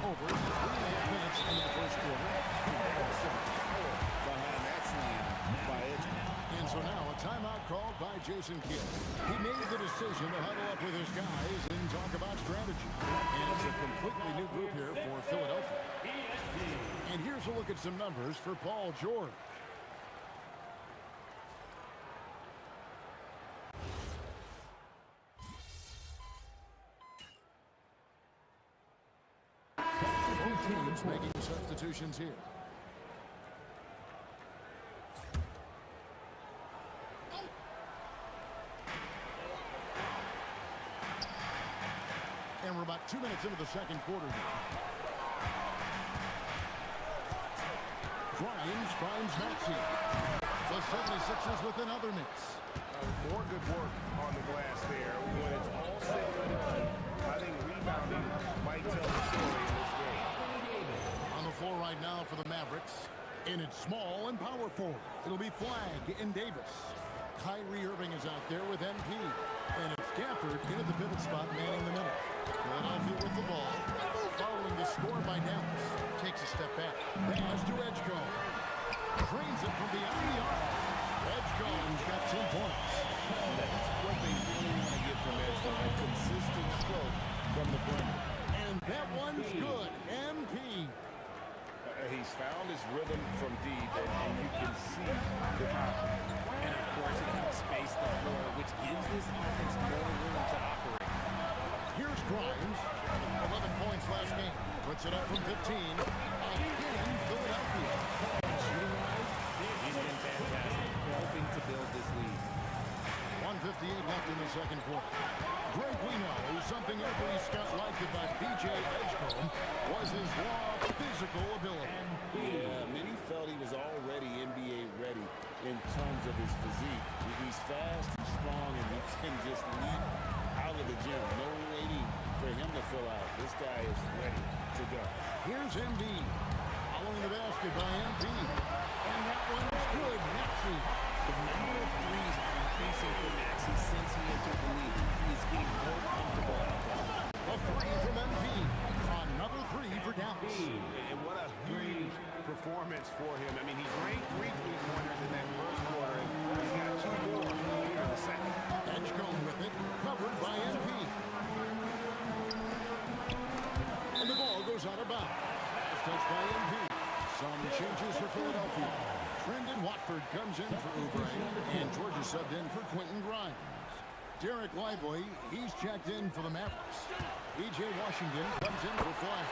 over 3.5 minutes into the first quarter. Some power behind that slam by Edge. And so now a timeout called by Jason Kidd. He made the decision to huddle up with his guys and talk about strategy. And it's a completely new group here for Philadelphia. And here's a look at some numbers for Paul George. Both teams making substitutions here. And we're about 2 minutes into the second quarter here. Grimes finds Maxey. The 76ers with another miss. More good work on the glass there. When it's all said and done, I think rebounding might tell the story in this game. On the floor right now for the Mavericks. And it's small and power forward. It'll be Flagg and Davis. Kyrie Irving is out there with MP. And it's Gafford into the pivot spot, manning the middle. Philadelphia with the ball. Following the score by Dallas. Takes a step back. Pass to Edgecombe. Trains it from beyond the arc. Edgecombe's got 10 points. That's what they really want to get from Edgecombe. A consistent stroke from the perimeter. And that one's good. MP. He's found his rhythm from deep, and you can see the confidence. And of course, it helps space the floor, which gives this offense more room to operate. Here's Grimes. 11 points last game. Puts it up from 15. Again, Philadelphia. Shooting-wise, he's been fantastic, helping to build this lead. 1:58 left in the second quarter. Greg, we know something every scout liked about B.J. Edgecombe was his raw physical ability. Yeah, many felt he was already NBA ready in terms of his physique. He's fast, he's strong, and he can just leap out of the gym. No waiting for him to fill out. This guy is ready to go. Here's MD. Following the basket by MP. And that one's good. Maxey. The number of threes are increasing for Maxey since he entered the league. He is getting more comfortable out there. A three from MP. Another three for Dallas. And what a huge performance for him. I mean, he drained 3 3-pointers in that first quarter, and he's got 2 more here in the second. Edgecombe with it. Covered by MP. And the ball goes out of bounds. Touched by MP. Some changes for Philadelphia. Trendon Watford comes in for Oubre, and Georgia subbed in for Quentin Grimes. Derek Lively, he's checked in for the Mavericks. E.J. Washington comes in for Flagg,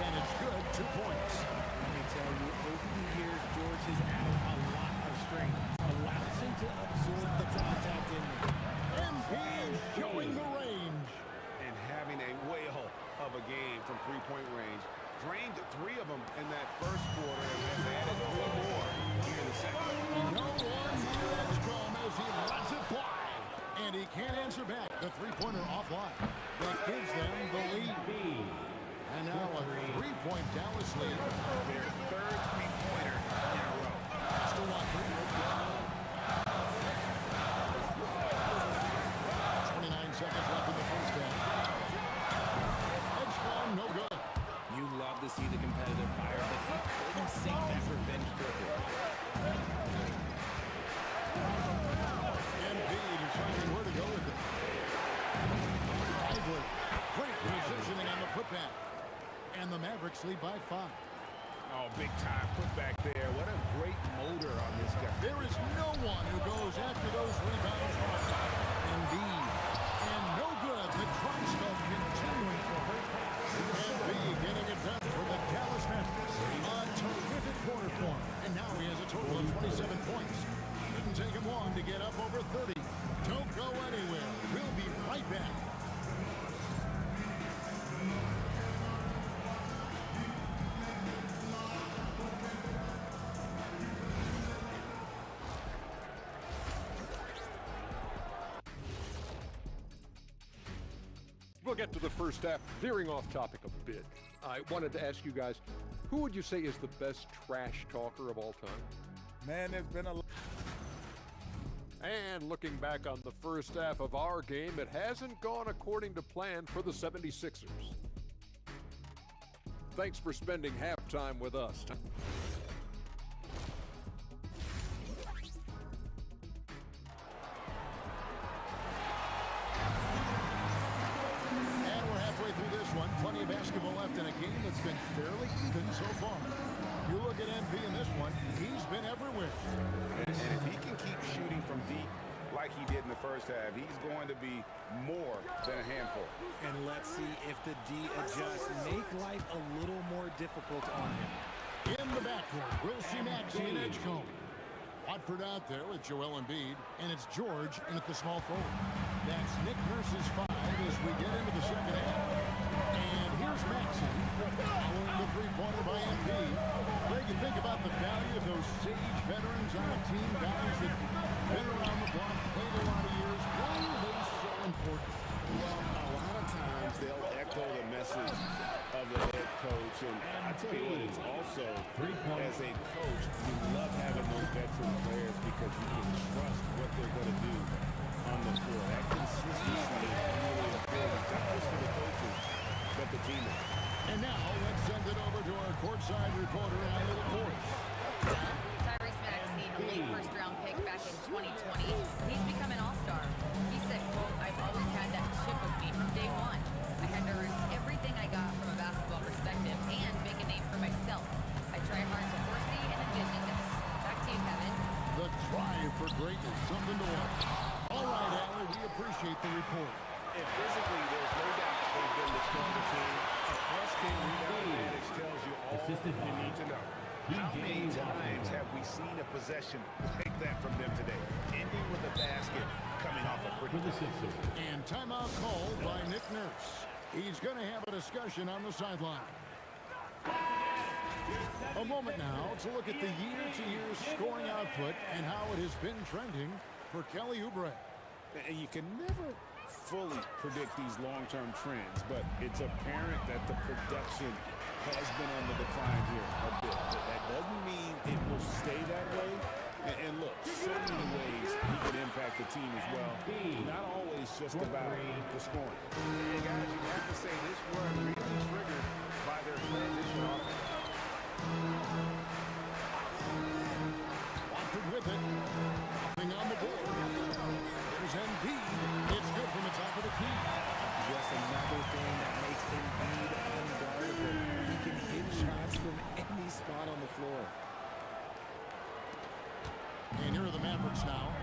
and it's good, 2 points. Let me tell you, over the years, George has added a lot of strength. Allows him to absorb the contact in there. MP showing the range. And having a whale of a game from 3-point range. Drained 3 of them in that first quarter, and has added 3 more here in the second. No one near Edgecombe as he lets it fly. And he can't answer back. The three-pointer offline. That gives them the lead. And now a 3-point Dallas lead. Their third 3-pointer in a row. Still Watford. 29 seconds left in the first half. Edgecombe, no good. You love to see the competitive fire, but he couldn't sink that revenge triple. MP deciding where to go with it. Lively. Great positioning on the putback. And the Mavericks lead by 5. Oh, big time putback there. What a great motor on this guy. There is no one who goes after those rebounds. Indeed. And no good. The dry spell continuing for her. MB getting it done for the Dallas Mavericks. A terrific quarter for him. And now he has a total of 27 points. Didn't take him long to get up over 30. Don't go anywhere. We'll be right back. We'll get to the first half, veering off topic a bit. I wanted to ask you guys, who would you say is the best trash talker of all time? Man, there's been a lot. And looking back on the first half of our game, it hasn't gone according to plan for the 76ers. Thanks for spending halftime with us. And we're halfway through this one. Plenty of basketball left in a game that's been fairly even so far. You look at MP in this one, he's been everywhere. And if he can keep shooting from deep like he did in the first half, he's going to be more than a handful. And let's see if the D adjusts, make life a little more difficult on him. In the backcourt, we'll see Maxey and Edgecombe. Watford out there with Joel Embiid, and it's George in at the small forward. That's Nick Nurse's 5 as we get into the second half. And here's Maxey, following the three-pointer by Embiid. Greg, you think about the value of those sage veterans on a team, guys that have been around the block, played a lot of years. Why are they so important? Well, a lot of times they'll echo the message of the head coach. And I tell you what, it's also, as a coach, you love having those veteran players because you can trust what they're going to do on the floor. That consistency is really important, not just for the coaches, but the teammates. And now let's send it over to our courtside reporter, Allie Forrest. Tyrese Maxey, a late first-round pick back in 2020. He's become an all-star. He said, quote, "I've always had that chip with me from day one. I had to earn everything I got from a basketball perspective and make a name for myself. I try hard to foresee and envision this." Back to you, Kevin. The drive for greatness, something to watch. All right, Allie, we appreciate the report. And physically, there's no doubt they've been the stronger team. A plus 10 rebound advantage tells you all you need to know. How many times have we seen a possession like that from them today? Ending with a basket, coming off a pretty good. And timeout called by Nick Nurse. He's going to have a discussion on the sideline. A moment now to look at the year-to-year scoring output and how it has been trending for Kelly Oubre. And you can never fully predict these long-term trends, but it's apparent that the production has been on the decline here a bit. But that doesn't mean it will stay that way. And look, so many ways he could impact the team as well. Not always just about the scoring. And guys, you have to say this run really triggered by their transition offense. Watford with it. Nothing on the board. There's Embiid. It's good from the top of the key. Just another thing that makes Embiid unguardable. He can hit shots from any spot on the floor. And here are the Mavericks now.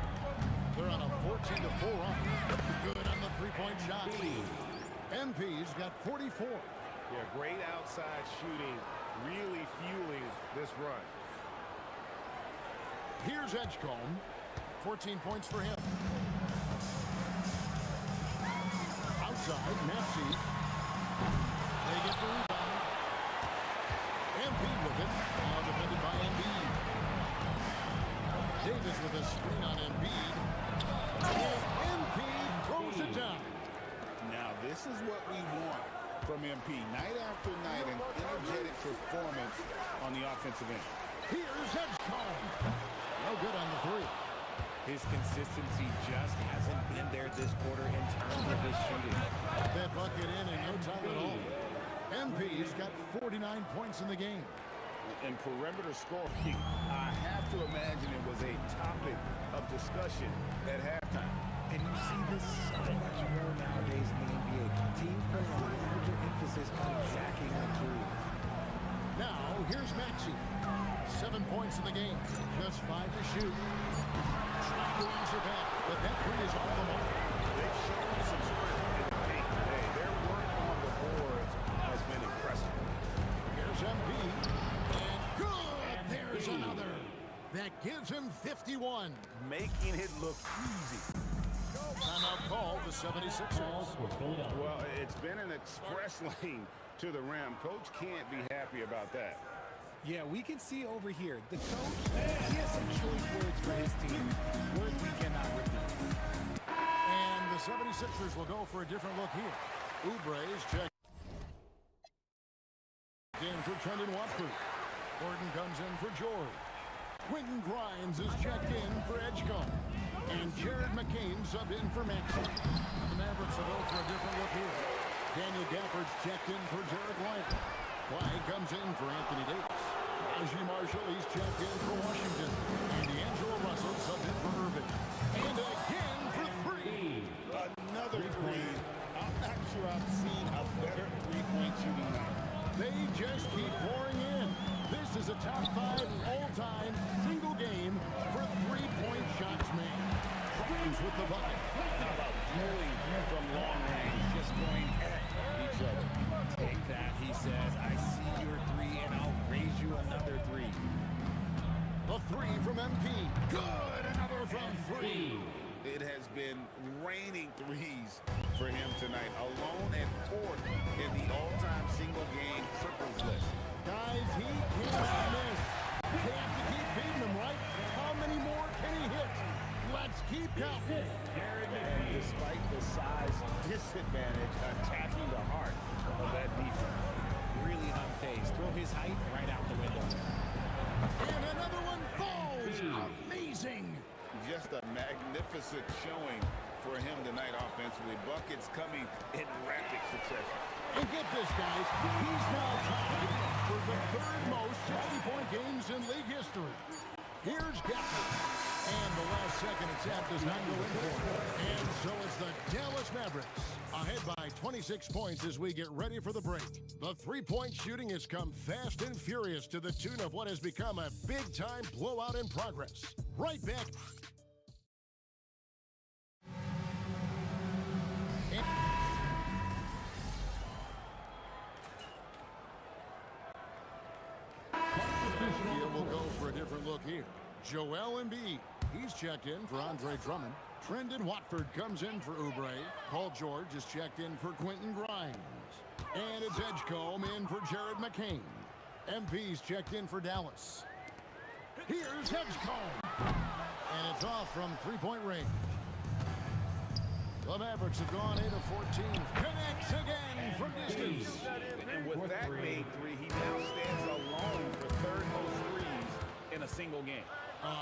They're on a 14-4 run. Good on the three-point shot. MP's got 44. Yeah, great outside shooting, really fueling this run. Here's Edgecombe. 14 points for him. Outside, Maxey. They get the rebound. Embiid with it. Now defended by Embiid. Davis with a screen on Embiid. And Embiid throws it down. Now, this is what we want from MP. Night after night, an energetic performance on the offensive end. Here's Edgecombe. No good on the three. His consistency just hasn't been there this quarter in terms of his shooting. That bucket in no time at all. MP's got 49 points in the game. And perimeter scoring, I have to imagine it was a topic of discussion at halftime. And you see this so much more nowadays in the NBA. Teams put a larger emphasis on jacking up threes. Now, here's Maxey. 7 points in the game. Just 5 to shoot. Trying to answer back, but that three is off the mark. They've shown some strength in the paint today. Their work on the boards has been impressive. Here's Embiid. And good! There's another. That gives him 51. Making it look easy. Timeout call, the 76ers. Well, it's been an express lane to the rim. Coach can't be happy about that. Yeah, we can see over here. The coach, he has some choice words for his team. Words we cannot repeat. And the 76ers will go for a different look here. Oubre's check in for Trendon Watford. Gordon comes in for George. Quentin Grimes is checked in for Edgecombe. And Jared McCain subbed in for Maxey. The Mavericks will go for a different look here. Daniel Gafford's checked in for Derek Lively. Flag comes in for Anthony Davis. Najee Marshall, he's checked in for Washington. And D'Angelo Russell subbed in for Irving. And again for three. Another three. I'm not sure I've seen a better three-point shooting night. They just keep pouring in. This is a top 5 all-time single game for three-point shots made. Cruz with the bucket. How about dueling from long range, just going at each other? Take that, he says. I see your three, and I'll raise you another three. A three from MP. Good. Another from three. It has been raining threes for him tonight, alone at 4th in the all-time single-game triples list. Guys, he cannot miss. They have to keep beating him, right? How many more can he hit? Let's keep counting. And despite the size disadvantage, attacking the heart of that defense. Really unfazed. Throw his height right out the window. And another one falls. Amazing. Just a magnificent showing for him tonight offensively. Buckets coming in rapid succession. And get this, guys. He's now tied for the 3rd most 60-point games in league history. Here's Gafford. And the last second attempt does not go in for him. And so it's the Dallas Mavericks ahead by 26 points as we get ready for the break. The three-point shooting has come fast and furious to the tune of what has become a big-time blowout in progress. Right back. We'll go for a different look here. Joel Embiid, he's checked in for Andre Drummond. Trendon Watford comes in for Oubre. Paul George is checked in for Quentin Grimes. And it's Edgecombe in for Jared McCain. MP's checked in for Dallas. Here's Edgecombe. And it's off from three-point range. The Mavericks have gone 8 of 14. Connects again from distance. And with that made three, he now stands alone for 3rd most threes in a single game.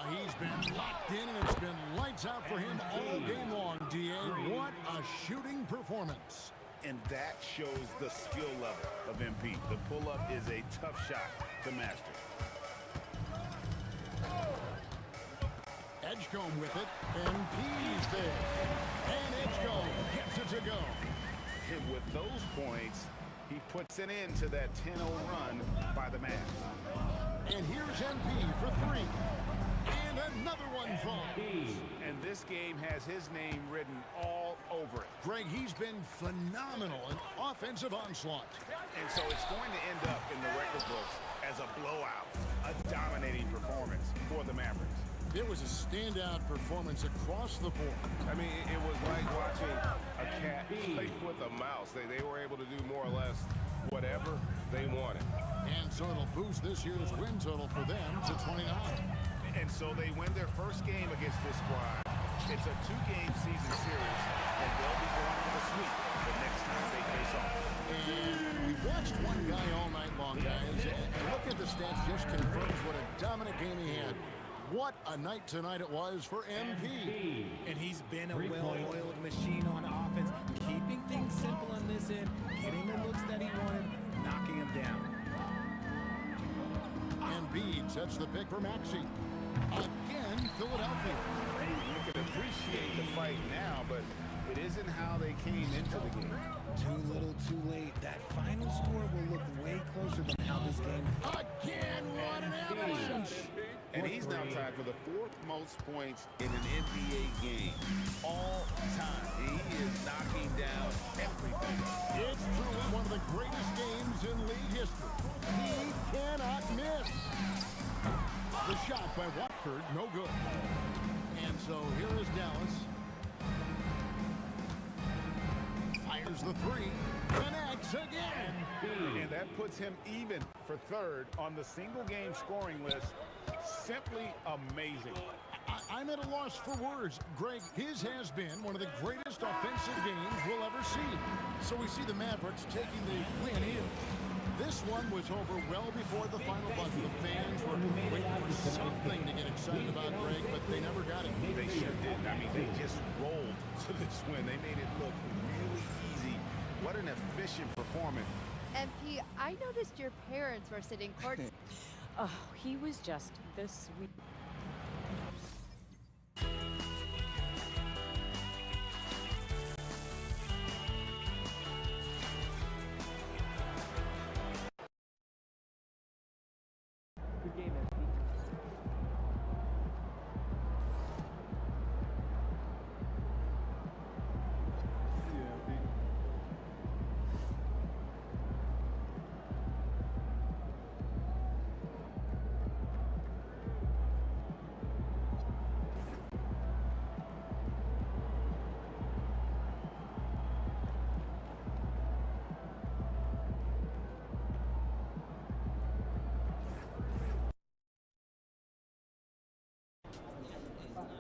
He's been locked in, and it's been lights out for him all game long, D.A. What a shooting performance. And that shows the skill level of MP. The pull-up is a tough shot to master. Edgecombe with it, and P's there. And Edgecombe gets it to go. And with those points, he puts an end to that 10-0 run by the Mavs. And here's MP for three. And another one falls. And this game has his name written all over it. Greg, he's been phenomenal in offensive onslaught. And so it's going to end up in the record books as a blowout, a dominating performance for the Mavericks. It was a standout performance across the board. I mean, it was like watching a cat play with a mouse. They were able to do more or less whatever they wanted. And so it'll boost this year's win total for them to 29. And so they win their first game against this squad. It's a 2-game season series, and they'll be going for the sweep the next time they face off. And we watched one guy all night long, guys, and look at the stats just confirms what a dominant game he had. What a night tonight it was for MP. And he's been a well-oiled machine on offense, keeping things simple on this end, getting the looks that he wanted, knocking him down. Embiid sets the pick for Maxey. Again, Philadelphia. You can appreciate the fight now, but it isn't how they came into the game. Too little, too late. That final score will look way closer than how this game... Again, what an avalanche. And he's now tied for the 4th most points in an NBA game all time. He is knocking down everything. It's truly one of the greatest games in league history. He cannot miss. The shot by Watford, no good. And so here is Dallas. Fires the three. Connects again. And that puts him even for 3rd on the single-game scoring list. Simply amazing. I'm at a loss for words. Greg, his has been one of the greatest offensive games we'll ever see. So we see the Mavericks taking the win here. This one was over well before the final buzzer. The fans were waiting for something to get excited about, Greg, but they never got it. They sure didn't. I mean, they just rolled to this win. They made it look really easy. What an efficient performance MP, I noticed your parents were sitting courtside. Oh, he was just the sweet. Good game, MP.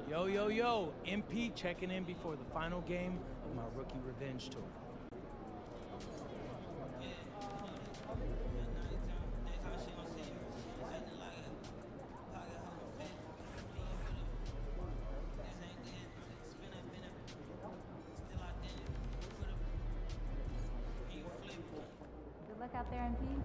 Yo, yo, yo, MP checking in before the final game of my rookie revenge tour. Good luck out there, MP.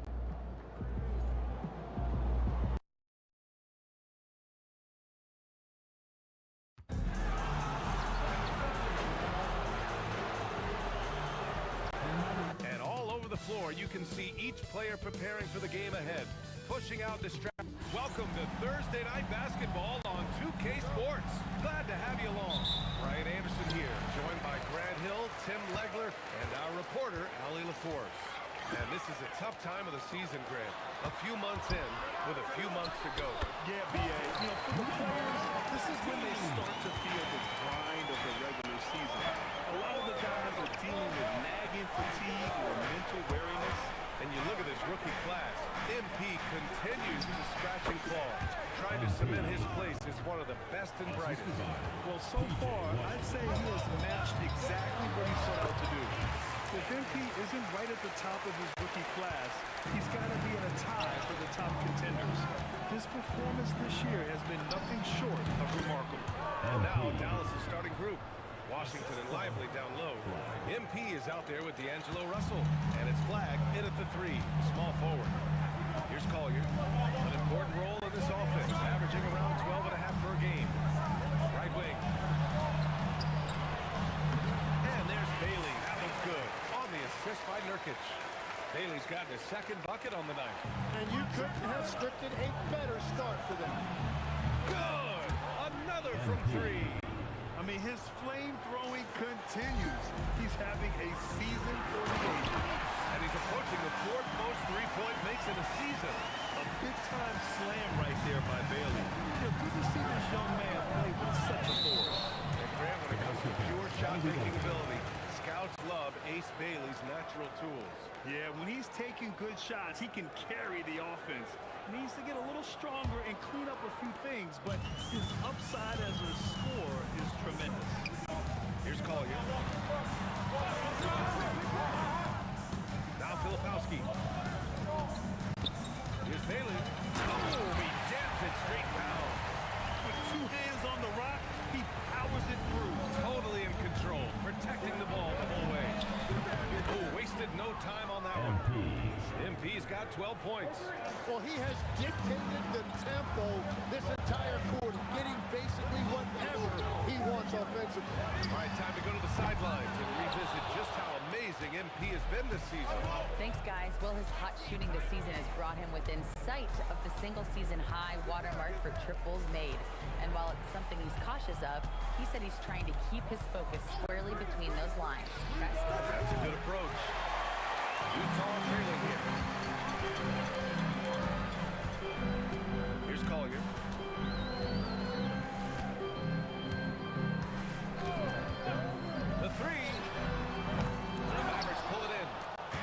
And all over the floor, you can see each player preparing for the game ahead, pushing out distractions. Welcome to Thursday Night Basketball on 2K Sports. Glad to have you along. Brian Anderson here, joined by Grant Hill, Tim Legler, and our reporter, Allie LaForce. And this is a tough time of the season, Grant. A few months in, with a few months to go. Yeah, B.A. You know, for the players, this is when they start to feel the grind of the regular season. A lot of the guys are dealing with nagging fatigue or mental weariness. And you look at this rookie class, MP continues to scratch and claw, trying to cement his place as one of the best and brightest. Well, so far, I'd say he has matched exactly what he set out to do. If MP isn't right at the top of his rookie class, he's got to be in a tie for the top contenders. His performance this year has been nothing short of remarkable. And now Dallas' starting group. Washington and Lively down low. MP is out there with D'Angelo Russell. And it's Flag in at the 3, small forward. Here's Collier. An important role in this offense, averaging around 12.5 per game. Right wing. And there's Bailey. That looks good. On the assist by Nurkic. Bailey's gotten his second bucket on the night. And you couldn't have scripted a better start for them. Good! Another from 3. I mean, his flame throwing continues. He's having a season for the age. And he's approaching the 4th most three-point makes in a season. A big-time slam right there by Bailey. You know, good to see this young man play with such authority. And Grant, when it comes to pure shot-making ability, scouts love Ace Bailey's natural tools. Yeah, when he's taking good shots, he can carry the offense. He needs to get a little stronger and clean up a few things, but his upside as a scorer is tremendous. Here's Collier. Now Filipowski. Here's Bailey. Oh, he jams it straight down. With 2 hands on the rock, he powers it through. Totally in control, protecting the ball the whole way. Oh, wasted no time on that one. MP's got 12 points. Well, he has dictated the tempo this entire quarter, getting basically whatever he wants offensively. All right, time to go to the sidelines and revisit just how amazing MP has been this season. Thanks, guys. Well, his hot shooting this season has brought him within sight of the single-season high watermark for triples made. And while it's something he's cautious of, he said he's trying to keep his focus squarely between those lines. That's a good approach. Utah trailing here. Here's Collier. The 3. The Mavericks pull it in.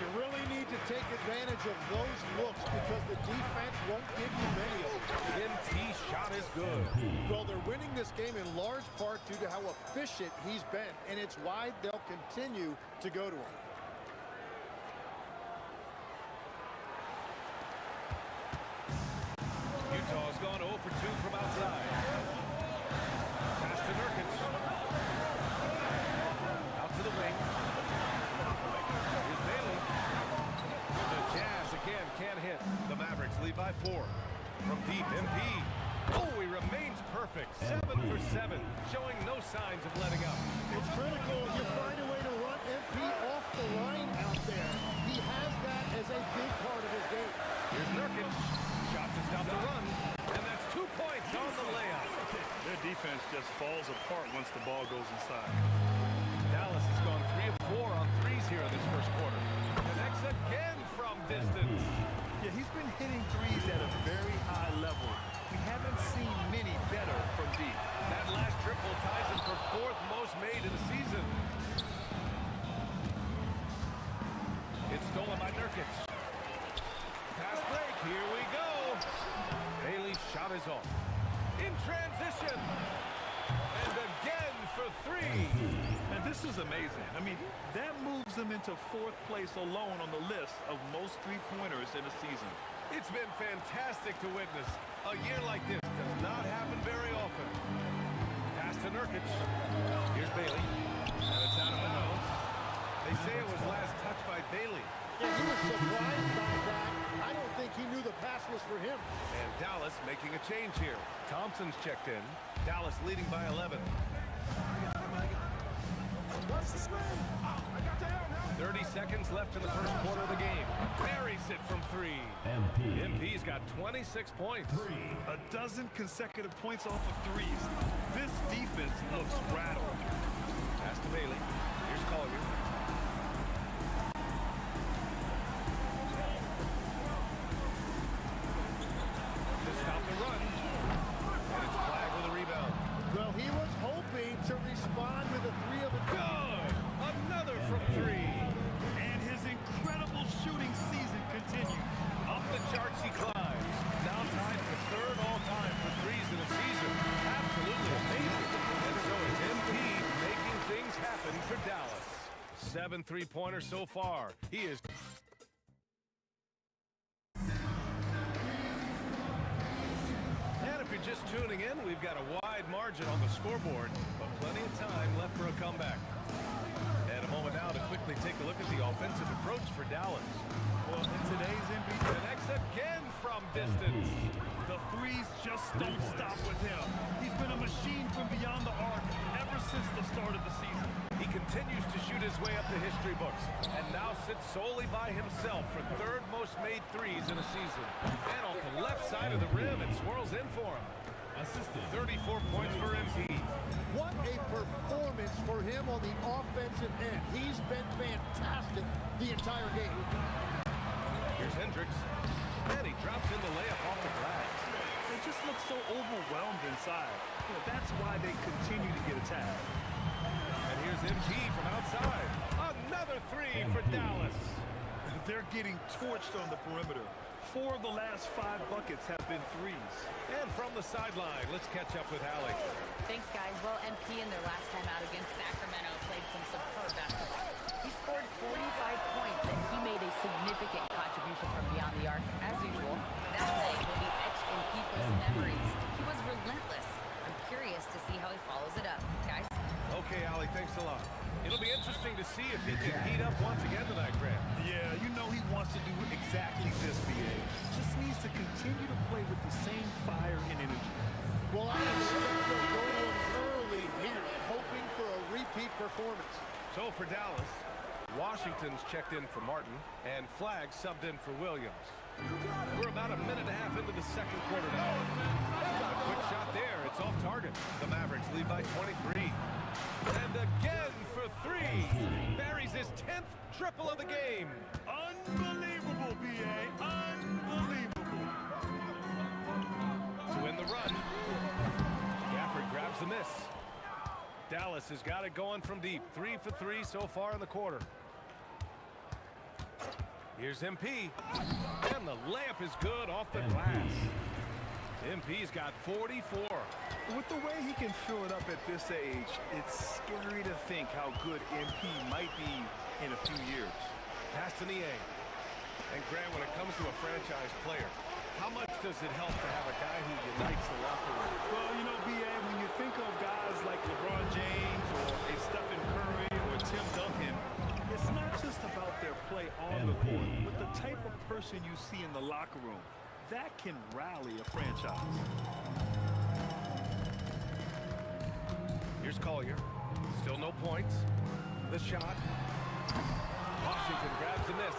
You really need to take advantage of those looks because the defense won't give you many of them. MP's shot is good. Well, they're winning this game in large part due to how efficient he's been, and it's why they'll continue to go to him. Utah's gone 0 for 2 from outside. Pass to Nurkic. Out to the wing. Here's Bailey. The lead by 4. From deep, MP. Oh, he remains perfect. 7 for 7, showing no signs of letting up. It's critical you find a way to run MP off the line out there. He has that as a big part of his game. Here's Nurkic. Shot to stop the run. And that's 2 points on the layup. Their defense just falls apart once the ball goes inside. Dallas has gone 3 of 4 on threes here in this first quarter. Connects again from distance. Yeah, he's been hitting threes at a very high level. We haven't seen many better from deep. That last triple ties him for 4th most made in the season. It's stolen by Nurkic. Pass break, here we go. Bailey's shot is off. In transition. And again for 3. And this is amazing. I mean, that moves him into 4th place alone on the list of most three-pointers in a season. It's been fantastic to witness. A year like this does not happen very often. Pass to Nurkic. Here's Bailey. And it's out of bounds. They say it was last touched by Bailey. Yeah, he was surprised by that. I don't think he knew the pass was for him. And Dallas making a change here. Thompson's checked in. Dallas leading by 11. 30 seconds left in the first quarter of the game. Buries it from 3. MP's got 26 points. 12 consecutive points off of threes. This defense looks rattled. Pass to Bailey. Here's Collier. To stop the run. And it's Flag with a rebound. Well, he was hoping to respond with a 3 of a Good! Another from 3. And his incredible shooting season continues. Up the charts he climbs. Now tied for 3rd all-time for threes in a season. Absolutely amazing. And so it's MP making things happen for Dallas. 7 3-pointers so far. He is... And if you're just tuning in, we've got a wide margin on the scoreboard, but plenty of time left for a comeback. And a moment now to quickly take a look at the offensive approach for Dallas. Well, in today's NBA, Connects again from distance. the threes just don't stop with him. He's been a machine from beyond the arc ever since the start of the season. He continues to shoot his way up the history books and now sits solely by himself for 3rd most made threes in a season. And off the left side of the rim, it swirls in for him. 34 points for MP. What a performance for him on the offensive end. He's been fantastic the entire game. Here's Hendricks. And he drops in the layup off the glass. They just look so overwhelmed inside. You know, that's why they continue to get attacked. And here's MP from outside. Another 3 for Dallas. They're getting torched on the perimeter. 4 of the last 5 buckets have been threes. And from the sideline, let's catch up with Allie. Thanks, guys. Well, MP in their last time out against Sacramento played some superb basketball. He scored 45 points, and he made a significant contribution from beyond the arc, as usual. That play will be etched in people's memories. He was relentless. I'm curious to see how he follows it up. Guys? Okay, Allie, thanks a lot. It'll be interesting to see if he can heat up once again tonight, Grant. Yeah, you know he wants to do exactly this, BA. Just needs to continue to play with the same fire and energy. Well, I expect they'll go to him early here, hoping for a repeat performance. So for Dallas, Washington's checked in for Martin, and Flag subbed in for Williams. We're about a minute and a half into the second quarter now. A quick shot there. It's off target. The Mavericks lead by 23. And again for 3. Buries his 10th triple of the game. Unbelievable, BA. Unbelievable. To win the run. Gafford grabs the miss. Dallas has got it going from deep. 3 for 3 so far in the quarter. Here's MP. And the layup is good off the glass. MP's got 44. With the way he can fill it up at this age, it's scary to think how good MP might be in a few years. Pass to Niang. And Grant, when it comes to a franchise player, how much does it help to have a guy who unites the locker room? Well, you know, BA, when you think of guys like LeBron James or a Stephen Curry or Tim Duncan, it's not just about their play on the court, but the type of person you see in the locker room. That can rally a franchise. Here's Collier. Still no points. The shot. Washington grabs the miss.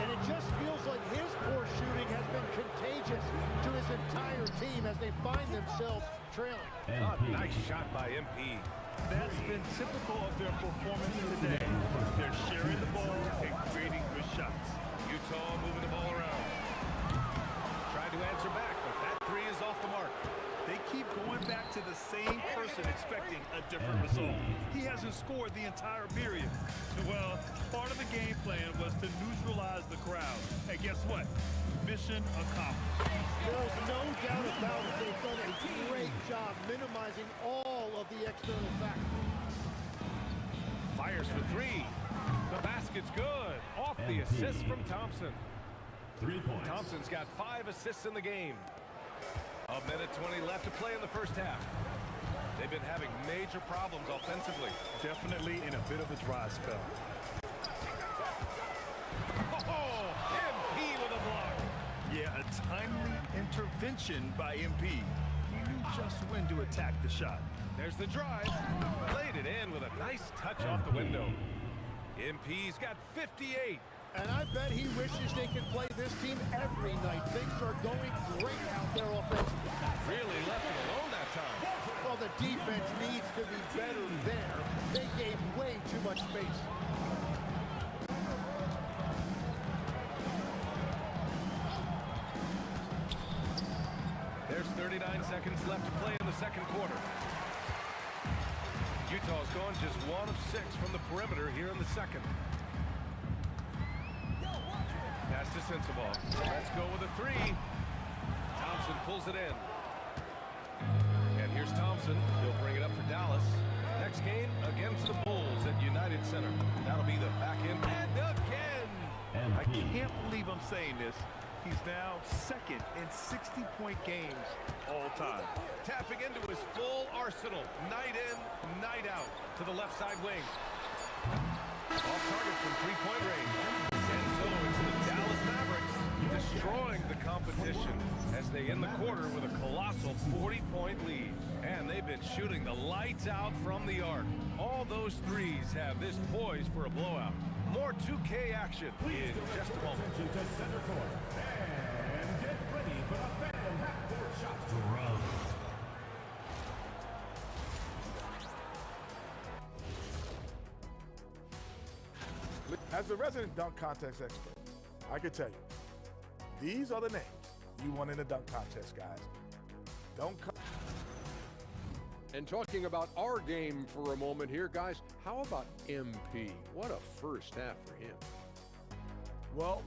And it just feels like his poor shooting has been contagious to his entire team as they find themselves trailing. A nice shot by MP. That's been typical of their performance today. They're sharing the ball and creating good shots. Utah moving the ball around. Tried to answer back, but that three is off the mark. They keep going back to the same person expecting a different result. He hasn't scored the entire period. Well, part of the game plan was to neutralize the crowd. And guess what? Mission accomplished. There's no doubt about it. They've done a great job minimizing all of the external factors. Fires for three. The basket's good. Off the assist from Thompson. 3 points. Thompson's got 5 assists in the game. A minute 20 left to play in the first half. They've been having major problems offensively. Definitely in a bit of a dry spell. Oh, MP with a block. Yeah, a timely intervention by MP. He knew just when to attack the shot. There's the drive. Laid it in with a nice touch off the window. MP's got 58. And I bet he wishes they could play this team every night. Things are going great out there offensively. Really left it alone that time. Well, the defense needs to be better there. They gave way too much space. There's 39 seconds left to play in the second quarter. Utah's gone just 1 of 6 from the perimeter here in the second. Pass to Sensabaugh. Let's go with a three. Thompson pulls it in. And here's Thompson. He'll bring it up for Dallas. Next game against the Bulls at United Center. That'll be the back end. And again! I can't believe I'm saying this. He's now second in 60-point games all time. Tapping into his full arsenal. Night in, night out. To the left side wing. Off target from three-point range. And so it's the Dallas Mavericks destroying the competition as they end the quarter with a colossal 40-point lead. And they've been shooting the lights out from the arc. All those threes have this poised for a blowout. More 2K action in just a moment. To center court. And get ready for the Phantom half-court shot. As the resident dunk contest expert, I can tell you, these are the names you want in a dunk contest, guys. And talking about our game for a moment here, guys, how about MP? What a first half for him. Well,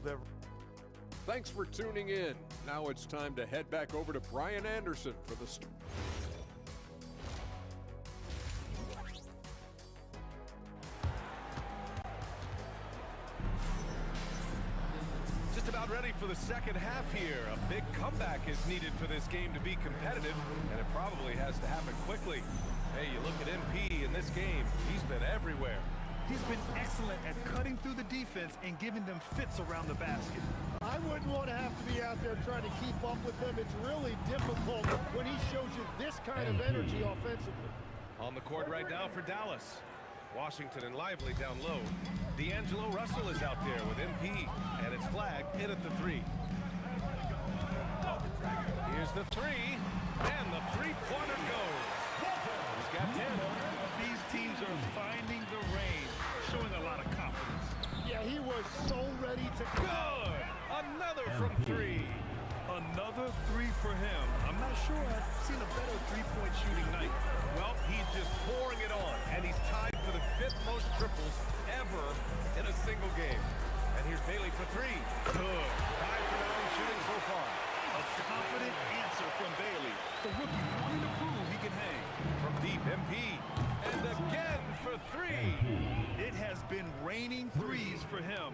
thanks for tuning in. Now it's time to head back over to Brian Anderson for the About ready for the second half here. A big comeback is needed for this game to be competitive, and it probably has to happen quickly. Hey, you look at MP in this game, he's been everywhere. He's been excellent at cutting through the defense and giving them fits around the basket. I wouldn't want to have to be out there trying to keep up with them. It's really difficult when he shows you this kind of energy offensively. On the court right now for Dallas. Washington and Lively down low. D'Angelo Russell is out there with MP, and it's flagged in at the three. Here's the three, and the three-pointer goes. He's got 10. These teams are finding the range, showing a lot of confidence. Yeah, he was so ready to Good! Another from three. Another three for him. I'm not sure I've seen a better three-point shooting night. Well, he's just pouring it on, and he's tied for the 5th most triples ever in a single game. And here's Bailey for three. Good. 5 for 9 shooting so far. A confident answer from Bailey. The rookie wanting to prove he can hang. From deep, MP. And again for three. It has been raining threes for him.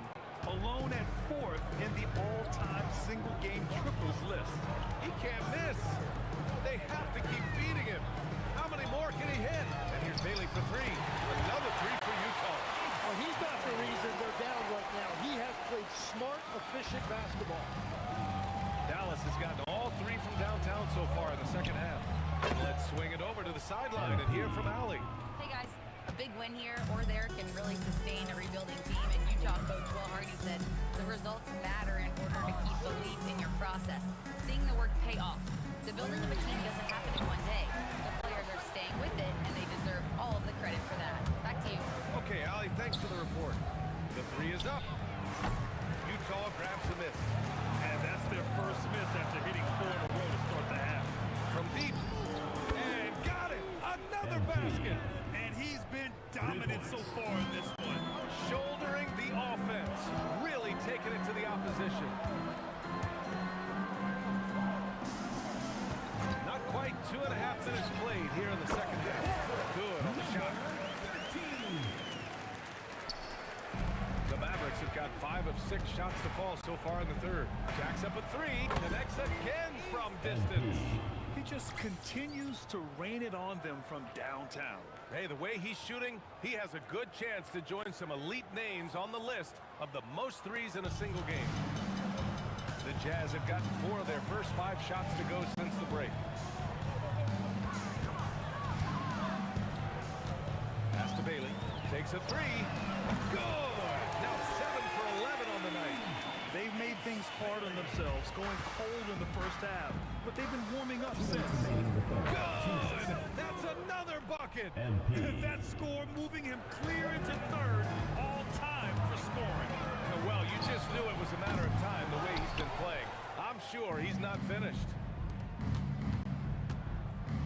Alone at 4th in the all-time single-game triples list. He can't miss. They have to keep feeding him. How many more can he hit? And here's Bailey for three. Another three for Utah. Oh, he's not the reason they're down right now. He has played smart, efficient basketball. Dallas has got over to the sideline and hear from Allie. Hey guys, a big win here or there can really sustain a rebuilding team, and Utah coach Will Hardy said the results matter in order to keep belief in your process. Seeing the work pay off. The building of a team doesn't happen in one day. The players are staying with it, and they deserve all of the credit for that. Back to you. Okay, Allie, thanks for the report. The three is up. Utah grabs the miss. And that's their first miss after hitting 4 in a row to start the half. From deep. And got it! Another basket! And he's been dominant so far in this one. Shouldering the offense. Really taking it to the opposition. Not quite 2.5 minutes played here in the second half. Good on the shot. The Mavericks have got 5 of 6 shots to fall so far in the third. Jacks up a 3. Connects again from distance. He just continues to rain it on them from downtown. Hey, the way he's shooting, he has a good chance to join some elite names on the list of the most threes in a single game. The Jazz have gotten 4 of their first 5 shots to go since the break. Pass to Bailey. Takes a 3. Good! Now 7 for 11 on the night. They've made things hard on themselves, going cold in the first half, but they've been warming up since. Good! That's another bucket! That score moving him clear into third, all time for scoring. Well, you just knew it was a matter of time the way he's been playing. I'm sure he's not finished.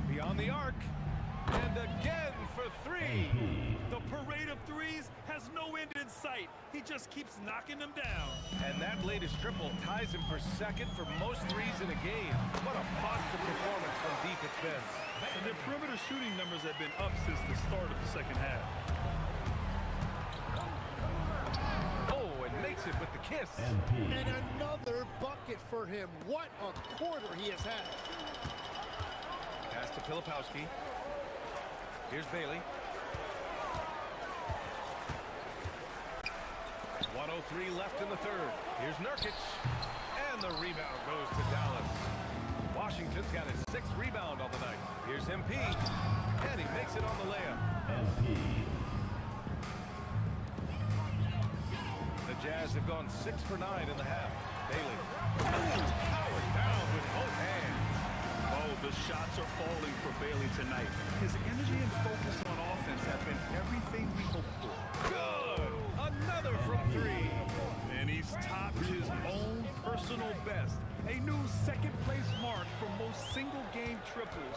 Beyond the arc. And again for 3. The parade of threes has no end in sight. He just keeps knocking them down. And that latest triple ties him for second for most threes in a game. What a positive performance from deep it's been. And their perimeter shooting numbers have been up since the start of the second half. Oh, and makes it with the kiss. And another bucket for him. What a quarter he has had. Pass to Filipowski. Here's Bailey. 1:03 left in the third. Here's Nurkic. And the rebound goes to Dallas. Washington's got his 6th rebound on the night. Here's MP. And he makes it on the layup. The Jazz have gone 6 for 9 in the half. Bailey. Powered down with both hands. Oh, the shots are falling for Bailey tonight. His energy and focus on offense have been everything we hoped for. Good! Another from 3. And he's topped his own personal best. A new second-place mark for most single-game triples.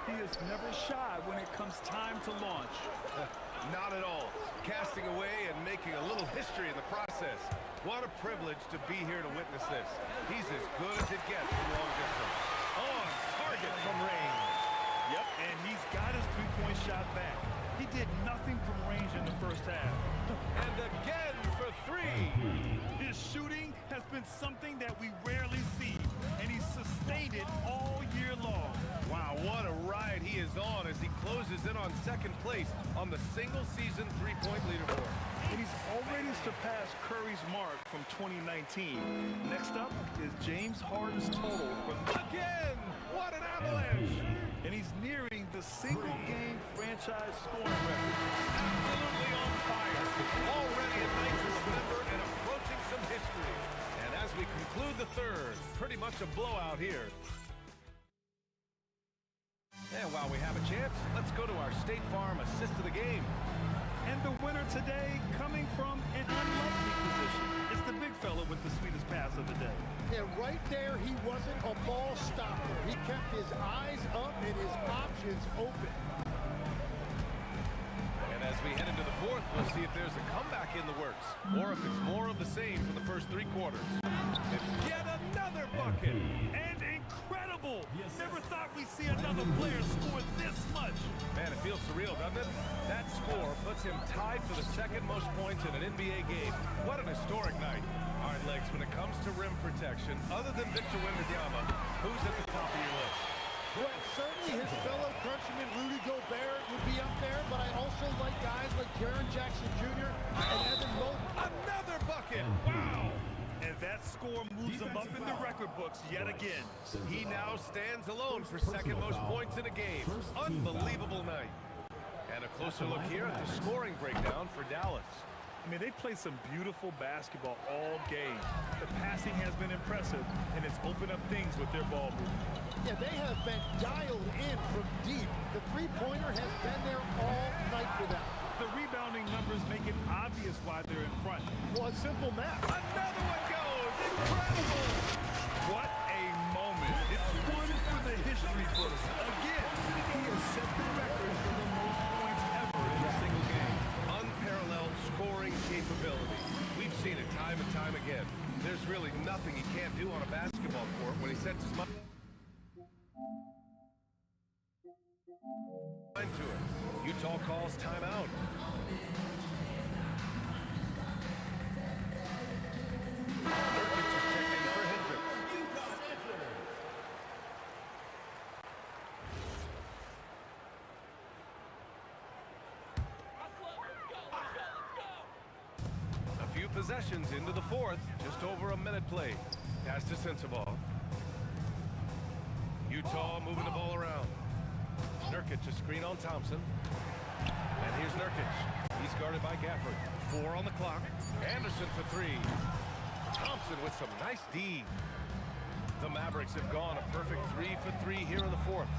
He is never shy when it comes time to launch. Not at all. Casting away and making a little history in the process. What a privilege to be here to witness this. He's as good as it gets from long distance. On target from range. Yep, and he's got his three-point shot back. He did nothing from range in the first half. And again for 3. His shooting has been something that we rarely see, and he's sustained it all year long. Wow, what a ride he is on as he closes in on second place on the single-season three-point leaderboard. And he's already surpassed Curry's mark from 2019. Next up is James Harden's total from... Again! What an avalanche! And he's nearing the single-game franchise scoring record. Absolutely on fire. Already a night to remember and approaching some history. And as we conclude the third, pretty much a blowout here. And while we have a chance, let's go to our State Farm assist of the game. And the winner today coming from an unlikely position. It's the big fella with the sweetest pass of the day. Yeah, right there, he wasn't a ball stopper. He kept his eyes up and his options open. And as we head into the fourth, we'll see if there's a comeback in the works, or if it's more of the same for the first 3 quarters. And yet another bucket! And incredible! Never thought we'd see another player score this much. Man, it feels surreal, doesn't it? That score puts him tied for the 2nd most points in an NBA game. What an historic night. All right, Legs, when it comes to rim protection, other than Victor Wembanyama, who's at the top of your list? Well, certainly his fellow countryman Rudy Gobert would be up there, but I also like guys like Jaren Jackson Jr. and Evan Mobley. Another bucket! Wow! And that score moves him up in the record books yet again. He now stands alone for second most points in a game. Unbelievable night. And a closer look here at the scoring breakdown for Dallas. I mean, they've played some beautiful basketball all game. The passing has been impressive, and it's opened up things with their ball movement. Yeah, they have been dialed in from deep. The three-pointer has been there all night for them. The rebounding numbers make it obvious why they're in front. Well, simple math. Another one goes! Incredible! What a moment. It's one for the history books. Again, he has set the record for the most points ever in a single game. Unparalleled scoring capability. We've seen it time and time again. There's really nothing he can't do on a basketball court when he sets his mind to it. Utah calls timeout. Nurkic is checked in for Hendricks. A few possessions into the fourth. Just over a minute played. Pass to Sensabaugh. Utah moving the ball around. Nurkic, a screen on Thompson. And here's Nurkic. He's guarded by Gafford. 4 on the clock. Anderson for 3. Thompson with some nice D. The Mavericks have gone a perfect 3 for 3 here in the fourth.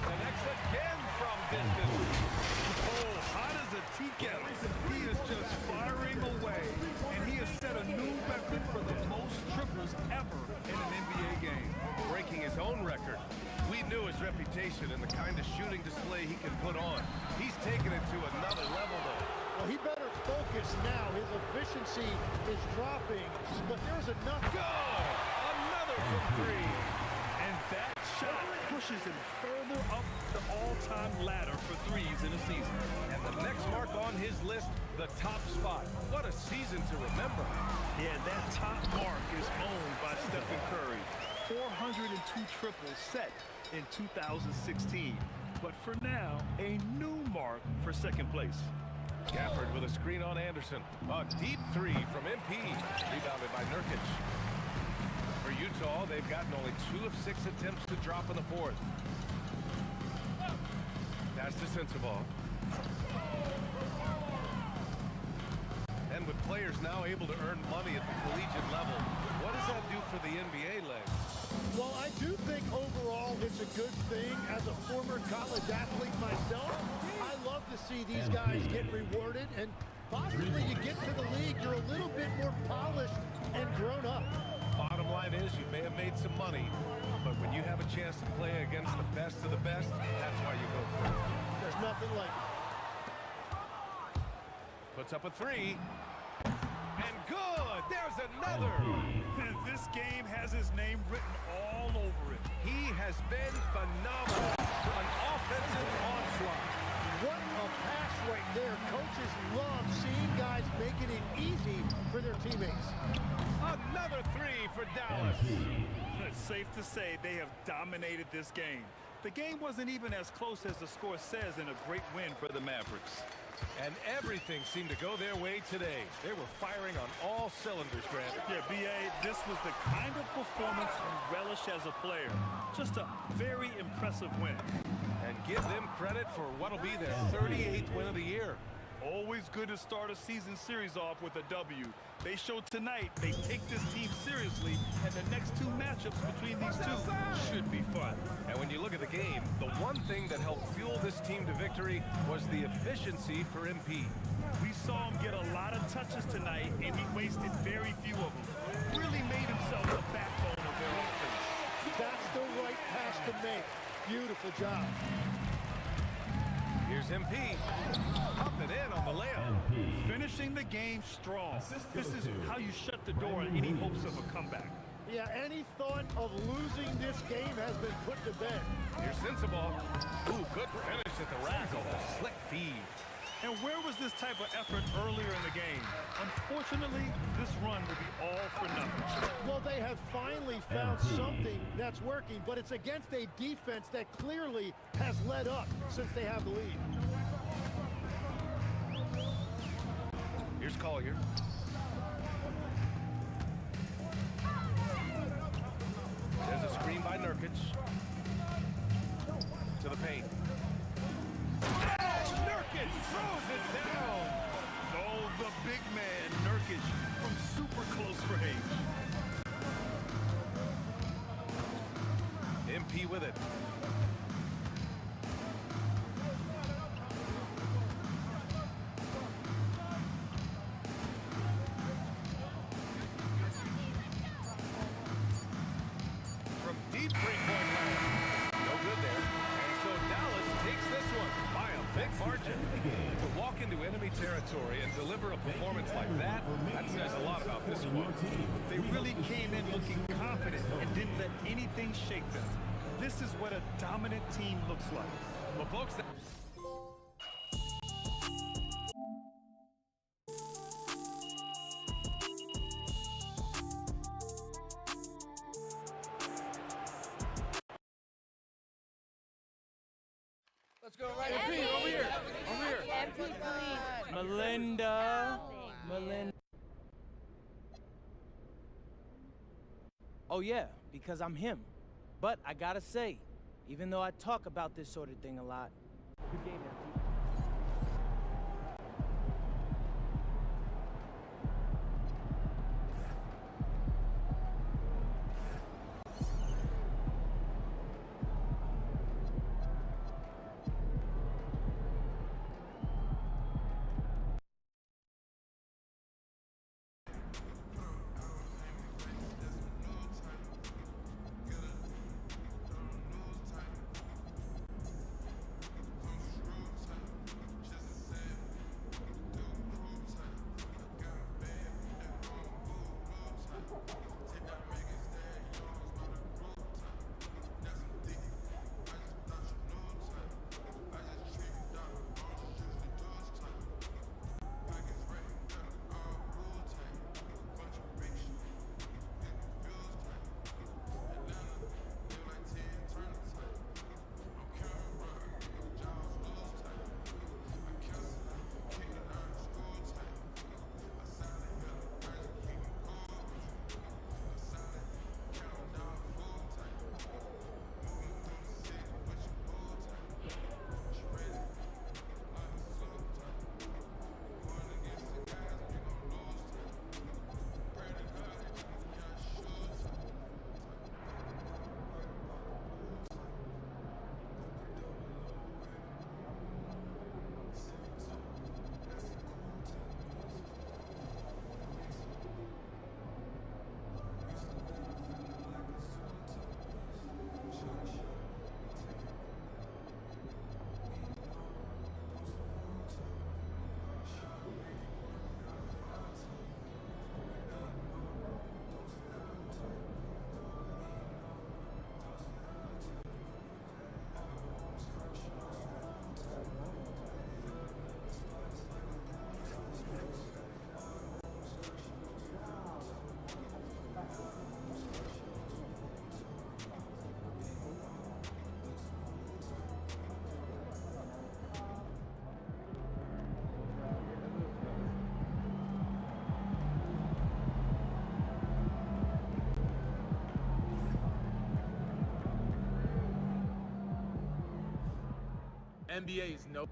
Connects again from distance. Oh, hot as a tea kettle. He is just firing away, and he has set a new record for the most triples ever in an NBA game. Breaking his own record. We knew his reputation and the kind of shooting display he can put on. He's taken it to another level, though. Well, he better focus now. His efficiency is dropping, but there's enough. Good! Another from 3. And that shot pushes him further up the all-time ladder for threes in a season. And the next mark on his list, the top spot. What a season to remember. Yeah, that top mark is owned by Stephen Curry. 402 triples set in 2016. But for now, a new mark for second place. Gafford with a screen on Anderson. A deep 3 from MP. Rebounded by Nurkic. For Utah, they've gotten only 2 of 6 attempts to drop in the fourth. Pass to Sensabaugh. And with players now able to earn money at the collegiate level, what does that do for the NBA legs? Well, I do think overall it's a good thing. As a former college athlete myself, I love to see these guys get rewarded, and possibly you get to the league, you're a little bit more polished and grown up. Bottom line is you may have made some money, but when you have a chance to play against the best of the best, that's why you go pro. There's nothing like it. Puts up a 3. And good! There's another! And this game has his name written all over it. He has been phenomenal. An offensive onslaught. What a pass right there. Coaches love seeing guys making it easy for their teammates. Another 3 for Dallas. It's safe to say they have dominated this game. The game wasn't even as close as the score says in a great win for the Mavericks. And everything seemed to go their way today. They were firing on all cylinders, Grant. Yeah, B.A., this was the kind of performance you relish as a player. Just a very impressive win. And give them credit for what'll be their 38th win of the year. Always good to start a season series off with a W. They showed tonight they take this team seriously, and the next 2 matchups between these two should be fun. And when you look at the game, the one thing that helped fuel this team to victory was the efficiency for MP. We saw him get a lot of touches tonight, and he wasted very few of them. Really made himself the backbone of their offense. That's the right pass to make. Beautiful job. Here's MP. Up and in on the layup. Finishing the game strong. This is how you shut the door on any hopes of a comeback. Yeah, any thought of losing this game has been put to bed. Here's Sensabaugh. Ooh, good finish at the rack off a slick feed. And where was this type of effort earlier in the game? Unfortunately, this run will be all for nothing. Well, they have finally found something that's working, but it's against a defense that clearly has let up since they have the lead. Here's Collier. There's a screen by Nurkic. To the paint. Oh, Nurkic throws it down. Oh, the big man, Nurkic, from super close range. MP with it. From deep three-point land. No good there. And so Dallas takes this one by a big margin. To walk into enemy territory and deliver a performance like that, that says a lot about this squad. They really came in looking confident and didn't let anything shake them. This is what a dominant team looks like. Well, folks, Let's go right MP, over here. Over here. MP, please. Melinda. Oh, yeah, because I'm him. But I gotta say, even though I talk about this sort of thing a lot, Good game, MP. NBA is no.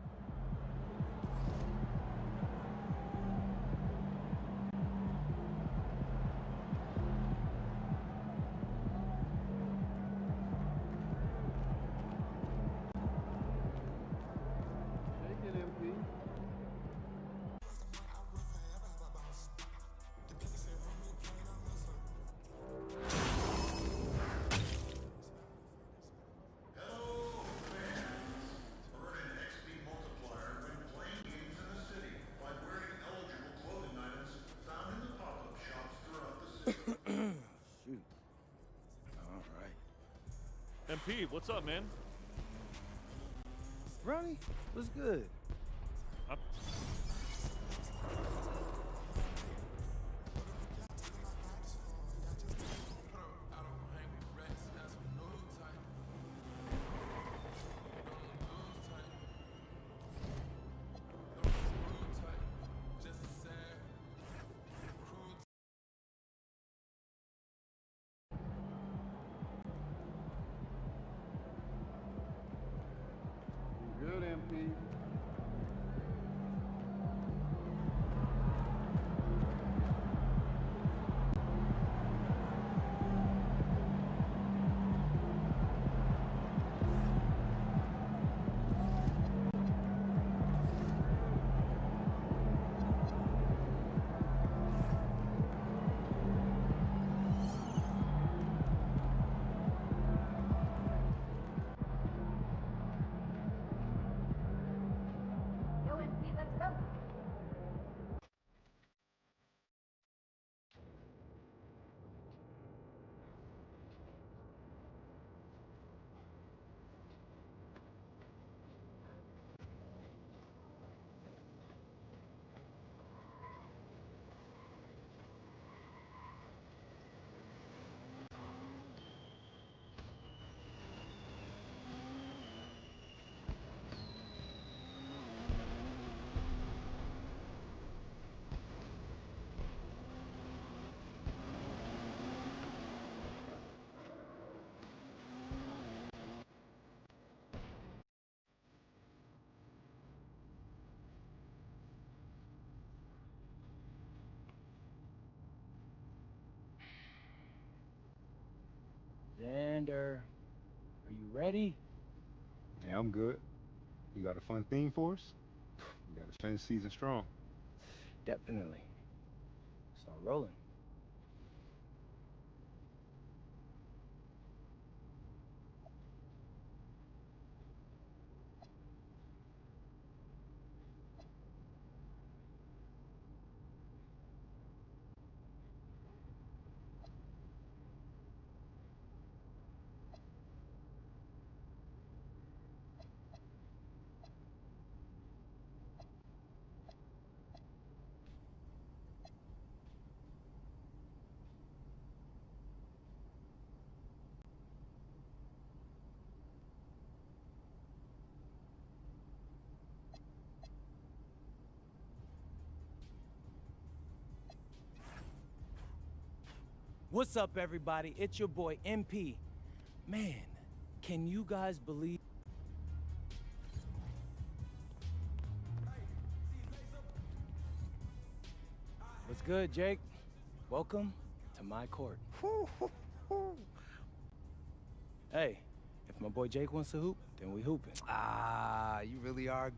Shoot. All right. MP, what's up, man? Ronnie, what's good? MP. Xander, are you ready? Yeah, I'm good. You got a fun theme for us? You got to finish season strong. Definitely. Start rolling. What's up, everybody? It's your boy, MP. Man, can you guys believe... What's good, Jake? Welcome to my court. Hey, if my boy Jake wants to hoop, then we hooping. Ah, you really are.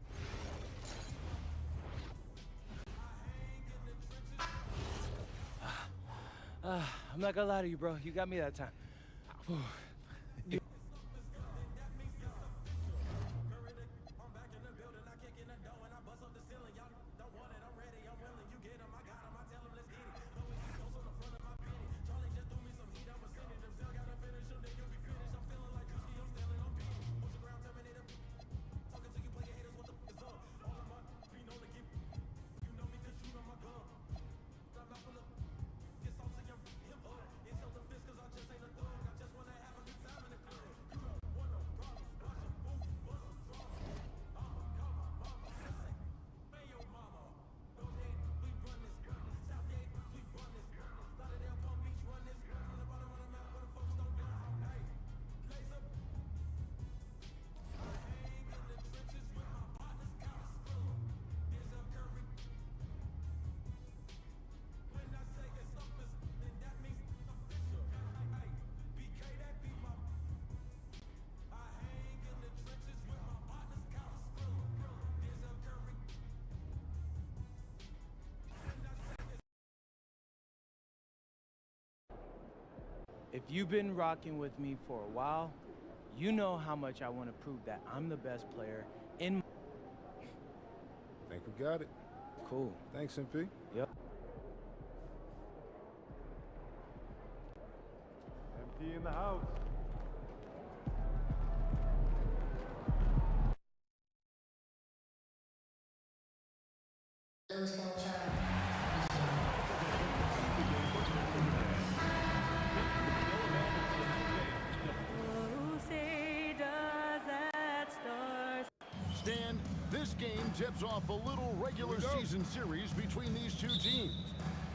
I'm not gonna lie to you, bro. You got me that time. If you've been rocking with me for a while, you know how much I want to prove that I'm the best player in... I think we got it. Cool. Thanks, MP. Yep. MP in the house. Stan, this game tips off a little regular season series between these two teams.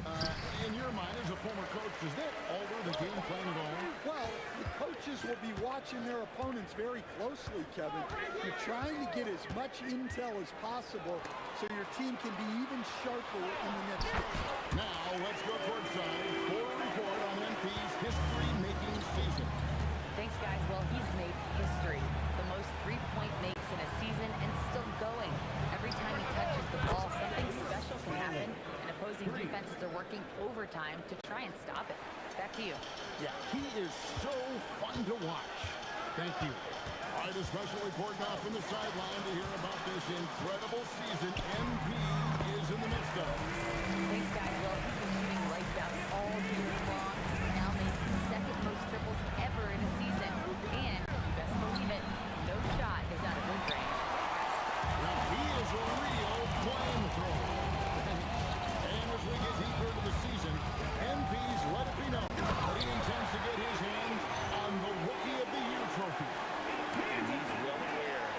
In your mind, as a former coach, does that alter the game plan at all? Well, the coaches will be watching their opponents very closely, Kevin. You're trying to get as much intel as possible so your team can be even sharper in the next game. Now, let's go courtside for a report on MP's history-making season. Thanks, guys. Well, he's made history. The most three-point makes in a season and still going. Every time he touches the ball, something special can happen, and opposing defenses are working overtime to try and stop it. Back to you. Yeah, he is so fun to watch. Thank you. All right, a special report now from the sideline to hear about this incredible season MP is in the midst of. Thanks, guys. Well, he's been shooting lights out all year long. He's now made the second most triples ever in a season. And, you best believe it, no shot is out of his range. Now, he is a real flamethrower. And as we get deeper into the season, MP's let it be known that he intends to get his hands on the Rookie of the Year trophy. And he's well aware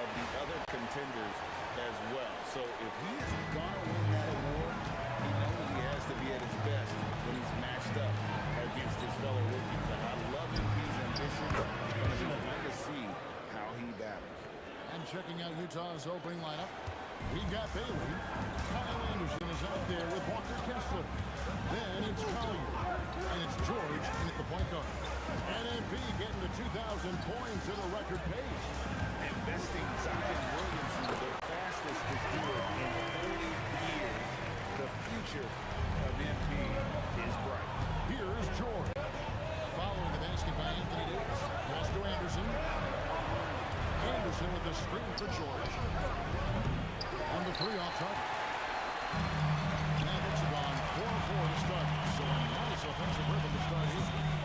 of the other contenders as well. So if he's going to win that award, he knows he has to be at his best when he's matched up against his fellow rookies. And I love MP's ambition. It's going to be fun to see how he battles. And checking out Utah's opening lineup, we've got Bailey. Kyle Anderson is out there with Walker Kessler. Then it's Collier. And it's George in at the point guard. And MP getting to 2,000 points at a record pace. Investing Zion Williamson, the fastest to do it in 40 years. The future of MP is bright. Here's George. Following the basket by Anthony Davis. Pass to Anderson. Anderson with the screen for George. On the three off target. Mavericks have gone 4-4 to start. So a nice offensive rhythm to start his game.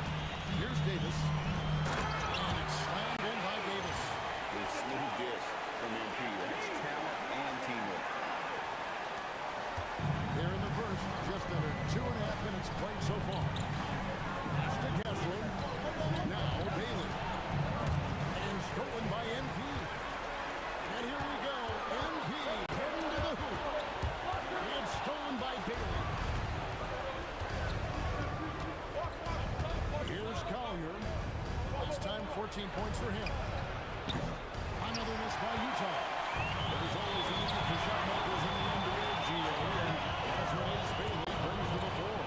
Here's Davis. And it's slammed in by Davis. A smooth dish from MP. That's talent and teamwork. There in the first, just under 2.5 minutes played so far. Pass to Kessler. Now Bailey. And stolen by MP. And here we go. MP heading to the hoop. And stolen by Bailey. Here's Collier. This time 14 points for him. Another miss by Utah. There's always a need for shot makers in the NBA, Gio. And that's what Ace Bailey brings to the floor.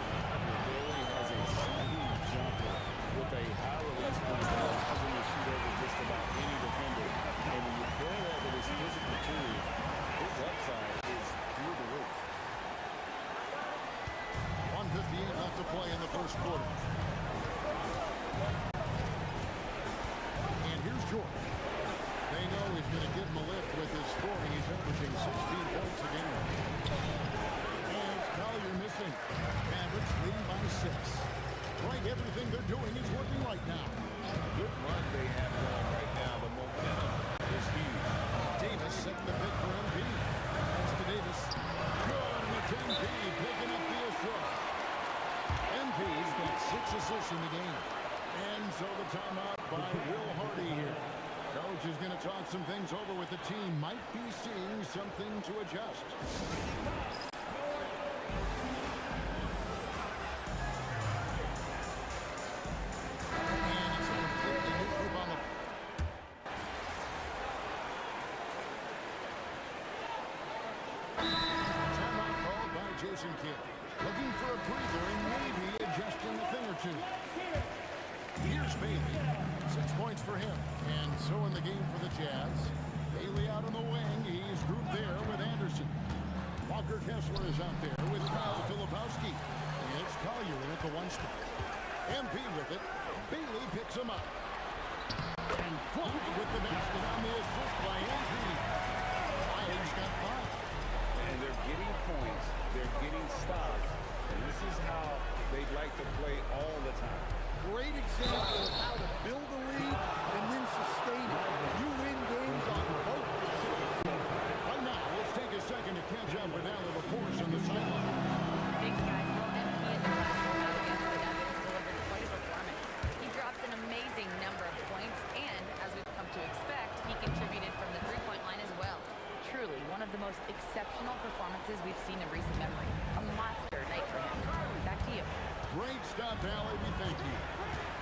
Bailey has a smooth jumper with a high release point that allows him to shoot over just about any defender. And when you pair that with his physical tools, his upside is through the roof. 1:58 left to play in the first quarter. And here's George. They know he's going to give him a lift with his scoring. He's averaging 16 points a game. And it's Collier missing. Mavericks leading by 6. Right, everything they're doing is working right now. Good run they have going right now. The momentum is huge. Davis setting the pick for MP. Pass to Davis. Good, and it's MP picking up the assist. MP's got 6 assists in the game. And so the timeout by Will Hardy here. Coach is going to talk some things over with the team. Might be seeing something to adjust. And it's a completely new group on the... Timeout called by Jason Kidd. Looking for a breather and maybe adjusting a thing or two. Here's Bailey. 6 points for him. And so in the game for the Jazz. Bailey out on the wing. He's grouped there with Anderson. Walker Kessler is out there with Kyle Filipowski. And it's Collier in at the 1 spot. MP with it. Bailey picks him up. And flying with the basket on the assist by MP. He's got 5. And they're getting points. They're getting stops. And this is how they'd like to play all the time. Great example of how to build a lead and then sustain it. You win games on both sides. Right now, let's take a second to catch up with Al LaForce on the sideline. Thanks, guys. Well, MP in their last game against the Nuggets delivered quite a performance. He dropped an amazing number of points, and as we've come most exceptional performances we've seen in recent memory. A monster night for him. Back to you. Great stuff, Allie. We thank you.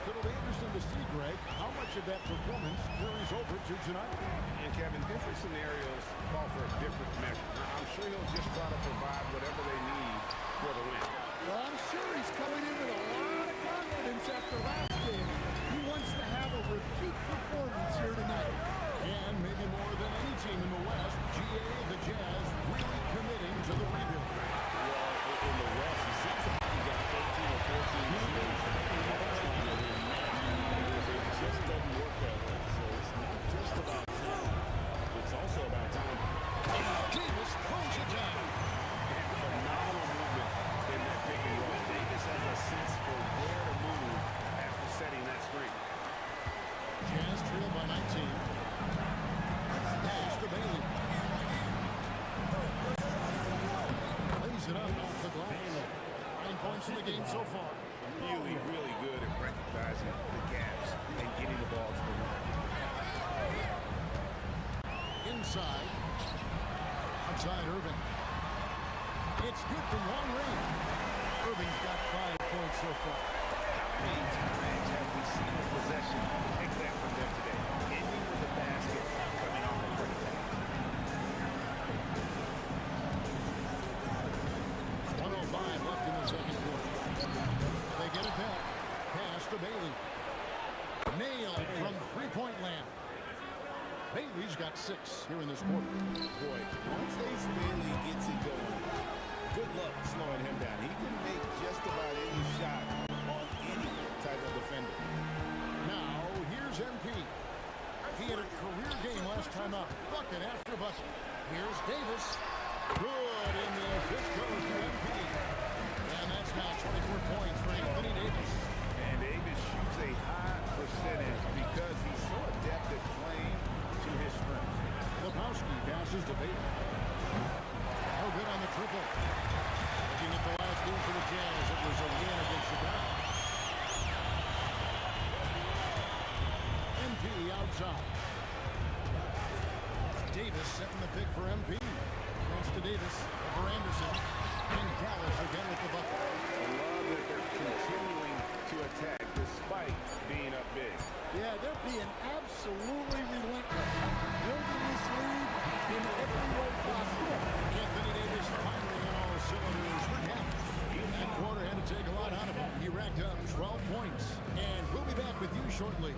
It'll be interesting to see, Greg, how much of that performance carries over to tonight. And, Kevin, different scenarios call for a different measure. I'm sure he'll just try to provide whatever they need for the win. Well, I'm sure he's coming in with a lot of confidence after last game. He wants to have a repeat performance here tonight. And maybe more than any team in the West, GA, the Jazz, really committing to the rebuild. Well, in the West, it seems like he got 13 or 14 years. It just doesn't work that way. So it's not just about time. It's also about time. Davis throws it down. Phenomenal movement in that pick and roll. Davis has a sense for where to move after setting that screen. Jazz trail by 19. Pass to Bailey. Lays it up off the glass. 9 points in the game so far. Really, really good at recognizing the gaps and getting the ball to the rim. Inside. Outside Irving. It's good from long range. Irving's got 5 points so far. How many times have we seen the possession take that from them today? Ending with the basket, coming off a pretty pass. 1:05 left in the second quarter. They get it back. Pass to Bailey. Nailed from three-point land. Bailey's got 6 here in this quarter. Boy, once Ace Bailey gets it going, good luck slowing him down. He can make just about any shot on any type of defender. Now, here's MP. He had a career game last time out. Bucket after bucket. Here's Davis. Good, and the assist goes to MP. And that's now 24 points for Anthony Davis. And Davis shoots a high percentage because he's so adept at playing to his strengths. Lepowski passes to Bailey. No good on the triple. Looking at the last game for the Jazz, it was a win against Chicago. MP outside. Davis setting the pick for MP. Cross to Davis over Anderson. And Dallas again with the bucket. I love that they're continuing to attack despite being up big. Yeah, they're being absolutely relentless. Building this lead in every way possible. Anthony Davis firing on all cylinders for Dallas. That quarter had to take a lot out of him. He racked up 12 points. And we'll be back with you shortly.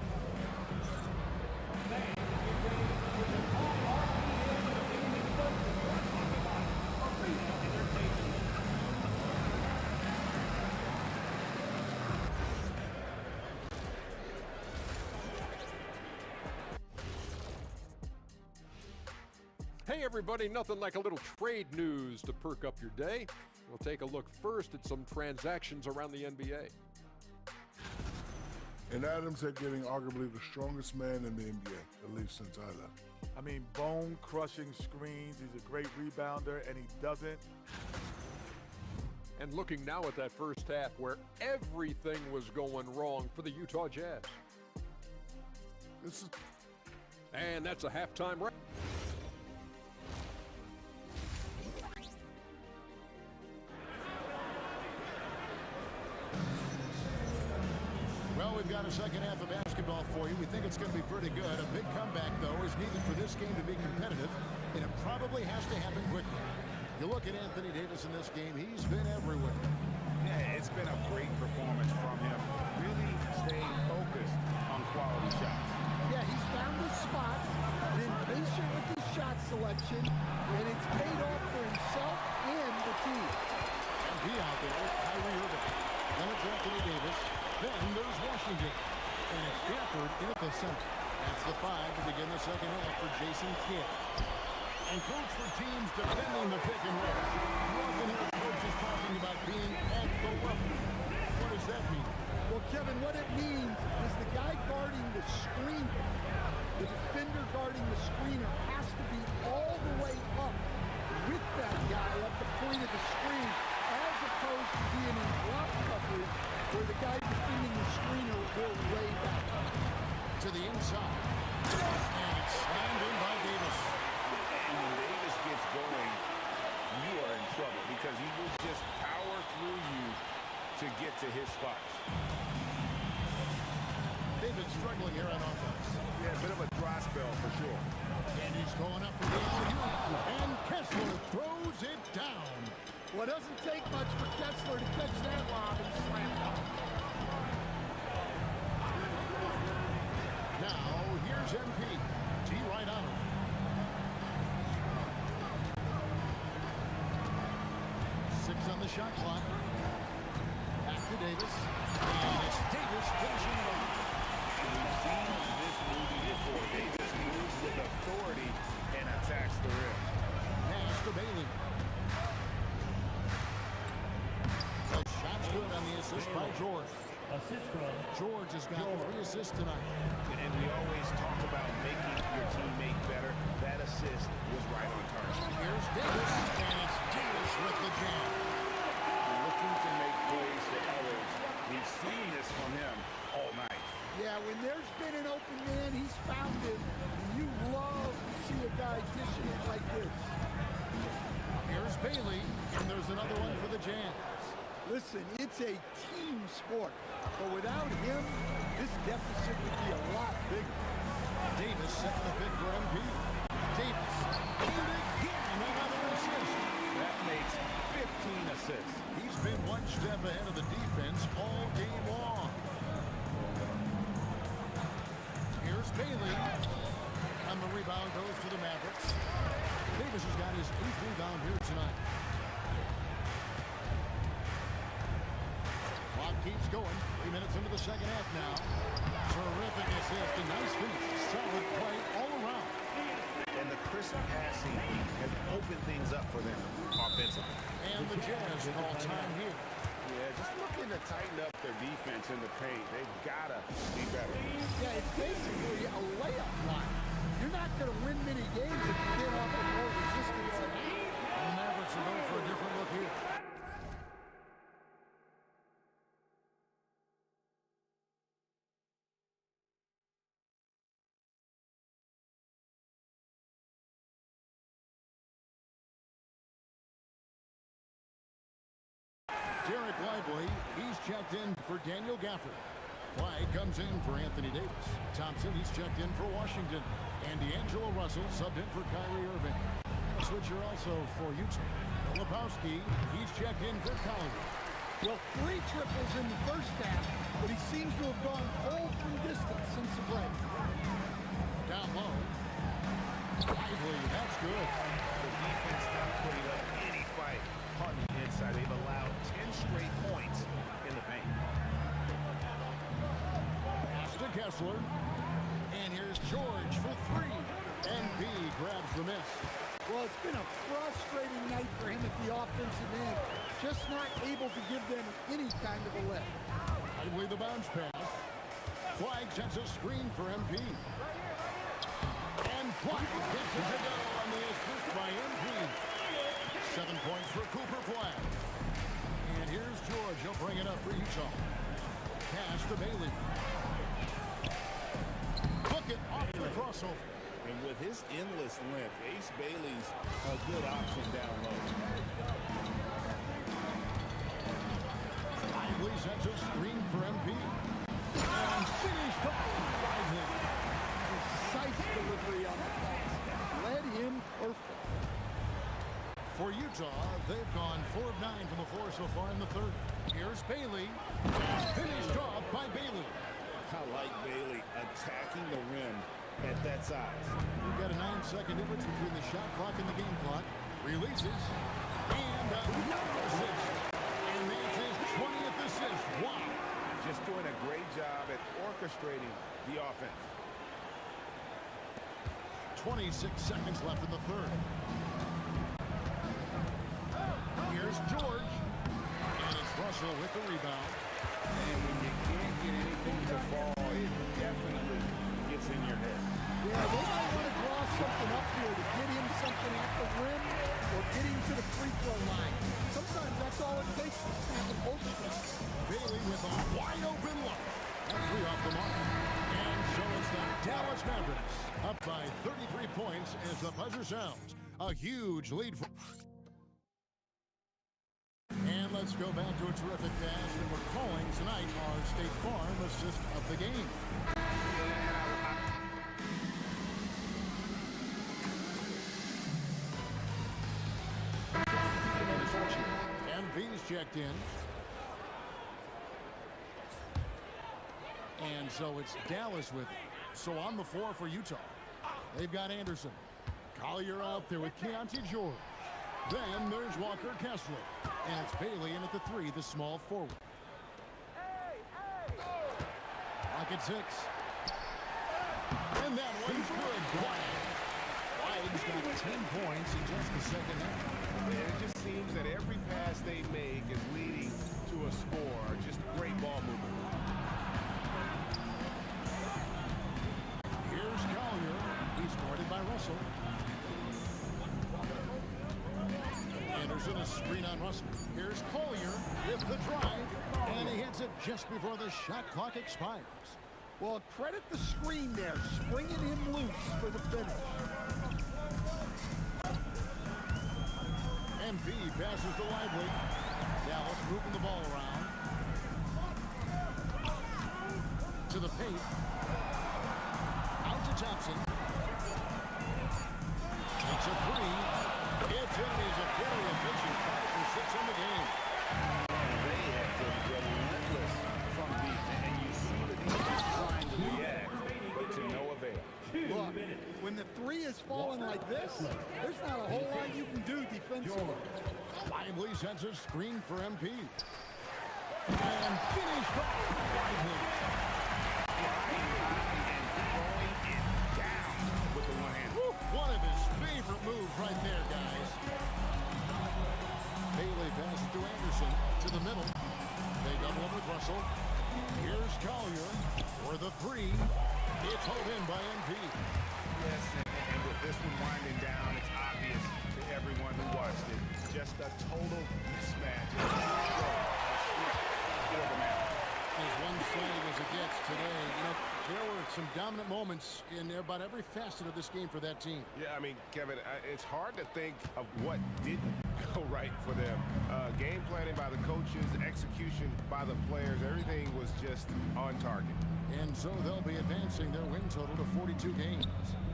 Hey everybody, nothing like a little trade news to perk up your day. We'll take a look first at some transactions around the NBA. And Adams had getting arguably the strongest man in the NBA, at least since I left. I mean, bone-crushing screens. He's a great rebounder, and he doesn't. And looking now at that first half where everything was going wrong for the Utah Jazz. And that's a halftime wrap. Well, we've got a second half of basketball for you. We think it's going to be pretty good. A big comeback, though, is needed for this game to be competitive, and it probably has to happen quickly. You look at Anthony Davis in this game, he's been everywhere. Yeah, it's been a great performance from him. Really staying focused on quality shots. Yeah, he's found his spots, been patient with his shot selection, and it's paid off for himself and the team. And he out there with Kyrie Irving. Then it's Anthony Davis. Then there's Washington. And it's Gafford in at the center. That's the 5 to begin the second half for Jason Kidd. And coach for teams defending the pick and roll. You often hear coaches talking about being at the level. What does that mean? Well, Kevin, what it means is the guy guarding the screener, the defender guarding the screener, has to be all the way up with that guy at the point of the screen, as opposed to being in drop coverage where the guy defending the screener will go way back. To the inside. And it's slammed in by Davis. And when Davis gets going, spots. They've been struggling here on offense. Yeah, a bit of a dry spell for sure. And he's going up for the alley-oop. And Kessler throws it down. Well, it doesn't take much for Kessler to catch that lob and slam it up. Now, here's MP. G right on him. 6 on the shot clock. Back to Davis. And it's Davis finishing it off. We've seen this movie before. Davis moves with authority and attacks the rim. Pass to Bailey. The shot's good on the assist by George. George has got 3 assists tonight. And we always talk about making your teammate better. That assist was right on target. Here's Davis, and it's Davis with the jam. Looking to make plays for others. We've seen this from him all night. Yeah, when there's been an open man, he's found it. And you love to see a guy dishing it like this. Here's Bailey, and there's another one for the Jazz. Listen, it's a team sport, but without him, this deficit would be a lot bigger. Davis setting the pick for MP. Davis, and again, another assist. That makes 15 assists. He's been one step ahead of the defense all game long. Here's Bailey, and the rebound goes to the Mavericks. Davis has got his 8th rebound here tonight. Clock keeps going. 3 minutes into the second half now. Terrific assist, a nice finish. Solid play all around. And the crisp passing has opened things up for them offensively. And the Jazz call time here. Yeah, just looking to tighten up their defense in the paint. They've got to be better. Yeah, it's basically a layup line. You're not going to win many games if you can't offer more resistance than that. And the Mavericks are going for a different look here. Derek Lively, he's checked in for Daniel Gafford. Flag comes in for Anthony Davis. Thompson, he's checked in for Washington. And D'Angelo Russell subbed in for Kyrie Irving. A switcher also for Utah. Lepowski, he's checked in for Calgary. Well, 3 triples in the first half, but he seems to have gone cold from distance since the break. Down low. Lively, that's good. The defense not putting up any fight on the inside. They've allowed 10 straight points in the paint. Pass to Kessler. And here's George for 3. And B grabs the miss. Well, it's been a frustrating night for him at the offensive end. Just not able to give them any kind of a lift. Lively the bounce pass. Flag sets a screen for MP. And Flag gets it to go on the assist by MP. 7 points for Cooper Flag. And here's George. He'll bring it up for Utah. Pass to Bailey. Hook it off the crossover. And with his endless length, Ace Bailey's a good option down low. Lively sets a screen for MP. And finished off Lively. Precise delivery on the pass. Led him perfect. For Utah, they've gone 4 of 9 from the floor so far in the third. Here's Bailey. Finished off by Bailey. I like Bailey attacking the rim at that size. We've got a 9-second difference between the shot clock and the game clock. Releases. And another assist. And that's his 20th assist. Wow. Just doing a great job at orchestrating the offense. 26 seconds left in the third. Here's George. And it's Russell with the rebound. And when you can't get anything to fall, it definitely gets in your head. Yeah, they might want to draw something up here to get him something at the rim or get him to the free throw line. Sometimes that's all it takes to snap an open. Bailey with a wide open look. And 3 off the mark. And so it's the Dallas Mavericks up by 33 points as the buzzer sounds. A huge lead for... And let's Let's go back to a terrific pass, and we're calling tonight our State Farm assist of the game. MV's checked in. And so it's Dallas with it. So on the floor for Utah, they've got Anderson. Collier out there with Keontae George. Then there's Walker Kessler. And it's Bailey in at the 3, the small forward. Rocket 6. And that one's good. White's got 10 points in just the second half. And it just seems that every pass they make is leading to a score. Just great ball movement. Here's Collier. He's guarded by Russell. Anderson, a screen on Russell. Here's Collier with the drive, and he hits it just before the shot clock expires. Well, credit the screen there, springing him loose for the finish. MP passes to Lively. Dallas moving the ball around. To the paint. Out to Thompson. Takes a 3. It's in. He's a very efficient 5 for 6 in the game. They have been relentless from deep, and you see the defense trying to react, but to no avail. Look, when the 3 is falling like this, there's not a whole lot you can do defensively. Lively sends a screen for MP. And finished by Lively. With the one hand. One of his favorite moves right there, guys. Bailey passes to Anderson to the middle. They double him with Russell. Here's Collier for the 3. It's held in by MP. Yes, and with this one winding down, it's obvious to everyone who watched it. Just a total mismatch. As one-sided as it gets today, you know, there were some dominant moments in about every facet of this game for that team. Yeah, I mean, Kevin, it's hard to think of what didn't go right for them. Game planning by the coaches, execution by the players, everything was just on target. And so they'll be advancing their win total to 42 games.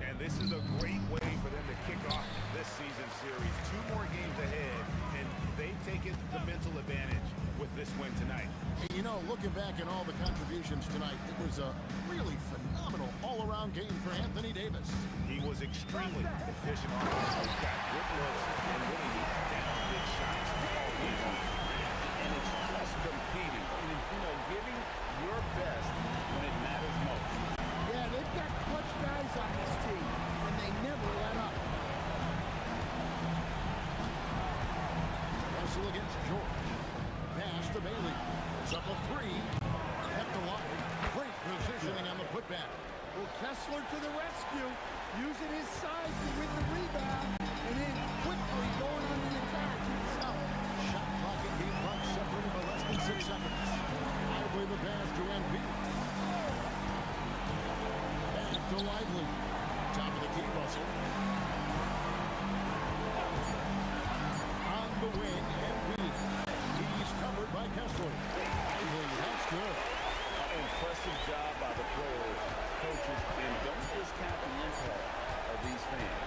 And this is a great way for them to kick off this season series. 2 more games ahead, and they've taken the mental advantage with this win tonight. And you know, looking back at all the contributions tonight, it was a really phenomenal all-around game for Anthony Davis. He was extremely efficient offensively, got good looks, and really knocked down big shots all game long. And it's just competing. You know, giving your best when it matters most. Yeah, they've got clutch guys on this team, and they never let up. Russell against George. Pass to Bailey. It's up a 3. Kept alive. Great positioning on the putback. Well, Kessler to the rescue, using his size to win the rebound, and then quickly going on the attack himself. Shot clock and game clock separated by less than 6 seconds. Lively the pass to MP. Back to Lively. Top of the key, Russell. On the wing, MP. He's covered by Kessler. Lively, that's good. Impressive job by the players, coaches, and don't discount the impact of these fans.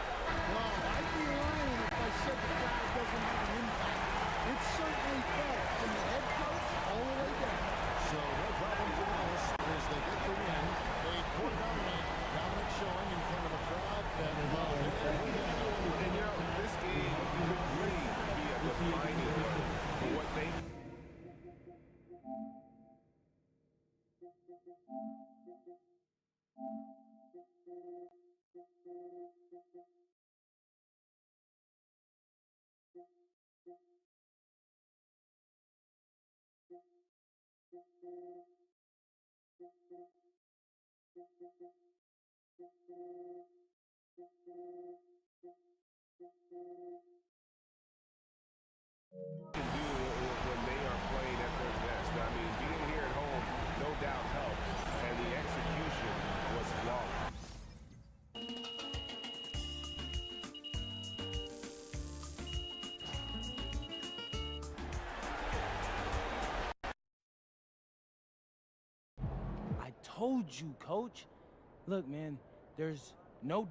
Well, I'd be lying if I said the crowd doesn't have an impact. It certainly felt from the head coach all the way down. So no problem for Dallas as they get the win. A dominant showing in front of a crowd that involved. And you know, this game could really be a defining one for what they can do when they are playing at their best. I mean, being here at home no doubt helps, and the execution was flawless. told you, Coach. Look, man, there's no...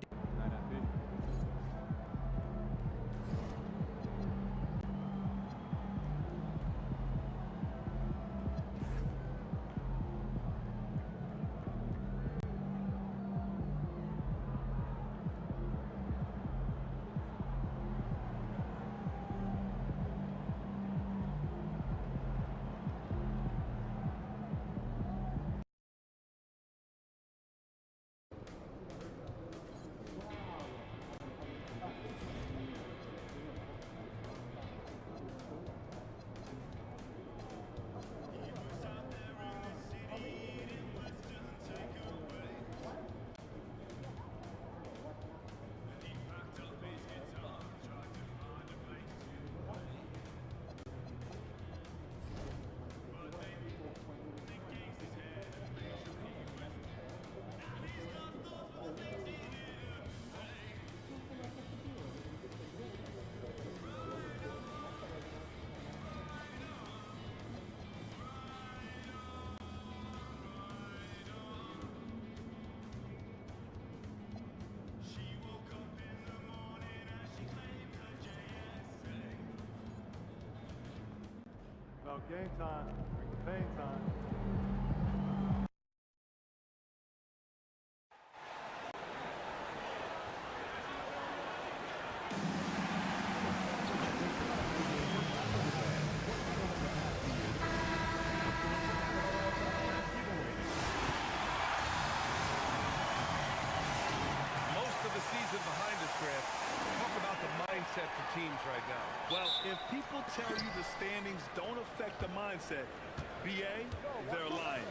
About game time, bring the pain time. Most of the season behind us, Grant. Talk about the mindset for teams right now. Well, if people tell you the standings don't affect the mindset, BA, they're lying.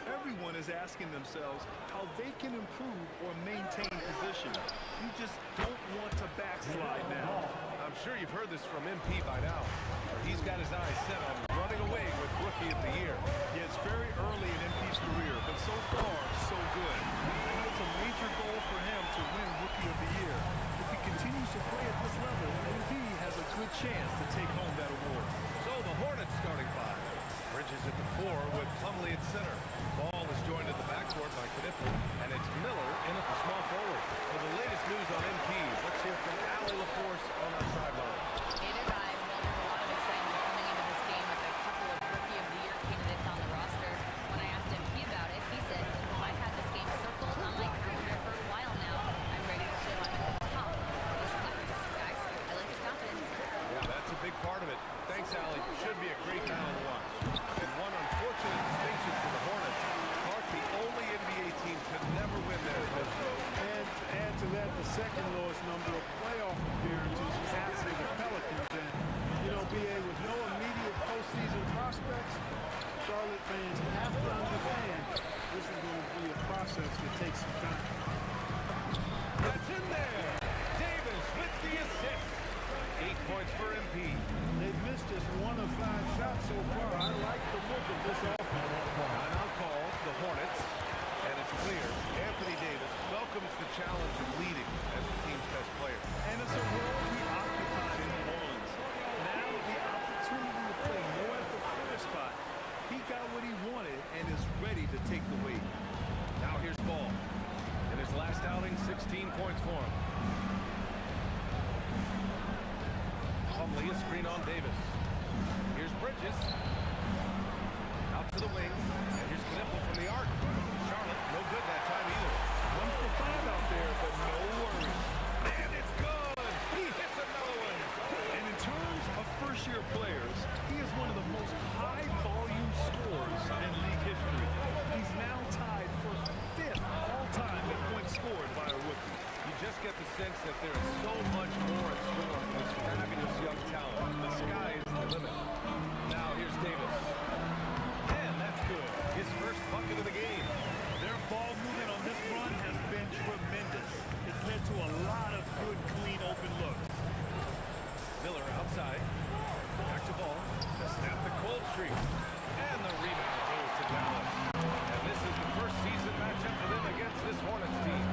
Everyone is asking themselves how they can improve or maintain position. You just don't want to backslide now. I'm sure you've heard this from MP by now. He's got his eyes set on running away with Rookie of the Year. Yeah, it's very early in MP's career, but so far, so good. I know it's a major goal for him to win Rookie of the Year. If he continues to play at this level, MP has a good chance to take home that award. So the Hornets starting five. Bridges at the 4 with Plumlee at center. Ball is joined at the backcourt by Knippel, and it's Miller in at the small forward. For the latest news on MP, let's hear from Allie LaForce on our sideline. Hey there, guys. Well, there's a lot of excitement coming into this game with a couple of Rookie of the Year candidates on the roster. When I asked MP about it, he said, I've had this game circled on my calendar for a while now. I'm ready to show I'm at the top of this class. Guys, I like his confidence. Yeah, that's a big part of it. Thanks, Allie. Should be a great battle to watch. And one unfortunate distinction for the Hornets. Clark, the only NBA team to never win their post vote. And to add to that, the second lowest number of playoff appearances is after the Pelicans. And, you know, BA, with no immediate postseason prospects, Charlotte fans have to understand this is going to be a process that takes some time. That's in there. Davis with the assist. 8 points for MP. They've missed just 1 of 5 shots so far. I like the look of this offense. Timeout call, the Hornets, and it's clear. Anthony Davis welcomes the challenge of leading as the team's best player. And it's a role he occupies in New Orleans. Now the opportunity to play more at the 4 spot. He got what he wanted and is ready to take the weight. Now here's Ball. In his last outing, 16 points for him. Plumlee, a screen on Davis. Here's Bridges. Out to the wing. And here's Knippel from the arc. Charlotte, no good that time either. 1 for 5 out there, but no worries. And it's good! He hits another one! And in terms of first-year players, he is one of the most high-volume scorers in league history. He's now tied for 5th all-time in points scored by a rookie. You just get the sense that there is so much more in store for this fabulous young talent. The sky is the limit. Now here's Davis. And that's good. His first bucket of the game. Their ball movement on this run has been tremendous. It's led to a lot of good, clean, open looks. Miller outside. Back to Ball. To snap the cold streak. And the rebound goes to Dallas. And this is the first season matchup for them against this Hornets team.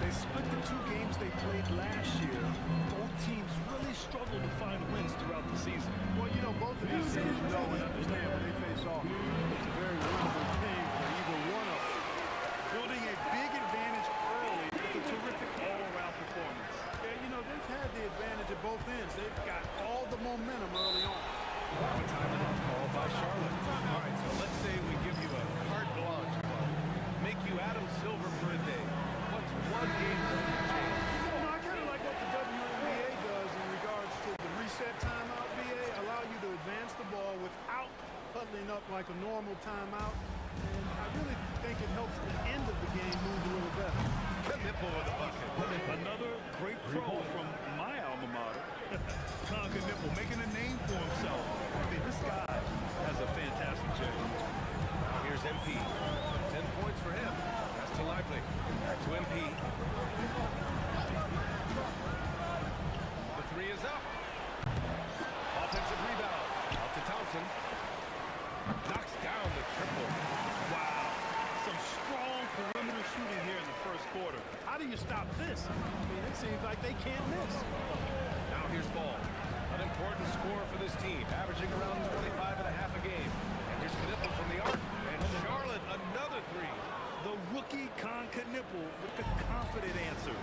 They split the 2 games they played last year. Both teams really struggled to find wins throughout the season. Well, you know, both of these teams know and understand when they face off. It's a very winnable game for either one of them. both ends. They've got all the momentum early on. A timeout called by Charlotte. All right, so let's say we give you a carte blanche club. Make you Adam Silver for a day. What's one game that you change? I kind of like what the WNBA does in regards to the reset timeout, BA. Allow you to advance the ball without huddling up like a normal timeout. And I really think it helps the end of the game move a little better. Knipple with a bucket. Another great pro from my alma mater. Conker Nipple making a name for himself. I mean, this guy has a fantastic check. Here's MP. 10 points for him. That's to Lively. Back to MP. The three is up. Offensive rebound. Out to Thompson. Knocks down the triple. Wow. Some strong perimeter shooting here in the first quarter. How do you stop this? I mean, it seems like they can't miss. Now here's Ball. An important score for this team, averaging around 25 and a half a game. And here's Knipple from the arc. And Charlotte, another three. The rookie Conker Nipple with the confident answer.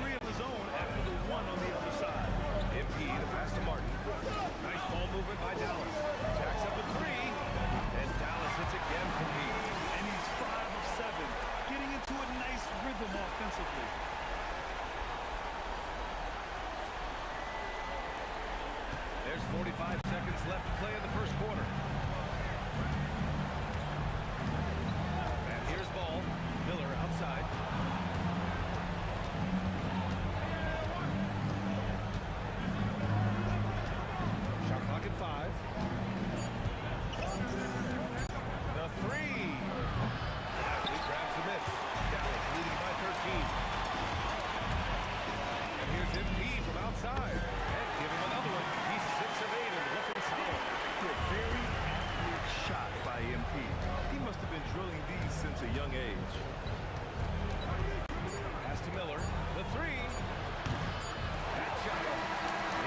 Three of his own after the one on the other side. MP, the pass to Martin. Nice ball movement by Dallas. Jacks up a three. And Dallas hits again from deep. And he's 5 of 7, getting into a nice rhythm offensively. There's 45 seconds left to play in the first quarter. And here's Ball. Miller outside. Shot clock at 5. The three. He grabs the miss. Dallas leading by 13. And here's MP from outside. And give him another one. He's 6 of 8 and looking solid. A very accurate shot by MP. He must have been drilling these since a young age. Pass to Miller. The three. That shot.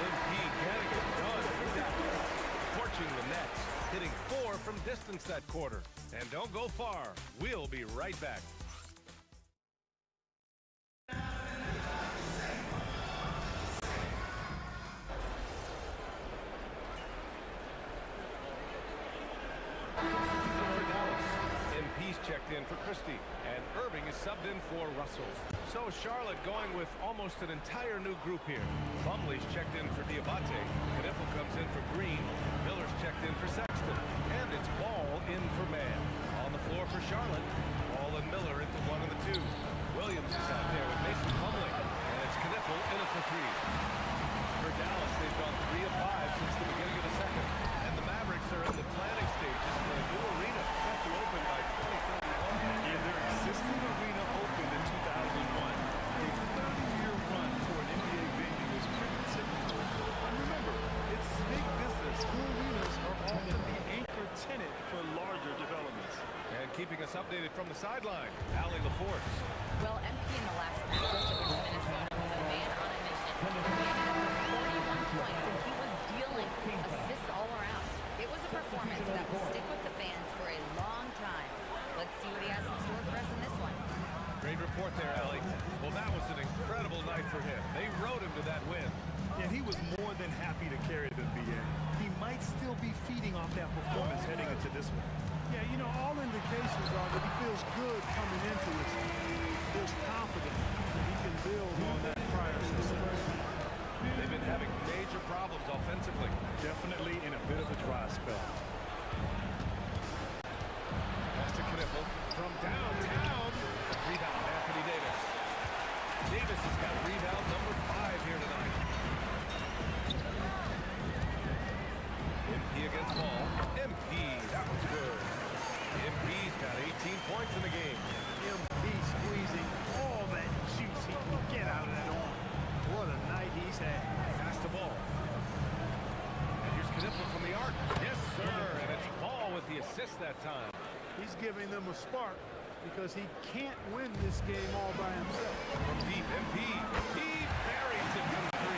MP getting it done for Dallas. Torching the Nets. Hitting 4 from distance that quarter. And don't go far. We'll be right back. MP's checked in for Christie, and Irving is subbed in for Russell. So Charlotte going with almost an entire new group here. Plumlee's checked in for Diabate. Knipple comes in for Green. Miller's checked in for Sexton. And it's Ball in for Mann. On the floor for Charlotte. Ball and Miller at the 1 and the 2. Williams is out there with Mason Plumlee. And it's Knipple in at the 3. For Dallas, they've gone 3 of 5 since the beginning of the second. And the Mavericks are in the planning stages for a new arena set to open by 2031. Yeah, their existing arena opened in 2001. A 30-year run for an NBA venue is pretty typical. And remember, it's big business. School arenas are often the anchor tenant for larger developments. And keeping us updated from the sideline, Allie LaForce. Well, MP in the last matchup against Minnesota was a man on a mission. He ended up with 41 points, and he was dealing assists all around. It was a performance that will stick with the fans for a long time. Let's see what he has in store for us in this one. Great report there, Allie. Well, that was an incredible night for him. They rode him to that win. And he was more than happy to carry the BA. He might still be feeding off that performance heading into this one. Yeah, you know, all indications are that he feels good coming into it. Feels confident that he can build on that prior success. They've been having major problems offensively. Definitely in a bit of a dry spell. Pass to Knipple from downtown. Rebound, Anthony Davis. Davis has got rebound number 5 here tonight. MP against Ball. MP, that was good. MP's got 18 points in the game. MP squeezing all that juice he can get out of that arm. What a night he's had. Pass to Ball. And here's Knipple from the arc. Yes, sir. And it's Ball with the assist that time. He's giving them a spark because he can't win this game all by himself. From deep, MP. He buries it from 3.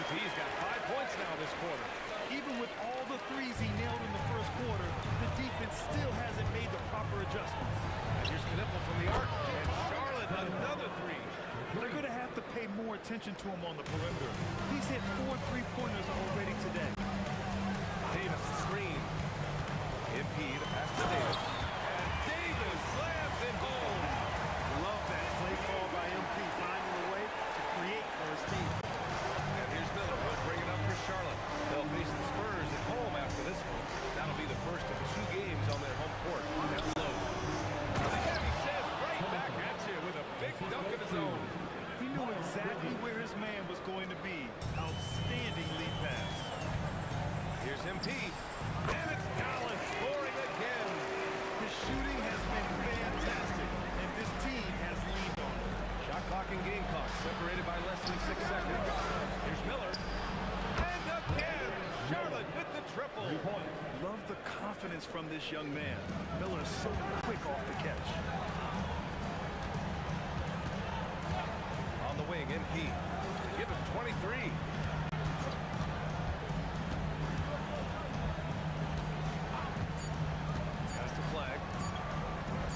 MP's got 5 points now this quarter. Even with all the threes he nailed in the first quarter, the defense still hasn't made the proper adjustments. And here's Knipple from the arc. And Charlotte, another 3. They're going to have to pay more attention to him on the perimeter. He's hit 4 3-pointers already today. Davis screen. MP, the pass to Davis. And Davis slams it home. Love that play call by MP, finding a way to create for his team. And here's Miller. He'll bring it up for Charlotte. They'll face the Spurs at home after this one. That'll be the first of 2 games on their home court. Down low. And he says right back at you with a big dunk of his own. He knew exactly where his man was going to be. Outstanding lead pass. Here's MP. And it's Dallas scoring again. His shooting has been fantastic, and this team has leaned on it. Shot clock and Gamecocks separated by less than 6 seconds. Here's Miller. And again, Charlotte with the triple. Love the confidence from this young man. Miller is so quick off the catch. On the wing, MP. Give him 23. Has the flag.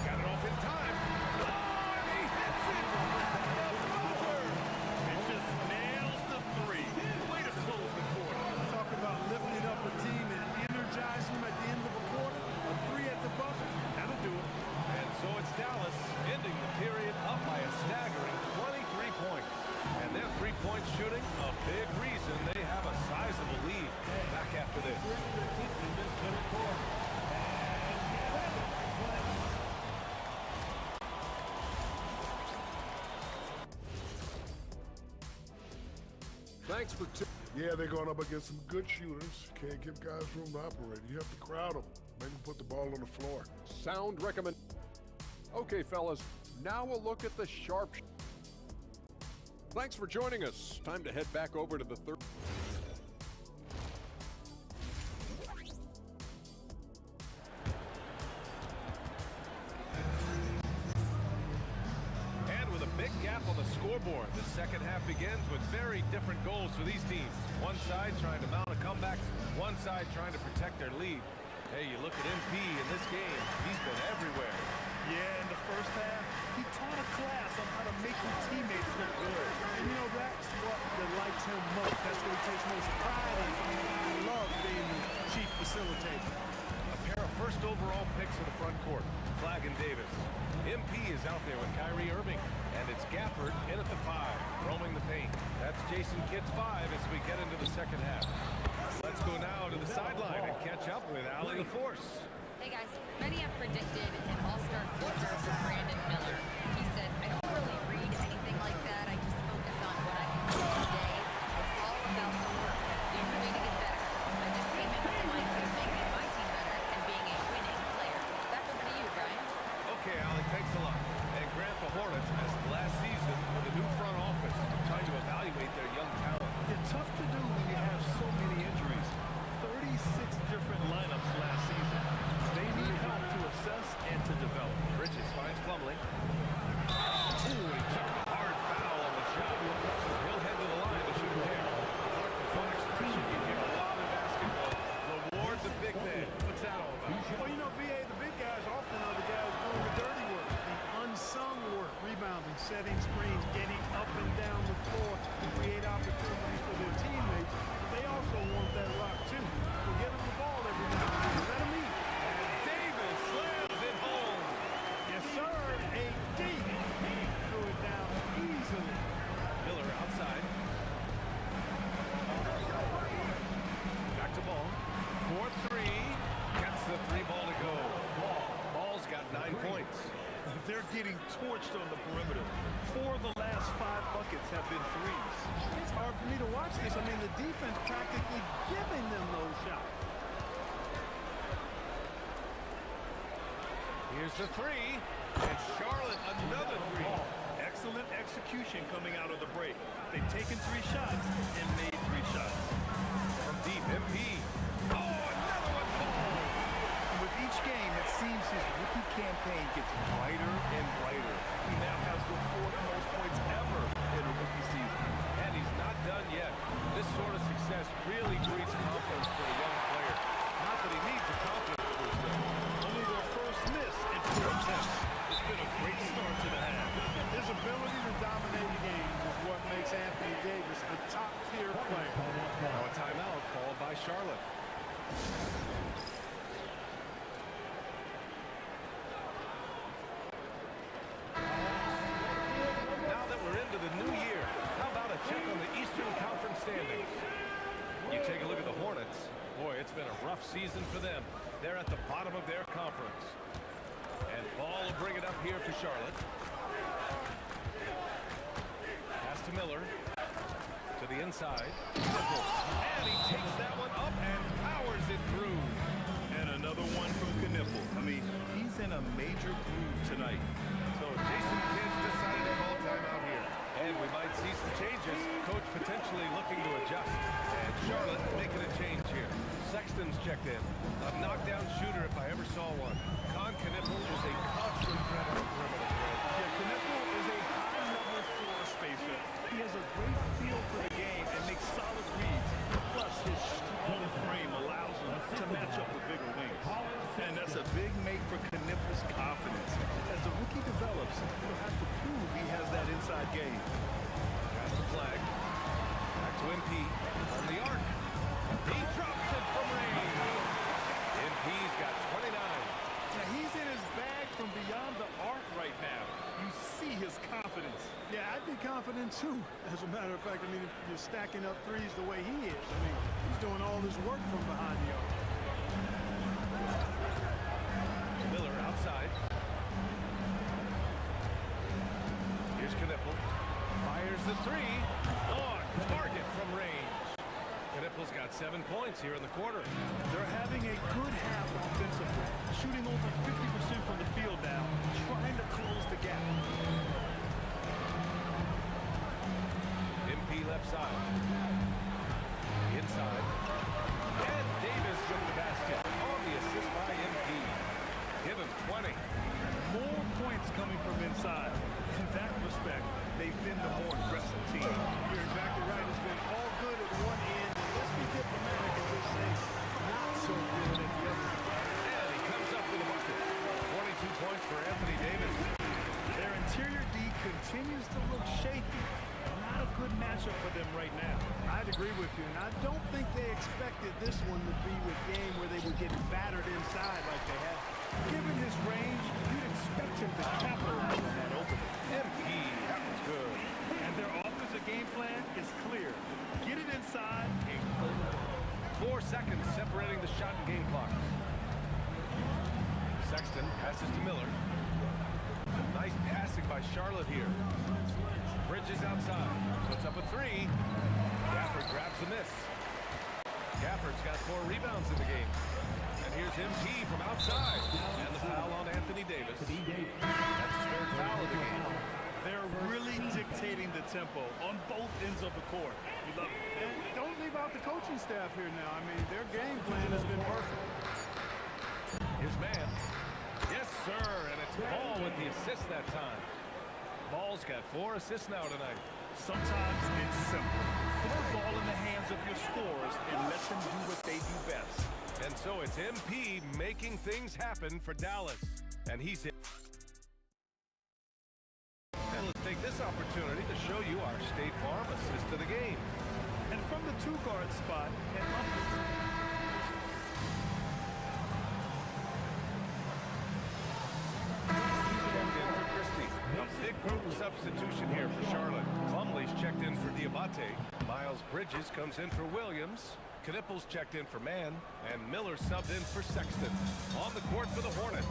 Got it off in time. Oh, and he hits it. Over. It just nails the 3. Way to close the quarter. Talk about lifting up a team and energizing them at the end of a quarter. A 3 at the buzzer. That'll do it. And so it's Dallas ending the period up by a staggering 23 points. And their three-point shooting, a big reason they have a sizable lead. Back after this. Thanks for Yeah, they're going up against some good shooters. Can't give guys room to operate. You have to crowd them. Make them put the ball on the floor. sound recommend. Okay, fellas, now a look at the sharp. Thanks for joining us. Time to head back over to the third. And with a big gap on the scoreboard, the second half begins with very different goals for these teams. One side trying to mount a comeback, one side trying to protect their lead. Hey, you look at MP in this game, he's been everywhere. Yeah, in the first half, he taught a class on how to make your teammates look good. And you know, that's what delights him most. That's what he takes most pride in. He loves being the chief facilitator. A pair of first overall picks in the front court, Flag and Davis. MP is out there with Kyrie Irving, and it's Gafford in at the 5, roaming the paint. That's Jason Kidd's 5 as we get into the second half. Let's go now to the sideline and catch up with Allie LaForce. Hey guys, many have predicted an all-star future for Brandon Miller. He said, I don't really read anything like that. I just focus on what I can do today. It's all about the work. That's the only way to get better. I just came in with the mindset of making my team better and being a winning player. Back over to you, Brian. Okay, Allie, thanks a lot. And grant the Hornets as last season with a new front office trying to evaluate their young talent. It's tough to do when you have so many injuries. 36 different lineups last season. They need help to assess and to develop. Bridges finds Plumlee. Ooh, he took a hard foul on the shot. He'll head to the line to shoot there. Clark, the fun expression you hear a lot in basketball. Reward the big man. What's that all about? Well, you know, BA, the big guys often are the guys doing the dirty work, the unsung work, rebounding, setting screens, getting up and down the floor to create opportunities for their teammates. They also want that rock, too. So get them the ball every now and then. Let them eat. Davis slams it home. Yes, sir. AD threw it down easily. Miller outside. Back to Ball. 4-3. Gets the 3 ball to go. Ball's got 9 points. They're getting torched on the perimeter. 4 of the last 5 buckets have been threes. It's hard for me to watch this. I mean, the defense practically giving them those shots. Here's the 3. And Charlotte another 3. Excellent execution coming out of the break. They've taken 3 shots and made 3 shots. From deep, MP. Oh, another one falls. With each game, it seems his rookie campaign gets brighter and brighter. He now has the 4th most points ever in a rookie season. And he's not done yet. This sort of success really breeds confidence for a young player. Not that he needs a confidence boost, though. Only their first miss in 4 attempts. It's been a great start to the half. His ability to dominate games is what season for them. They're at the bottom of their conference. And Ball will bring it up here for Charlotte. Pass to Miller. To the inside. And he takes that one up and powers it through. And another one from Knipple. I mean, he's in a major groove tonight. So Jason Kidd's decided to call timeout here. And we might see some changes. Coach potentially looking to adjust. And Charlotte making a change here. Sexton's checked in. A knockdown shooter if I ever saw one. Knipple is a constant threat on the perimeter. Yeah, Knipple is a high-level floor spacer. He has a great feel for the game and makes solid reads. Plus, his strong frame allows him to match up with bigger wings. And that's a big make for Knipple's confidence. As the rookie develops, he'll have to prove he has that inside game. Pass the flag. Back to MP on the arc. He drops it from range. MP's got 29. Now he's in his bag from beyond the arc right now. You see his confidence. Yeah, I'd be confident too. As a matter of fact, I mean, if you're stacking up threes the way he is, I mean, he's doing all his work from behind the arc. Miller outside. Here's Knipple. Fires the three. On target from range. Knipple's got 7 points here in the quarter. They're having a good half offensively, shooting over 50% from the field now, trying to close the gap. MP left side. Inside. And Davis with the basket. On the assist by MP. Give him 20. More points coming from inside. In that respect, they've been the more aggressive team. You're exactly right. It's been all good at one end. Let's be diplomatic and just say not so good at the other. And he comes up with a bucket. 22 points for Anthony Davis. Their interior D continues to look shaky. Not a good matchup for them right now. I'd agree with you, and I don't think they expected this one to be a game where they would get battered inside like they had. Given his range, you'd expect him to capitalize on that opening. MP, that was good. And their offensive game plan is clear. Get it inside and go. 4 seconds separating the shot and game clocks. Sexton passes to Miller. Nice passing by Charlotte here. Bridges outside. Puts up a three. Gafford grabs the miss. Gafford's got 4 rebounds in the game. And here's MP from outside. And the foul on Anthony Davis. That's his 3rd foul of the game. They're really dictating the tempo on both ends of the court. We love it. And don't leave out the coaching staff here now. I mean, their game plan has been perfect. Here's man. Yes, sir. And it's Ball with the assist that time. Ball's got 4 assists now tonight. Sometimes it's simple. Put the ball in the hands of your scorers and let them do what they do best. And so it's MP making things happen for Dallas. And he's hit. And let's take this opportunity to show you our State Farm assist of the game. And from the 2-guard spot, and up Big group substitution here for Charlotte. Plumlee's checked in for Diabate. Miles Bridges comes in for Williams. Knipple's checked in for Mann. And Miller subbed in for Sexton. On the court for the Hornets.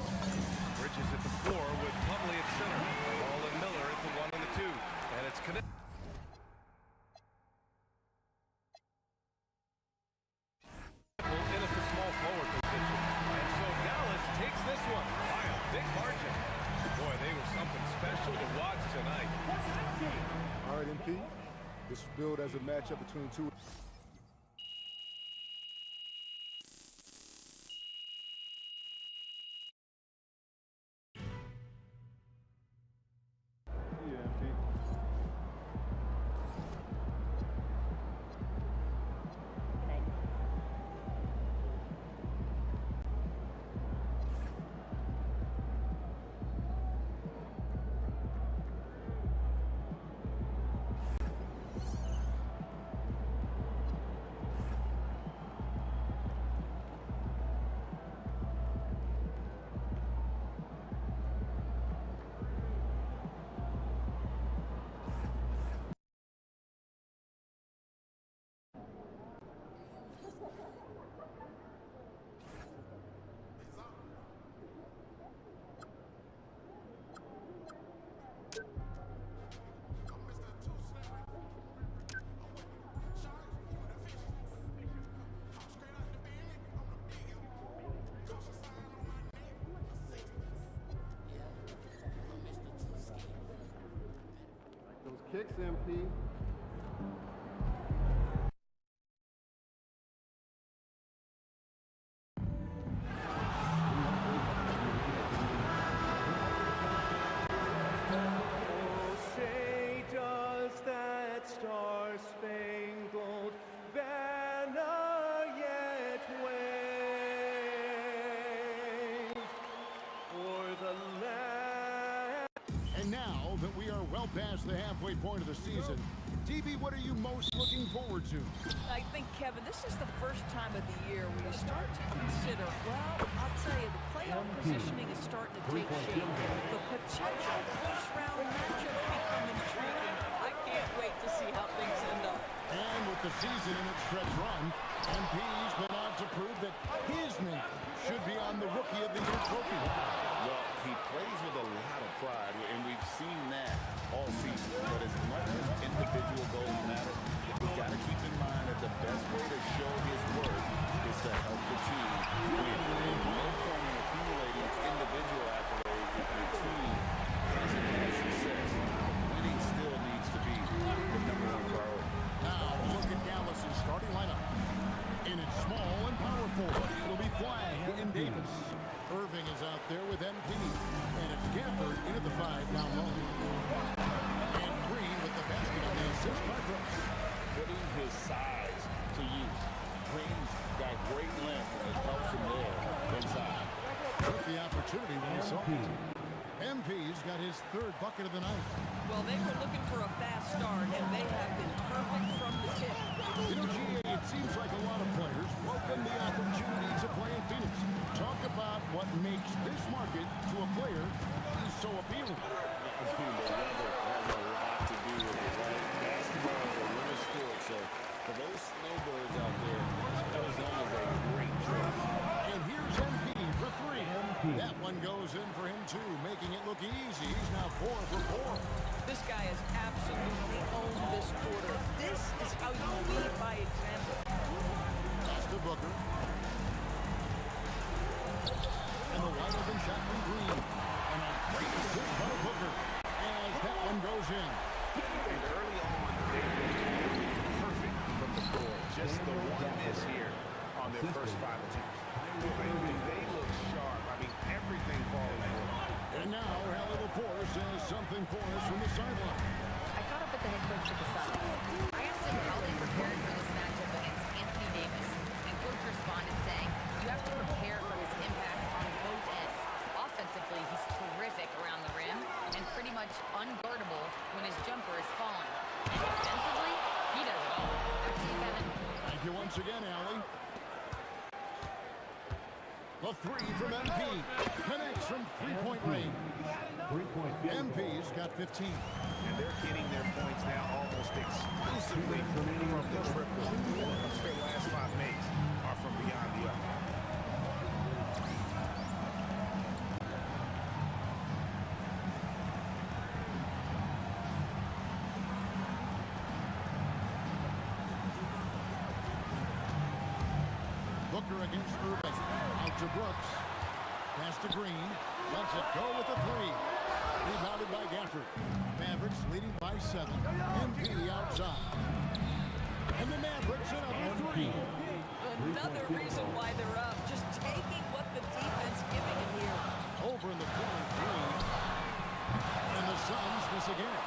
Bridges at the 4 with Plumlee at center. Ball and Miller at the 1 and the 2. And it's Knipple. In at the small forward position. And so Dallas takes this one by a big margin. Boy, they were something special to watch tonight. All right, MP. This was billed as a matchup between two. Thanks, MP. Say, does that star-spangled banner yet wave for the land? And now that we are well past the halfway point of the season, DB, what are you most looking forward to? I think, Kevin, this is the first time of the year where you start to consider, well, I'll tell you, the playoff positioning is starting to take shape. The potential first-round matchups become intriguing. I can't wait to see how things end up. And with the season in its stretch run, MP's been on to prove that his name should be on the Rookie of the Year trophy. Well, he plays with a lot of pride, and we've seen that all season. But as much as individual goals matter, we've got to keep in mind that the best way to show his worth is to help the team win. And no point in accumulating individual accolades if your team hasn't had success. Winning still needs to be the #1 priority. Now look at Dallas's starting lineup. In its small and power forward, it'll be Flagg and Davis. Irving is out there with MP. And it's Gafford in at the 5 down low. And Green with the basket on the assist by Brooks. Putting his size to use. Green's got great length, and it helps him there inside. Took the opportunity when he saw it. MP's got his 3rd bucket of the night. Well, they were looking for a fast start, and they have been perfect from the tip. You know, GA, it seems like a lot of players welcome the opportunity to play in Phoenix. Talk about what makes this market to a player so appealing. I mean, the weather has a lot to do with it, right? Basketball is a winter sport, so for those snowbirds out there, Arizona's a great choice. And here's MP for 3. That one goes in for him, too, making it look easy. He's now 4 for 4. This guy has absolutely owned this quarter. This is how you lead by example. Pass to Booker. And the wide open shot from Green. And a great assist by Booker as that one goes in. And early on, they were perfect from the floor. Just the one miss here on their first 5 attempts. They look sharp. I mean, everything falling for them. And now, Hallie LaForce says something for us from the sideline. I caught up with the head coach of the Suns. I asked him how they prepared for this matchup against Anthony Davis, and coach responded saying, you have to prepare for his impact on both ends. Offensively, he's terrific around the rim and pretty much unguardable when his jumper is falling. And defensively, he does it all. Back to you, Kevin. Thank you once again, Allie. The 3 from MP connects from 3-point range. MP's got 15. And they're getting their points now almost exclusively from the triple. 4 of their last 5 makes are from beyond the arc. Booker against Irving. Out to Brooks. Pass to Green. Lets it go with the 3. Rebounded by Gafford. Mavericks leading by 7. MP outside. And the Mavericks another 3. Another reason why they're up. Just taking what the defense giving it here. Over in the corner, Green. And the Suns miss again.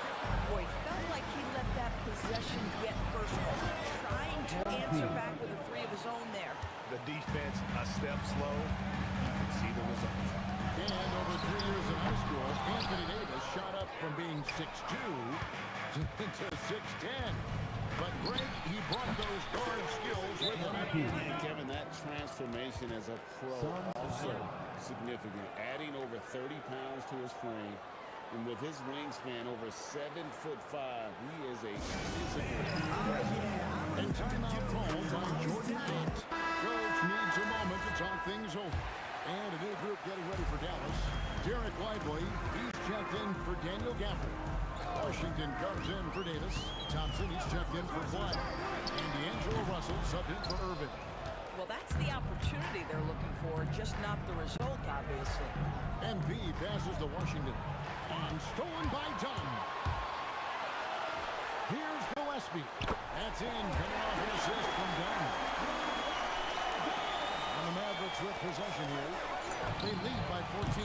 Boy, felt like he let that possession get personal. Trying to answer back with a 3 of his own there. The defense a step slow. You can see the results. And over 3 years in high school, Anthony Davis shot up from being 6'2" to 6'10". But Greg, he brought those guard skills with him. And Kevin, that transformation as a pro also significant. Adding over 30 pounds to his frame. And with his wingspan over 7'5", he is a physical presence. And timeout called by Jordan Bent. Coach needs a moment to talk things over. And a new group getting ready for Dallas. Derek Lively, he's checked in for Daniel Gafford. Washington comes in for Davis. Thompson, he's checked in for Flagg. And D'Angelo Russell subbed in for Irving. Well, that's the opportunity they're looking for, just not the result, obviously. MP passes to Washington. And stolen by Dunn. speed. That's in, coming off an assist from Dunn. And the Mavericks with possession here. They lead by 14.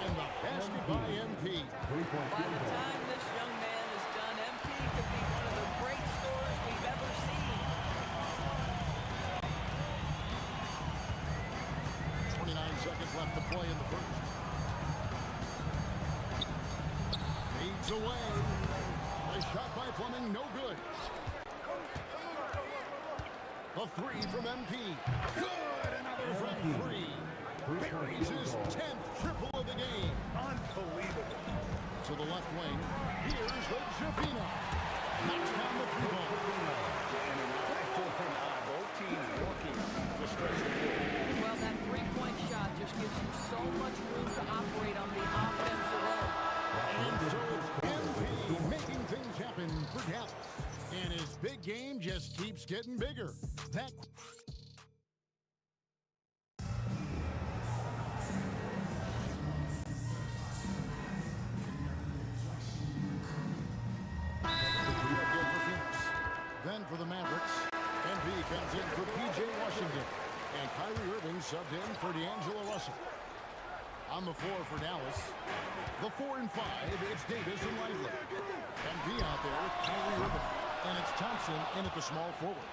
And the basket by MP. By the time this young man is done, MP could be one of the great scorers we've ever seen. 29 seconds left to play in the first. Fades away. A shot by Fleming, no good. A three from MP. Good, another from three. Buries his 10th triple of the game. Unbelievable. To the left wing. Here's Jafina. Knocks down the three ball. And an eye for an eye. Both teams working to stretch the floor. Well, that three-point shot just gives you so much room to operate on the offense alone. And so it's MP making things happen for Dallas. And his big game just keeps getting bigger. That Then for the Mavericks, MP comes in for P.J. Washington. And Kyrie Irving subbed in for D'Angelo Russell. On the floor for Dallas, the 4 and 5, it's Davis and Lively. MP out there with Kyrie Irving. And it's Thompson in at the small forward.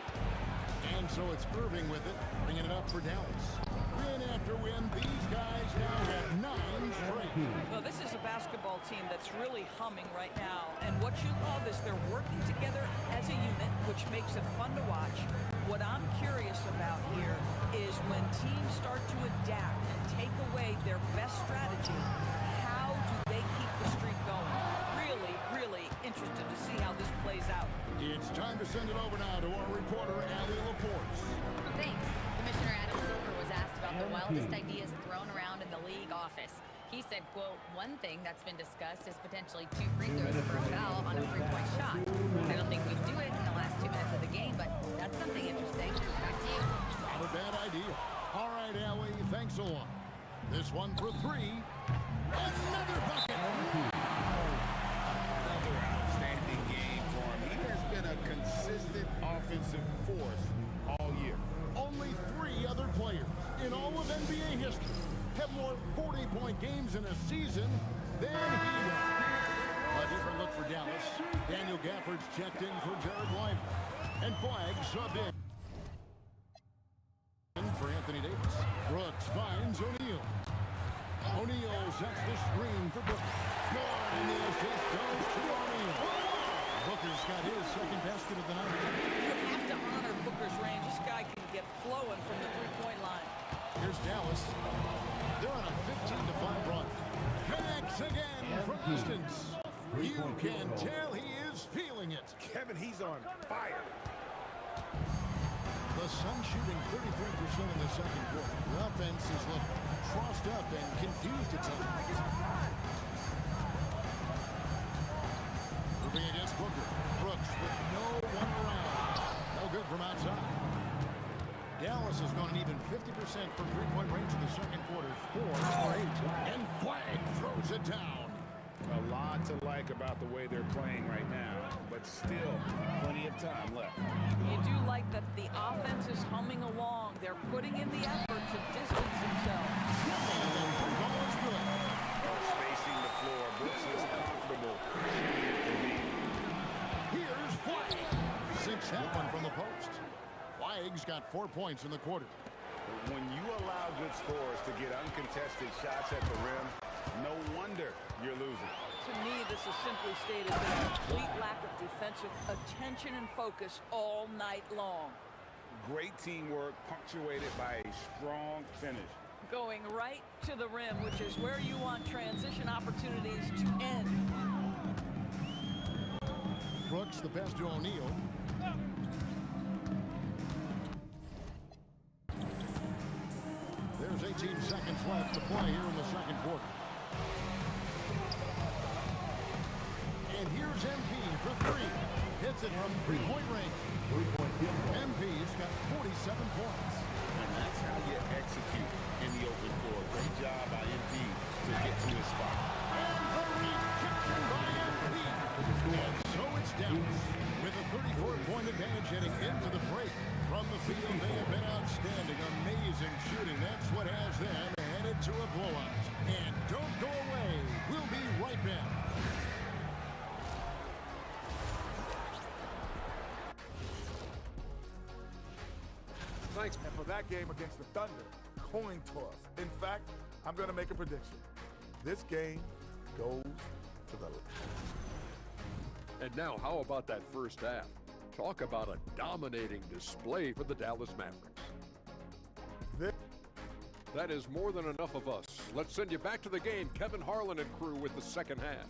And so it's Irving with it, bringing it up for Dallas. Win after win, these guys now have 9 straight. Well, this is a basketball team that's really humming right now. And what you love is they're working together as a unit, which makes it fun to watch. What I'm curious about here is when teams start to adapt and take away their best strategy, how do they keep the streak going? Really, really interested to see how this plays out. It's time to send it over now to our reporter, Allie LaForce. Thanks. Commissioner Adam Silver was asked about the wildest ideas thrown around in the league office. He said, quote, one thing that's been discussed is potentially 2 free throws for a foul on a 3-point shot. I don't think we'd do it in the last 2 minutes of the game, but that's something interesting. Back to you. Not a bad idea. All right, Allie, thanks a lot. This one for 3. Another bucket. Another outstanding game for him. He has been a consistent offensive force all year. Only 3 other players in all of NBA history have more 40-point games in a season than he does. A different look for Dallas. Daniel Gafford's checked in for Jared Lively. And Flag subbed in for Anthony Davis. Brooks finds O'Neal. O'Neal sets the screen for Brooks. Good, and the assist goes to O'Neal. Booker's got his second basket of the night. You have to honor Booker's range. This guy can get flowing from the three-point line. Here's Dallas. They're on a 15-5 run. Connects again from distance. You can tell he is feeling it. Kevin, he's on fire. The Suns shooting 33% in the second quarter. The offense is looking crossed up and confused at times. Moving against Booker. Brooks with no one around. No good from outside. Dallas has gone even 50% from three-point range in the second quarter. 4 for 8. And Flag throws it down. A lot to like about the way they're playing right now, but still plenty of time left. You do like that the offense is humming along. They're putting in the effort to distance themselves. Spacing the floor. Brooks is comfortable. Here's Flag. Sinks that one from the post. Flag's got 4 points in the quarter. When you allow good scorers to get uncontested shots at the rim, no wonder you're losing. To me, this is simply stated as a complete lack of defensive attention and focus all night long. Great teamwork punctuated by a strong finish. Going right to the rim, which is where you want transition opportunities to end. Brooks, the pass to O'Neal. There's 18 seconds left to play here in the second quarter. And here's MP for 3. Hits it from three-point range. MP's got 47 points. And that's how you execute in the open floor. Great job by MP to get to his spot. And the recapture by MP. And so it's Dallas with a 34-point advantage heading into the break. From the field, they have been outstanding. Amazing shooting. That's what has them headed to a blowout. And don't go away. We'll be right back. Thanks. And for that game against the Thunder, coin toss. In fact, I'm going to make a prediction. This game goes to the... And now, how about that first half? Talk about a dominating display for the Dallas Mavericks. That is more than enough of us. Let's send you back to the game, Kevin Harlan and crew, with the second half.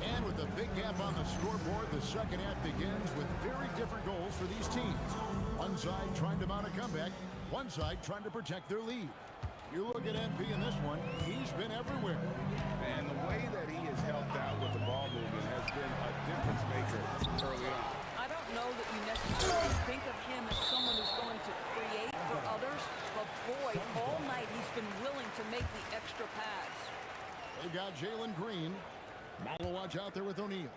And with a big gap on the scoreboard, the second half begins with very different goals for these teams. One side trying to mount a comeback, one side trying to protect their lead. You look at MP in this one, he's been everywhere. And the way that he has helped out with the ball movement has been a difference maker early on. I don't know that you necessarily think of him as someone who's going to create for others, but boy, all night he's been willing to make the extra pass. They've got Jalen Green. Malowaj out there with O'Neal.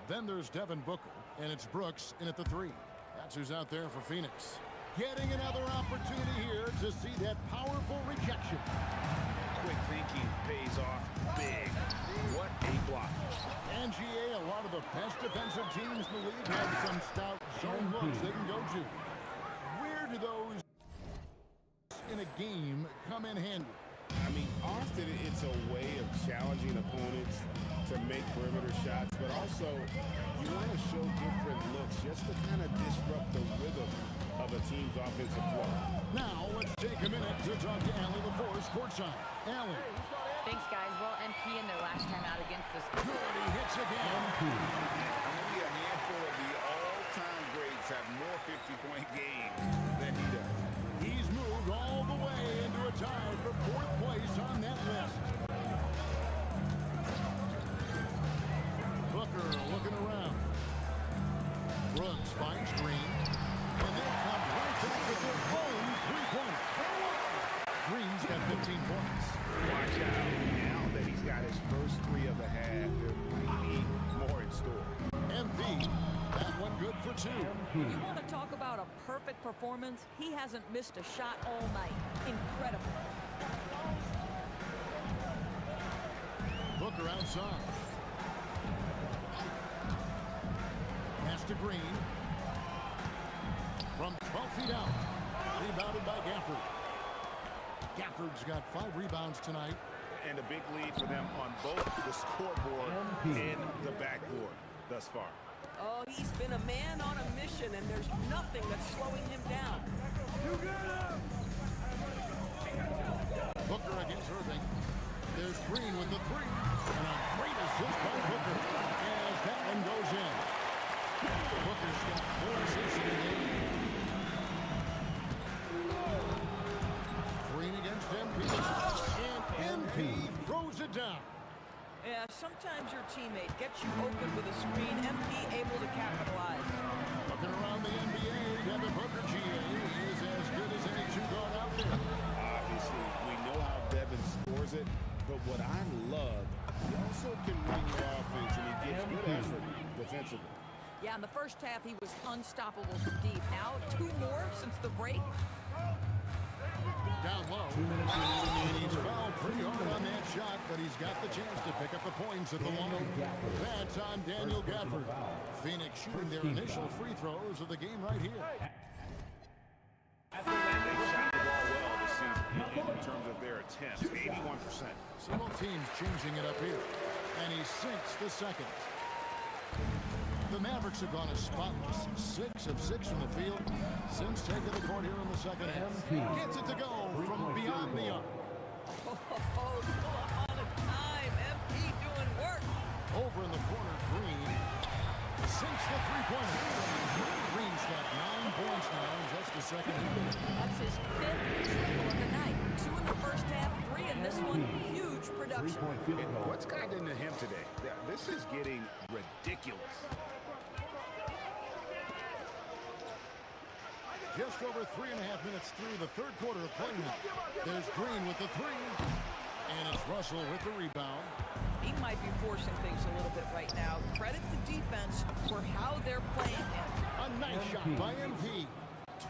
Then there's Devin Booker, and it's Brooks in at the 3. That's who's out there for Phoenix. Getting another opportunity here to see that powerful rejection. Quick thinking pays off big. What a block. And GA, a lot of the best defensive teams in the league have some stout zone looks they can go to. Where do those in a game come in handy? I mean, often it's a way of challenging opponents to make perimeter shots, but also you want to show different looks just to kind of disrupt the rhythm of a team's offensive flow. Now, let's take a minute to talk to Allie LaForce courtside. Allie. Thanks, guys. Well, MP in their last time out against this. Good, he hits again. Only a handful of the all-time greats have more 50-point games than he does. He's moved all the way into a tie for 4th place on that list. Booker looking around. Brooks finds Green. And they come right back with their own 3-pointer. Green's got 15 points. Watch out. Now that he's got his first 3 of the half, there might be more in store. MP, that one good for 2. You want to talk about a perfect performance? He hasn't missed a shot all night. Incredible. Booker outside. Pass to Green. From 12 feet out. Rebounded by Gafford. Gafford's got 5 rebounds tonight. And a big lead for them on both the scoreboard and the backboard thus far. Oh, he's been a man on a mission, and there's nothing that's slowing him down. Booker against Irving. There's Green with the 3. And a great assist by Booker as that one goes in. Booker's got 4 assists in the game. Green against MP. And MP throws it down. Yeah, sometimes your teammate gets you open with a screen, MP able to capitalize. Looking around the NBA, Devin Booker, GA, is as good as any 2-guard out there. Obviously, we know how Devin scores it, but what I love, he also can run your offense, and he gets good effort defensively. Yeah, in the first half, he was unstoppable from deep. Now, 2 more since the break. Down low. And he's fouled pretty hard on that shot, but he's got the chance to pick up the points at the line. That's on Daniel Gafford. Phoenix shooting their initial free throws of the game right here. They've shot the ball well this season in terms of their attempts, 81%. Several teams changing it up here. And he sinks the second. The Mavericks have gone as spotless. 6 of 6 from the field since taking the court here in the second half. Gets it to go from beyond the arc. Oh, on a time. MP doing work. Over in the corner, Green sinks the 3-pointer. Green's got 9 points now in just a second. That's his 5th triple of the night. 2 in the first half, 3 in this one. Huge production. And what's gotten into him today? This is getting ridiculous. Just over 3.5 minutes through the third quarter of play now. There's Green with the three. And it's Russell with the rebound. He might be forcing things a little bit right now. Credit the defense for how they're playing him. A nice shot by MP.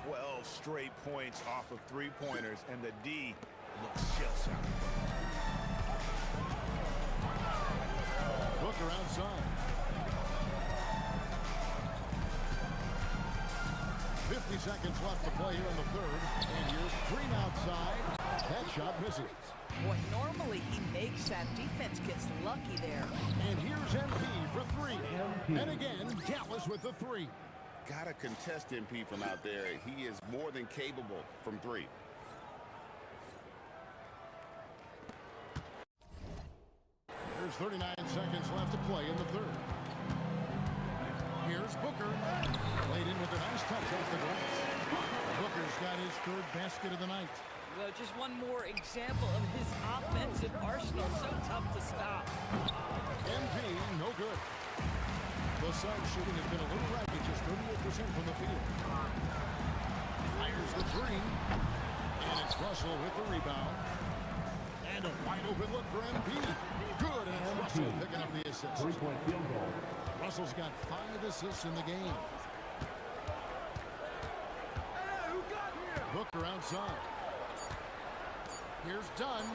12 straight points off of three-pointers, and the D looks shell-shocked. Booker outside. 50 seconds left to play here in the third. And here's Green outside. That shot misses. Boy, normally he makes that. Defense gets lucky there. And here's MP for three. And again, Dallas with the three. Gotta contest MP from out there. He is more than capable from three. There's 39 seconds left to play in the third. Here's Booker. Laid in with a nice touch off the glass. Booker's got his third basket of the night. Well, just one more example of his offensive arsenal. So tough to stop. MP, no good. The Suns shooting has been a little ragged, just 38% from the field. Fires the three. And it's Russell with the rebound. And a wide open look for MP. Good, and it's Russell picking up the assist. Three-point field goal. Russell's got 5 assists in the game. Booker outside. Here's Dunn.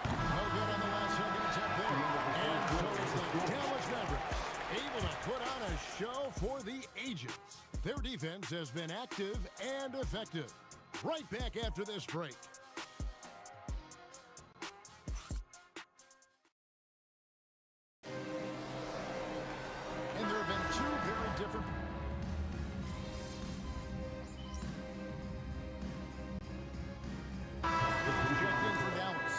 No good on the last second attempt there. And so is the Dallas Mavericks able to put on a show for the ages. Their defense has been active and effective. Right back after this break. And there have been two very different... Checked in for Dallas.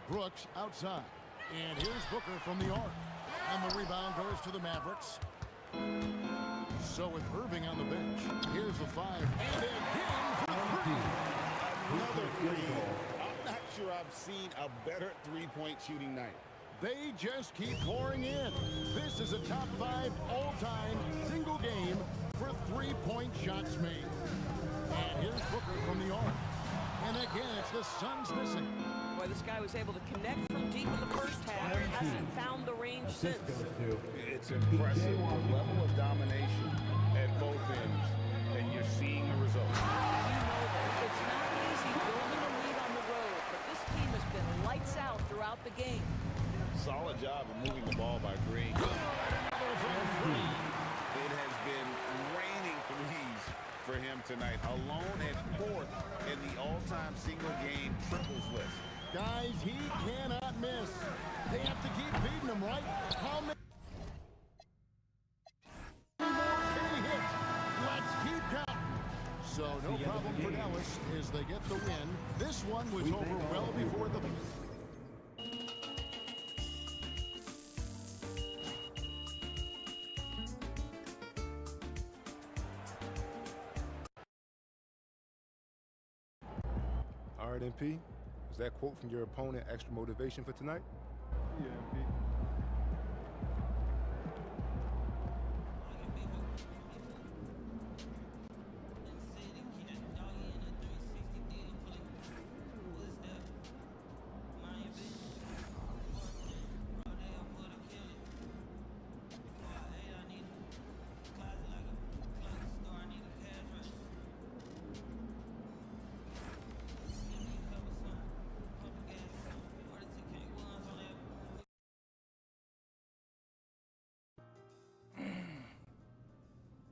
Brooks outside. And here's Booker from the arc. And the rebound goes to the Mavericks. So with Irving on the bench, here's the 5. And again for three. Another three. I'm not sure I've seen a better three-point shooting night. They just keep pouring in. This is a top 5 all-time single game for three-point shots made. And here's Booker from the arc. And again, it's the Suns missing. Boy, this guy was able to connect from deep in the first half. Hasn't found the range since. It's impressive, the level of domination at both ends, and you're seeing the results. You know that it's not easy building a lead on the road, but this team has been lights out throughout the game. Solid job of moving the ball by Green. It has been raining threes for him tonight, alone at 4th in the all-time single-game triples list. Guys, he cannot miss. They have to keep beating him, right? How many more can he hit? Let's keep counting. So no problem for Dallas as they get the win. This one was over well before the... All right, MP. Was that quote from your opponent extra motivation for tonight? Yeah, MP.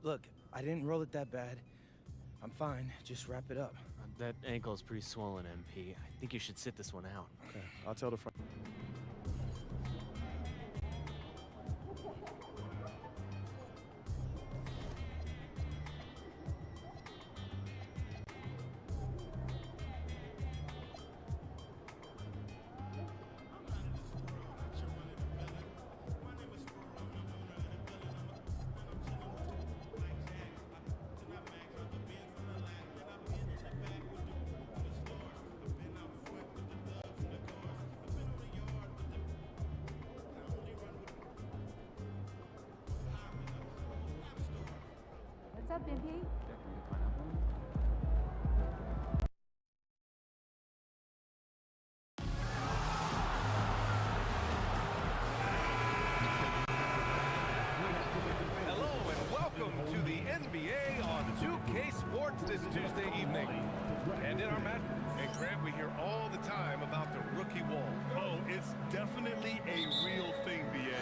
Look, I didn't roll it that bad. I'm fine. Just wrap it up. That ankle is pretty swollen, MP. I think you should sit this one out. Okay, I'll tell the front. What's up, MP? Hello and welcome to the NBA on 2K Sports this Tuesday evening. And in our match, and Grant, we hear all the time about the rookie wall. Oh, it's definitely a real thing, BA.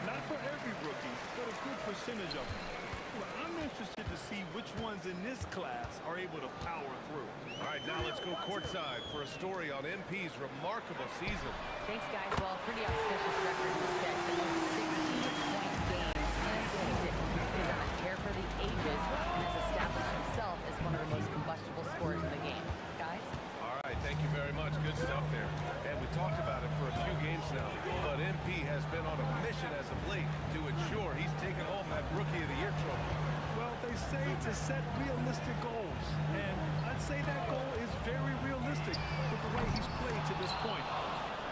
Not for every rookie, but a good percentage of them. Well, I'm interested to see which ones in this class are able to power through. All right, now let's go courtside for a story on MP's remarkable season. Thanks, guys. Well, a pretty auspicious record was set. The most 16-point games in a season. He's on a tear for the ages and has established himself as one of the most combustible scorers in the game. Guys? All right, thank you very much. Good stuff there. And we talked about it for a few games now, but MP has been on a mission as of late to ensure he's taken home that Rookie of the Year trophy. Well, they say to set realistic goals, and I'd say that goal is very realistic with the way he's played to this point.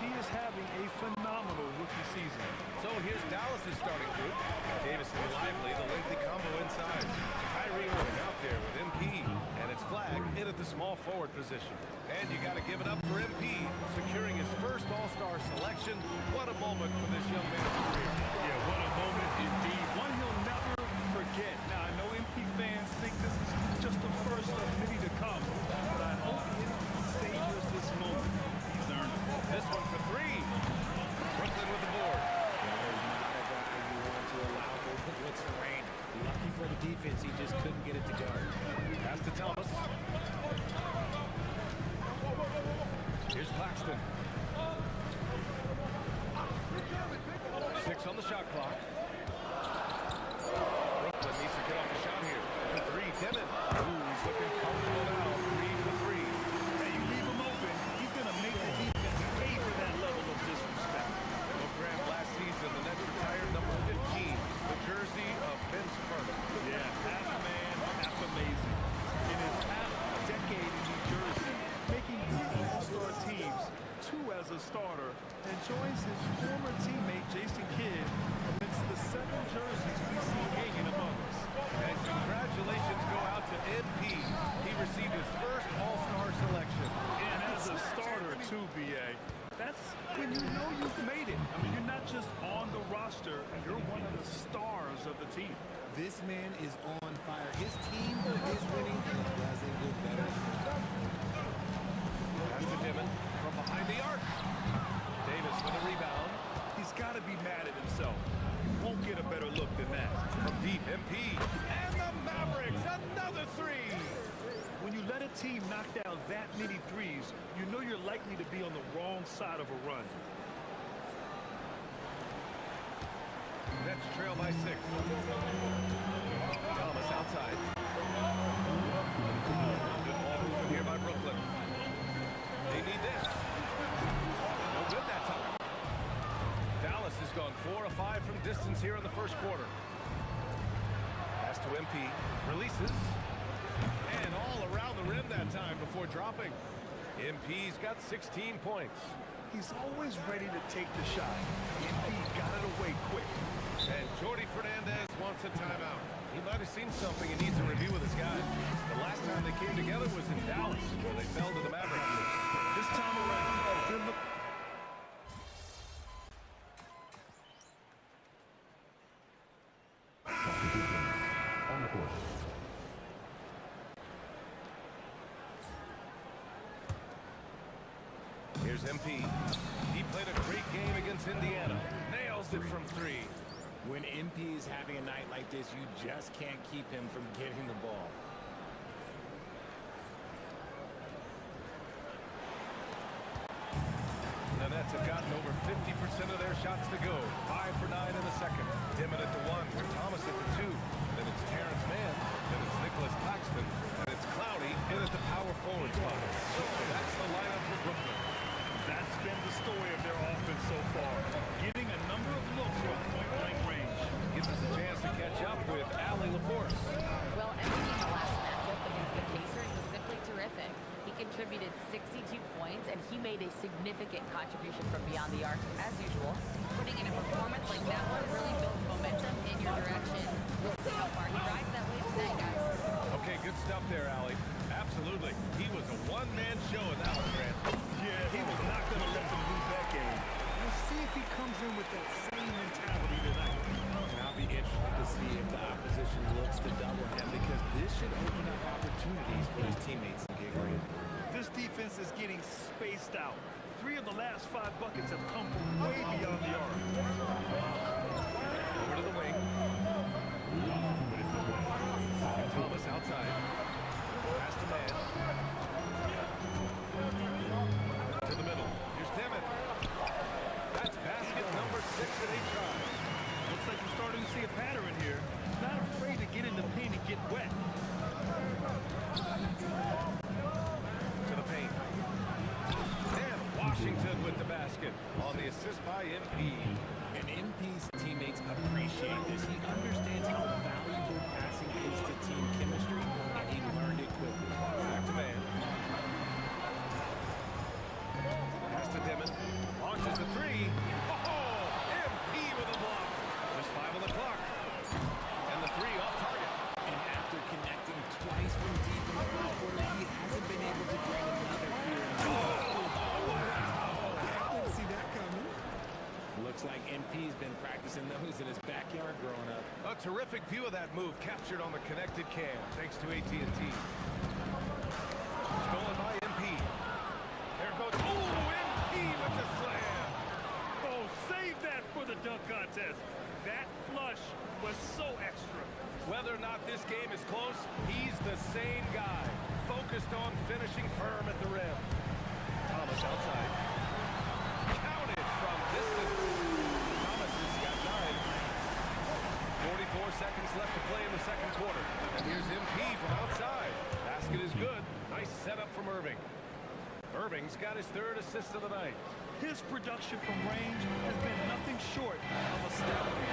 He is having a phenomenal rookie season. So here's Dallas's starting group. Davis and Lively, the lengthy combo inside. Kyrie Irving out there with MP, and it's Flag in at the small forward position. And you got to give it up for MP, securing his first All-Star selection. What a moment for this young man's career. Yeah, what a moment indeed. One he'll never forget. Now, I know MP fans think this is just the first of many to come, but I hope he savors this moment. He's earned it. This one for three. Brooklyn with the board. There's not a guy you want to allow open looks for rain. Lucky for the defense, he just couldn't get it to go. Pass to Thomas. Here's Claxton. 6 on the shot clock. Brooklyn needs to get off the shot here. For three, Demon. Ooh, he's looking comfortable now. 3 for 3. Hey, you leave him open, he's going to make the defense pay for that level of disrespect. Well, Grant, last season, the Nets retired number 15, the jersey of Vince Carter. Yeah, half man, half amazing. In his half decade in New Jersey, making 3 All-Star teams, 2 as a starter, and joins his former teammate Jason Kidd amidst the 7 jerseys we see hanging among us. And congratulations go out to MP. He received his first All-Star selection. And as a starter, too, BA. That's when you know you've made it. I mean, you're not just on the roster, you're one of the stars of the team. This man is on fire. His team is winning, and it doesn't get better. Pass to Dimon from behind the arc. Davis with a rebound. He's got to be mad at himself. You won't get a better look than that. From deep, MP. And the Mavericks, another 3. When you let a team knock down that many threes, you know you're likely to be on the wrong side of a run. Nets trail by 6. Thomas outside. Good ball movement here by Brooklyn. They need this. No good that time. Dallas has gone 4 of 5 from distance here in the first quarter. Pass to MP. Releases. And all around the rim that time before dropping. MP's got 16 points. He's always ready to take the shot. MP got it away quick. And Jordi Fernandez wants a timeout. He might have seen something and needs a review with his guys. The last time they came together was in Dallas, where they fell to the Mavericks. This time around, good look. Here's MP. He played a great game against Indiana. Nails it from 3. When MP is having a night like this, you just can't keep him from getting the ball. The Nets have gotten over 50% of their shots to go. 5 for 9 in the second. Dimon at the 1, with Thomas at the 2. Then it's Terrence Mann. Then it's Nicholas Claxton. And it's Cloudy in at the power forward spot. So that's the lineup for Brooklyn. That's been the story of their offense so far. Getting a number of looks from point-blank range. Gives us a chance to catch up with Allie LaForce. Well, everything in the last matchup against the Pacers was simply terrific. He contributed 62 points, and he made a significant contribution from beyond the arc, as usual. Putting in a performance like that one really builds momentum in your direction. We'll see how far he rides that wave tonight, guys. Okay, good stuff there, Allie. Absolutely. He was a one-man show in that one, Grant. Yeah, he was not going to let them lose that game. We'll see if he comes in with that same mentality tonight. And I'll be interested to see if the opposition looks to double him, because this should open up opportunities for his teammates to get great. This defense is getting spaced out. 3 of the last 5 buckets have come from way beyond the arc. Over to the wing. Thomas outside. Pass to man. To the middle. Here's Demon. That's basket number 6 that he tried. Looks like we're starting to see a pattern here. Not afraid to get in the paint and get wet. To the paint. And Washington with the basket on the assist by MP. And MP's teammates appreciate this. He understands how valuable passing is to team chemistry, and he learned it quickly. Back to man. Pass to Demon. Launches the 3. Oh! MP with a block. Just 5 on the clock. And the 3 off target. And after connecting twice from deep in the first quarter, he hasn't been able to drain another here. I didn't see that coming. Looks like MP's been practicing those in his backyard growing up. A terrific view of that move captured on the connected cam, thanks to AT&T. Stolen by MP. There goes, oh, MP with the slam. Oh, save that for the dunk contest. That flush was so extra. Whether or not this game is close, he's the same guy, focused on finishing firm at the rim. Thomas outside. Counted from distance. Thomas has got 9. 44 seconds left to play in the second quarter. And here's MP from outside. Basket is good. Nice setup from Irving. Irving's got his 3rd assist of the night. His production from range has been nothing short of astounding.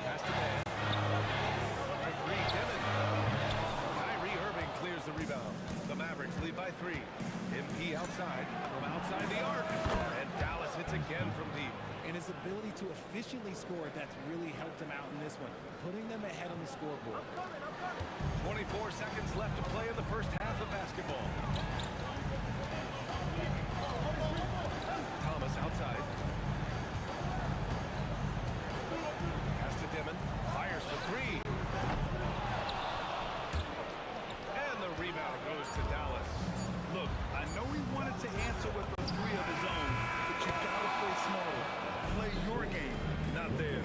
Pass to man. Number 3, Demon. Kyrie Irving clears the rebound. The Mavericks lead by 3. MP outside, from outside the arc. And Dallas hits again from deep. And his ability to efficiently score, that's really helped him out in this one, putting them ahead on the scoreboard. 24 seconds left to play in the first half of basketball. Thomas outside. Pass to Demon. Fires for 3. And the rebound goes to Dallas. Look, I know he wanted to answer with a 3 of his own, but you gotta play smarter. Play your game, not theirs.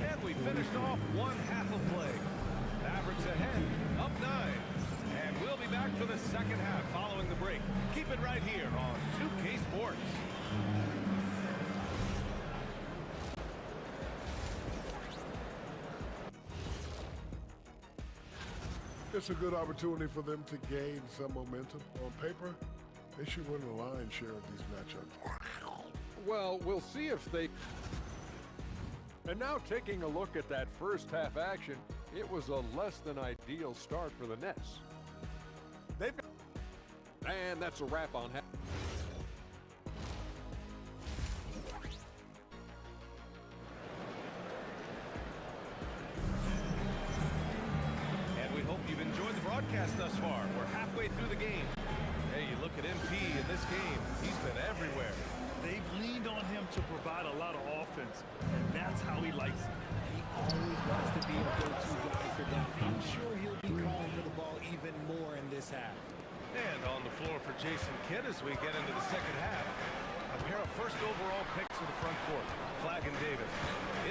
And we finished off one half of play. Mavericks ahead, up 9. And we'll be back for the second half following the break. Keep it right here on 2K Sports. It's a good opportunity for them to gain some momentum. On paper, they should win the lion's share of these matchups. Well, we'll see if they... And now taking a look at that first half action, it was a less than ideal start for the Nets. They've got... And that's a wrap on half. And we hope you've enjoyed the broadcast thus far. We're halfway through the game. Hey, you look at MP in this game, he's been everywhere. They've leaned on him to provide a lot of offense, and that's how he likes it. He always wants to be a go-to guy for them. I'm sure he'll be calling for the ball even more in this half. And on the floor for Jason Kidd as we get into the second half. A pair of first overall picks in the front court, Flag and Davis.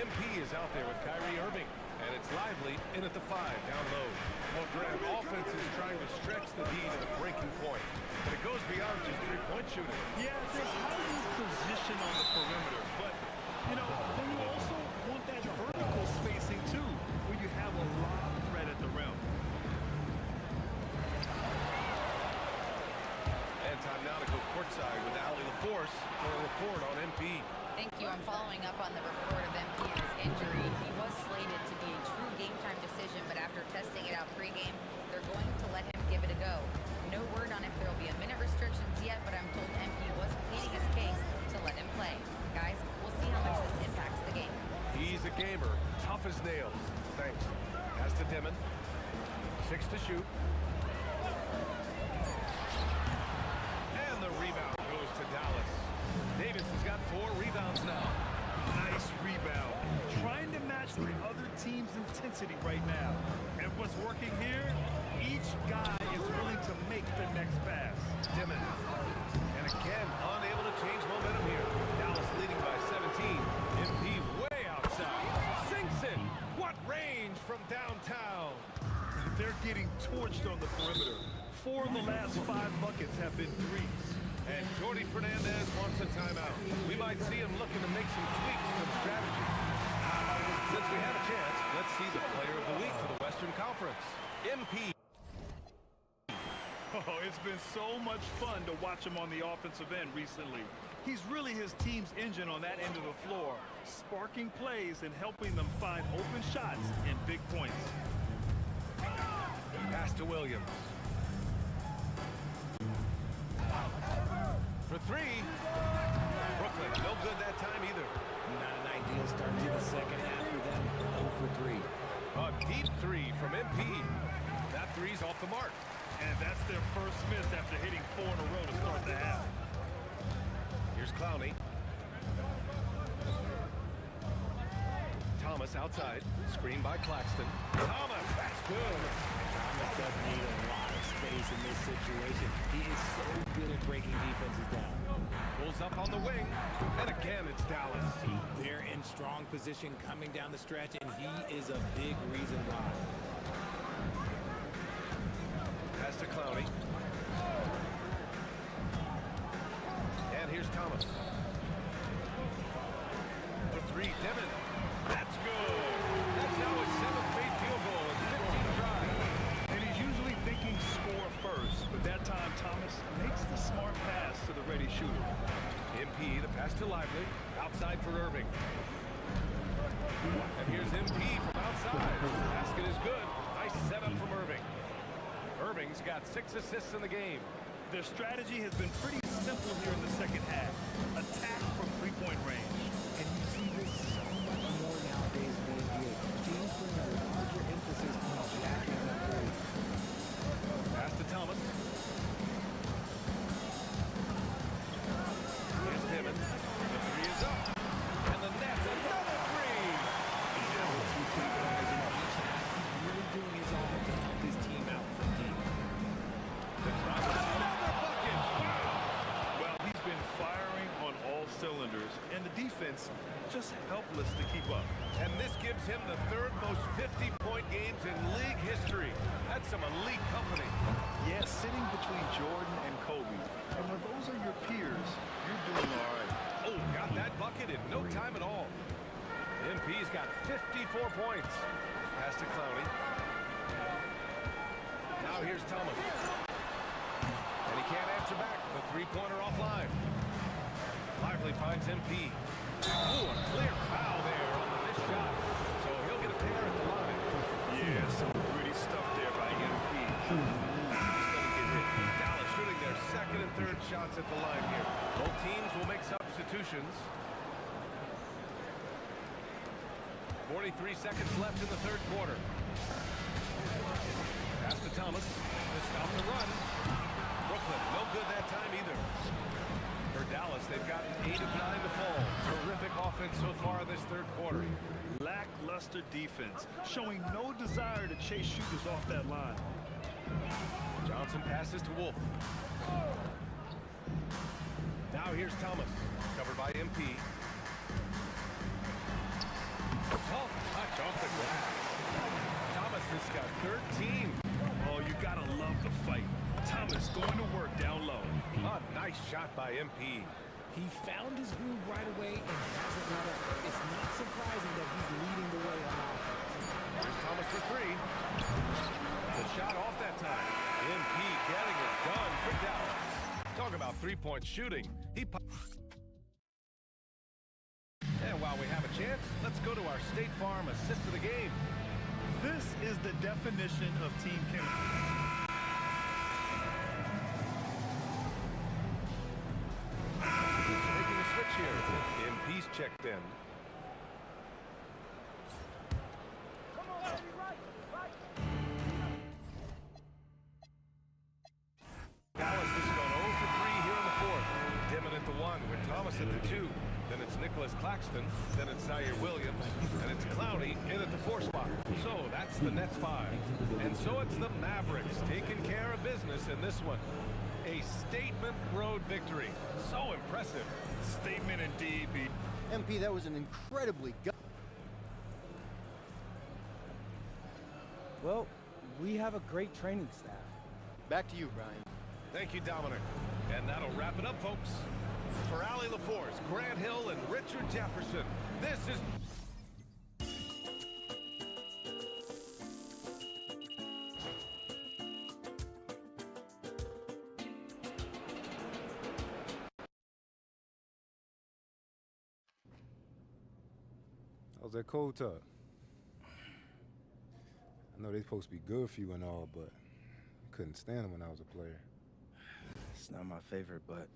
MP is out there with Kyrie Irving, and it's Lively in at the 5, down low. Well, Graham, offense is trying to stretch the D to the breaking point, but it goes beyond just three-point shooting. Yeah, there's how you position on the perimeter, but, you know, then you also want that vertical spacing, too, where you have a lot of threat at the rim. And time now to go courtside with Allie LaForce for a report on MP. Thank you. I'm following up on the report of MP and his injury. He was slated to be a true game-time decision, but after testing it out pregame, they're going to let him get give it a go. No word on if there will be a minute restrictions yet, but I'm told MP was pleading his case to let him play. Guys, we'll see how much this impacts the game. He's a gamer, tough as nails. Thanks. Pass to Dimon. 6 to shoot. And the rebound goes to Dallas. Davis has got 4 rebounds now. Nice rebound. Trying to match the other team's intensity right now. And what's working here? Each guy is willing to make the next pass. Dimon. And again, unable to change momentum here. Dallas leading by 17. MP way outside. Sinks it. What range from downtown. They're getting torched on the perimeter. 4 of the last 5 buckets have been threes. And Jordi Fernandez wants a timeout. We might see him looking to make some tweaks to the strategy. Since we have a chance, let's see the player of the week for the Western Conference. MP. Oh, it's been so much fun to watch him on the offensive end recently. He's really his team's engine on that end of the floor, sparking plays and helping them find open shots and big points. Pass to Williams. For 3. Brooklyn, no good that time either. Not an ideal start to the second half for them. 0 for 3. A deep 3 from MP. That 3's off the mark. And that's their first miss after hitting 4 in a row to start the half. Here's Clowney. Thomas outside. Screen by Claxton. Thomas, that's good. Thomas doesn't need a lot of space in this situation. He is so good at breaking defenses down. Pulls up on the wing. And again, it's Dallas. They're in strong position coming down the stretch, and he is a big reason why. Pass to Clowney. And here's Thomas. For 3, Dimon. That's good. That's now his 7th made field goal in 15 tries. And he's usually thinking score first, but that time Thomas makes the smart pass to the ready shooter. MP, the pass to Lively. Outside for Irving. And here's MP from outside. Basket is good. Nice setup from Irving. Irving's got 6 assists in the game. Their strategy has been pretty simple here in the second half. Attack from 3-point range. And you see this so much more nowadays in the NBA. Teams putting a larger emphasis on jacking up threes. Pass to Thomas. Here's Dimon. The 3 is up. And the net, another 3. He's really doing his all to help his team out from deep. The drop, another bucket. Wow. Well, he's been firing on all cylinders, and the defense just helpless to keep up. And this gives him the 3rd most 50-point games in league history. That's some elite company. Yeah, sitting between Jordan and Kobe. And when those are your peers, you're doing all right. Oh, got that bucket in no time at all. MP's got 54 points. Pass to Clowney. Now here's Thomas. And he can't answer back. The 3-pointer offline. Lively finds MP. Oh, a clear foul there on the missed shot. So he'll get a pair at the line. Yeah, some pretty stuff there by MP. He's gonna get hit. Dallas shooting their 2nd and 3rd shots at the line here. Both teams will make substitutions. 43 seconds left in the 3rd quarter. Pass to Thomas to stop the run. Brooklyn, no good that time either. For Dallas, they've gotten 8 of 9 to fall. Terrific offense so far in this 3rd quarter. Lackluster defense, showing no desire to chase shooters off that line. Johnson passes to Wolf. Now here's Thomas, covered by MP. Tough touch off the glass. Thomas has got 13. Oh, you gotta love the fight. Thomas going to work down low. A nice shot by MP. He found his groove right away and hasn't let up. It's not surprising that he's leading the way on offense. Here's Thomas for 3. The shot off that time. MP getting it done for Dallas. Talk about 3-point shooting. And while we have a chance, let's go to our State Farm assist of the game. This is the definition of team chemistry. checked in. Dallas has gone 0 for 3 here in the fourth. Dimon at the 1 with Thomas at the 2. Then it's Nicholas Claxton. Then it's Zaire Williams. And it's Clowney in at the 4 spot. So that's the Nets 5. And so it's the Mavericks taking care of business in this one. A statement road victory. So impressive. Statement indeed, B. MP, that was an incredibly Well, we have a great training staff. Back to you, Brian. Thank you, Dominic. And that'll wrap it up, folks. For Allie LaForce, Grant Hill, and Richard Jefferson, this is... How's that cold tub? I know they're supposed to be good for you and all, but I couldn't stand them when I was a player. It's not my favorite, but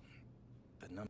the number.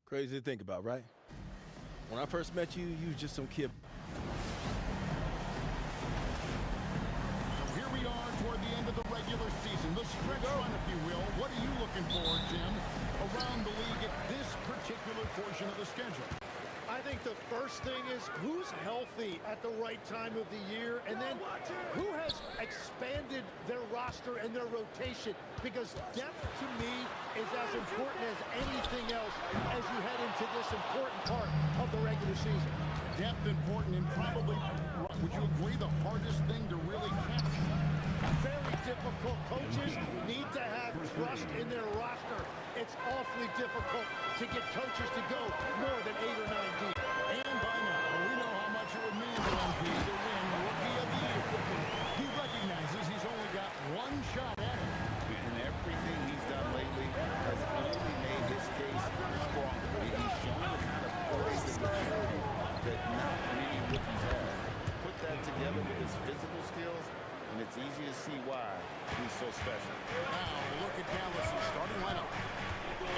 Crazy to think about, right? When I first met you, you was just some kid. So here we are toward the end of the regular season. The stretch run, if you will. What are you looking for, Jim, around the league at this particular portion of the schedule? I think the first thing is who's healthy at the right time of the year, and then who has expanded their roster and their rotation, because depth to me is as important as anything else as you head into this important part of the regular season. Depth important, and probably, would you agree, the hardest thing to really capture? Very difficult. Coaches need to have trust in their roster. It's awfully difficult to get coaches to go more than 8 or 9 MP to win Rookie of the Year. He recognizes he's only got one shot at it. And everything he's done lately has only made his case stronger. He's shown the kind of poise and maturity that not many rookies have. Put that together with his physical skills, and it's easy to see why he's so special. Now look at Dallas' starting lineup.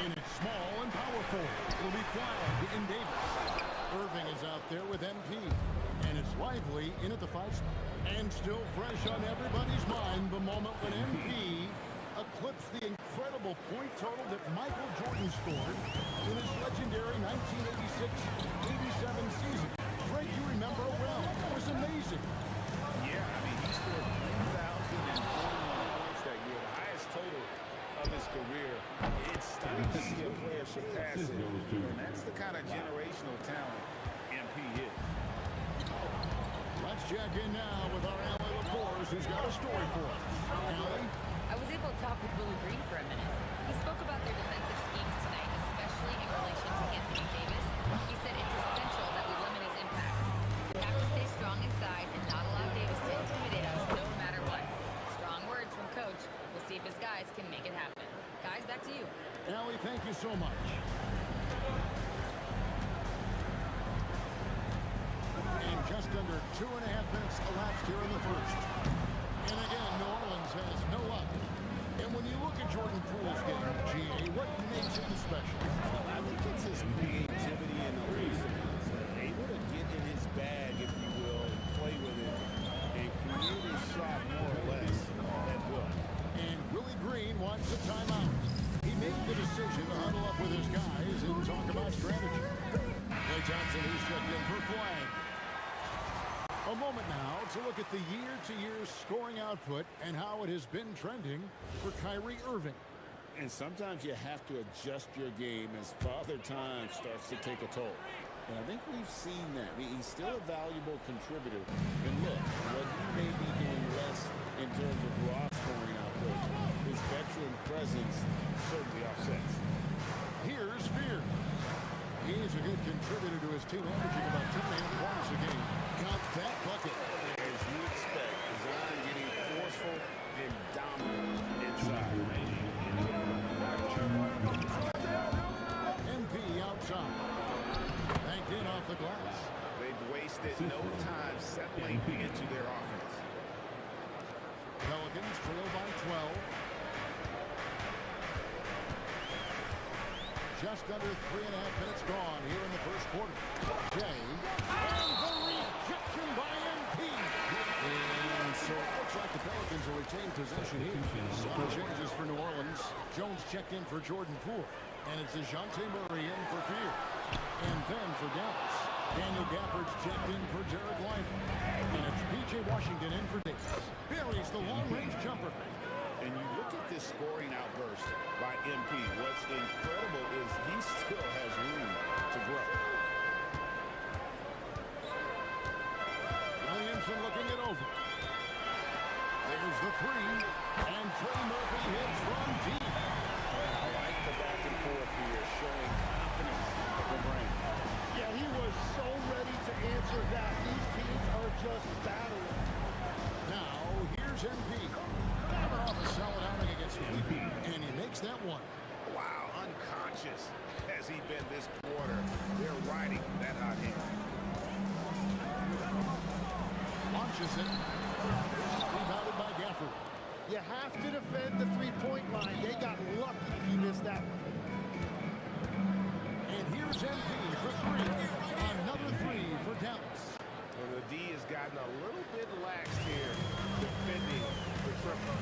In its small and powerful, it'll be Flagg and Davis. Irving is out there with MP. And it's Lively in at the 5 spot. And still fresh on everybody's mind, the moment when MP eclipsed the incredible point total that Michael Jordan scored in his legendary 1986-87 season. Greg, you remember it well. It was amazing. Yeah, I mean, he scored 3,041 points that year, the highest total of his career. It's stunning to see a player surpass it, and that's the kind of generational talent MP is. Let's check in now with our Allie LaForce, who's got a story for us. Allie? I was able to talk with Willie Green for a minute. He spoke about their defensive schemes tonight, especially in relation to Anthony Davis. He said it's essential that we limit his impact. We have to stay strong inside and not allow Davis to intimidate us no matter what. Strong words from Coach. We'll see if his guys can make it happen. Guys, back to you. Allie, thank you so much. And just under 2.5 minutes elapsed here in the first. And again, New Orleans has no luck. And when you look at Jordan Poole's game, GA, what makes him special? I think it's his creativity and elusiveness. Able to get in his bag, if you will, and play with it and create his shot more or less at will. And Willie Green wants a timeout. He made the decision to huddle up with his guys and talk about strategy. Clay Thompson, who's checked in for Flagg. A moment now to look at the year-to-year scoring output and how it has been trending for Kyrie Irving. And sometimes you have to adjust your game as Father Time starts to take a toll. And I think we've seen that. He's still a valuable contributor. And look, what he may be doing less in terms of raw scoring output, his veteran presence certainly offsets. Here's Fear. He's a good contributor to his team, averaging about 10.5 points a game. Count that bucket. As you expect, Zion getting forceful and dominant inside. MP outside. Banked in off the glass. They've wasted no time settling into their offense. Pelicans trail by 12. Just under 3.5 minutes gone here in the first quarter. Jay. And the rejection by MP. And so it looks like the Pelicans will retain possession here. Some changes for New Orleans. Jones checked in for Jordan Poole. And it's DeJounte Murray in for Fear. And then for Dallas, Daniel Gafford's checked in for Derek Lively. And it's P.J. Washington in for Davis. Buries the long-range jumper. And you look at this scoring outburst by MP. What's incredible is he still has room to grow. Williamson looking it over. There's the three. And Trey Murphy hits from deep. I like the back and forth here, showing confidence from Rain. Yeah, he was so ready to answer that. These teams are just battling. Now, here's MP. Coming off a solid outing against Cleveland, and he makes that one. Wow, unconscious has he been this quarter. They're riding that hot hand. Launches it. Rebounded by Gafford. You have to defend the three-point line. They got lucky he missed that one. And here's MP for three. Another three for Dallas. Well, the D has gotten a little bit lax here defending the triple.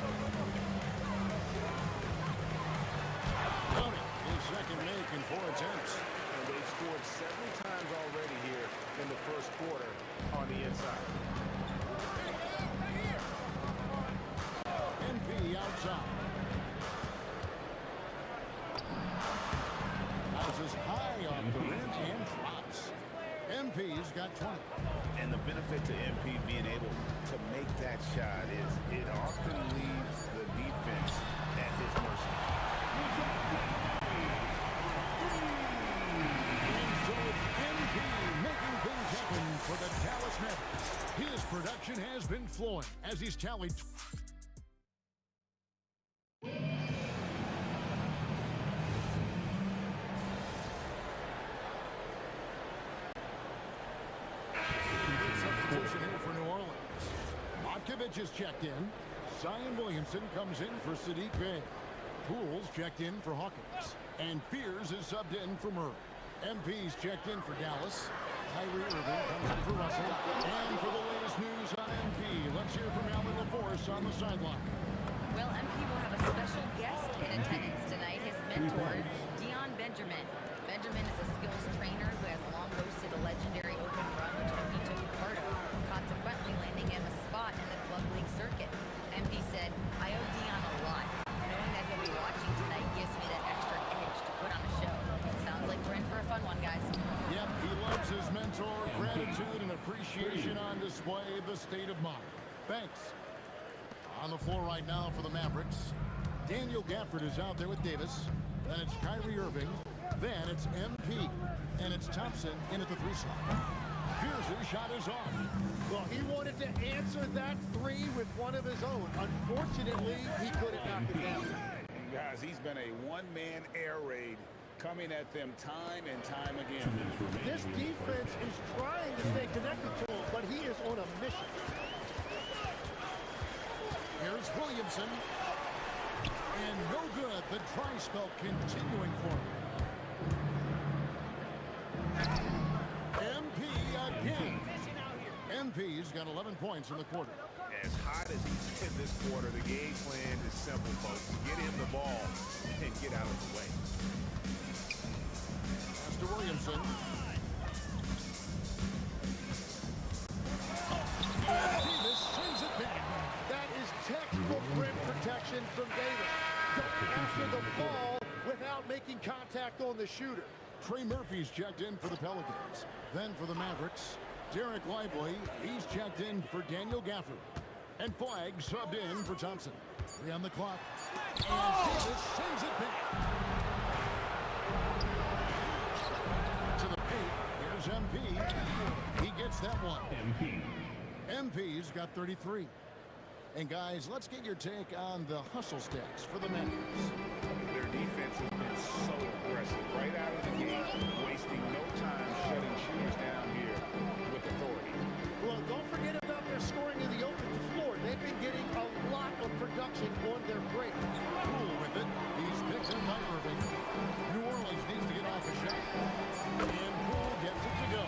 Counting his second make in 4 attempts. And they've scored several times already here in the first quarter on the inside. MP outside. Bounces high off the rim and drops. MP's got 20. And the benefit to MP being able to make that shot is it often leaves the defense at his mercy. And so it's MP making things happen for the Dallas Mavericks. action has been flowing as he's tallied. Substitution here for New Orleans. Motkevich is checked in. Zion Williamson comes in for Sadiq Bey. Pools checked in for Hawkins. And Fears is subbed in for Murray. MP's checked in for Dallas. Kyrie Irving comes in for Russell. And for the latest news on MP, let's hear from Alan LaForce on the sideline. Well, MP will have a special guest in attendance tonight, his mentor, Dion Benjamin. Benjamin is a skills trainer who has long hosted a legendary open run which MP took part of, consequently landing him a spot in the club league circuit. MP said, I owe Dion a lot. Knowing that he'll be watching tonight gives me that extra edge to put on a show. Sounds like we're in for a fun one, guys. Yep, he loves his mentor. Gratitude and appreciation on display. The state of mind. Thanks. On the floor right now for the Mavericks. Daniel Gafford is out there with Davis. Then it's Kyrie Irving. Then it's MP. And it's Thompson in at the 3 slot. Pierce's shot is off. Well, he wanted to answer that three with one of his own. Unfortunately, he couldn't knock it down. And guys, he's been a one-man air raid coming at them time and time again. This defense is trying to stay connected to him, but he is on a mission. Here's Williamson. And no good. The dry spell continuing for him. MP again. MP's got 11 points in the quarter. As hot as he's been this quarter, the game plan is simple, folks. Get him the ball and get out of the way. Pass to Williamson. Davis sends it back. That is textbook rim protection from Davis. Going after the ball without making contact on the shooter. Trey Murphy's checked in for the Pelicans. Then for the Mavericks, Derek Lively. He's checked in for Daniel Gafford. And Flagg subbed in for Thompson. 3 on the clock. And Davis sends it back. To the paint. Here's MP. He gets that one. MP's got 33. And guys, let's get your take on the hustle stats for the Mavericks. Their defense has been so aggressive right out of the gate, wasting no time shutting shooters down here with authority. Well, don't forget about their scoring in the open floor. They've been getting a lot of production on their break. Poole with it. He's picked up by Irving. New Orleans needs to get off a shot. And Poole gets it to go.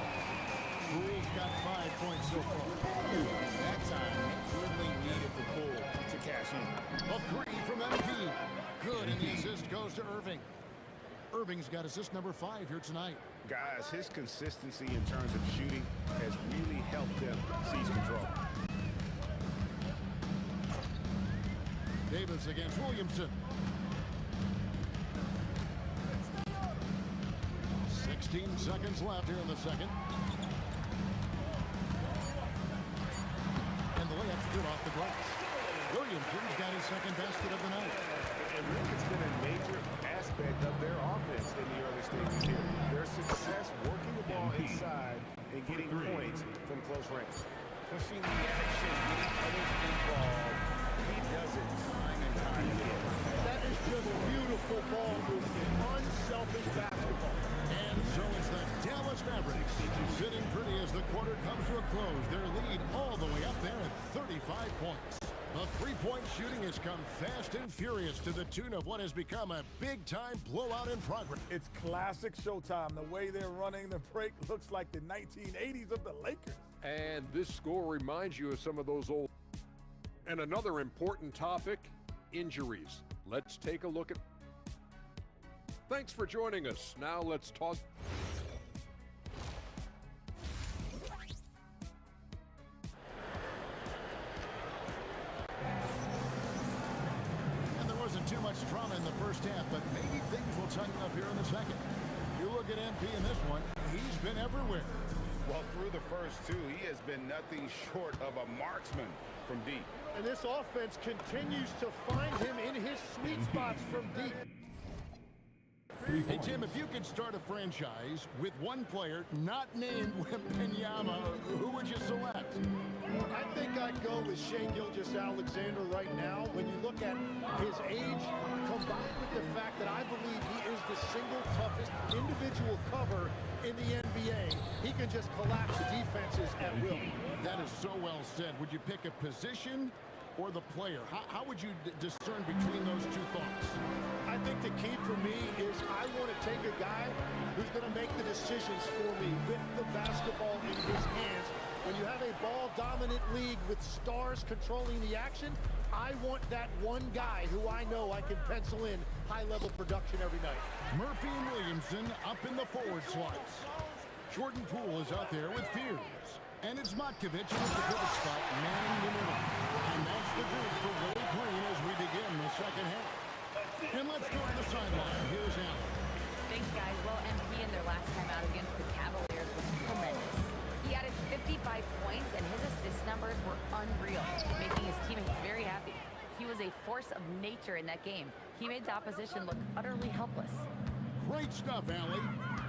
Poole's got 5 points so far. That time, really needed for Poole to cash in. A 3 from MP. Good, and the assist goes to Irving. Irving's got assist number 5 here tonight. Guys, his consistency in terms of shooting has really helped them seize control. Davis against Williamson. 16 seconds left here in the second. And the layup's good off the glass. Williamson's got his second basket of the night. And Rick has been a major aspect of their offense in the early stages here. Their success working the ball inside and getting points from close range. Pushing the action, getting others involved. He does it time and time again. That is just beautiful ball movement. Unselfish basketball. And so it's the Dallas Mavericks sitting pretty as the quarter comes to a close. Their lead all the way up there at 35 points. The three-point shooting has come fast and furious to the tune of what has become a big-time blowout in progress. It's classic Showtime. The way they're running the break looks like the 1980s of the Lakers. And this score reminds you of some of those old. And another important topic, injuries. Let's take a look at. Thanks for joining us. Now let's talk. And there wasn't too much drama in the first half, but maybe things will tighten up here in the second. You look at MP in this one, he's been everywhere. Well, through the first two, he has been nothing short of a marksman from deep. And this offense continues to find him in his sweet spots from deep. Hey, Tim, if you could start a franchise with one player not named Wembanyama, who would you select? I think I'd go with Shea Gilgeous-Alexander right now. When you look at his age, combined with the fact that I believe he is the single toughest individual cover in the NBA, he can just collapse the defenses at will. That is so well said. Would you pick a position or the player? How would you discern between those two thoughts? I think the key for me is I want to take a guy who's going to make the decisions for me with the basketball in his hands. When you have a ball-dominant league with stars controlling the action, I want that one guy who I know I can pencil in high-level production every night. Murphy and Williamson up in the forward slots. Jordan Poole is out there with Fears. And it's Matkovic in the pivot spot, manning the middle. And that's the group for Willie Green as we begin the second half. And let's go to the sideline. Here's Allen. Thanks, guys. Well, MP in their last time out against the Cavaliers was tremendous. He added 55 points, and his assist numbers were unreal, making his teammates very happy. He was a force of nature in that game. He made the opposition look utterly helpless. Great stuff, Allie.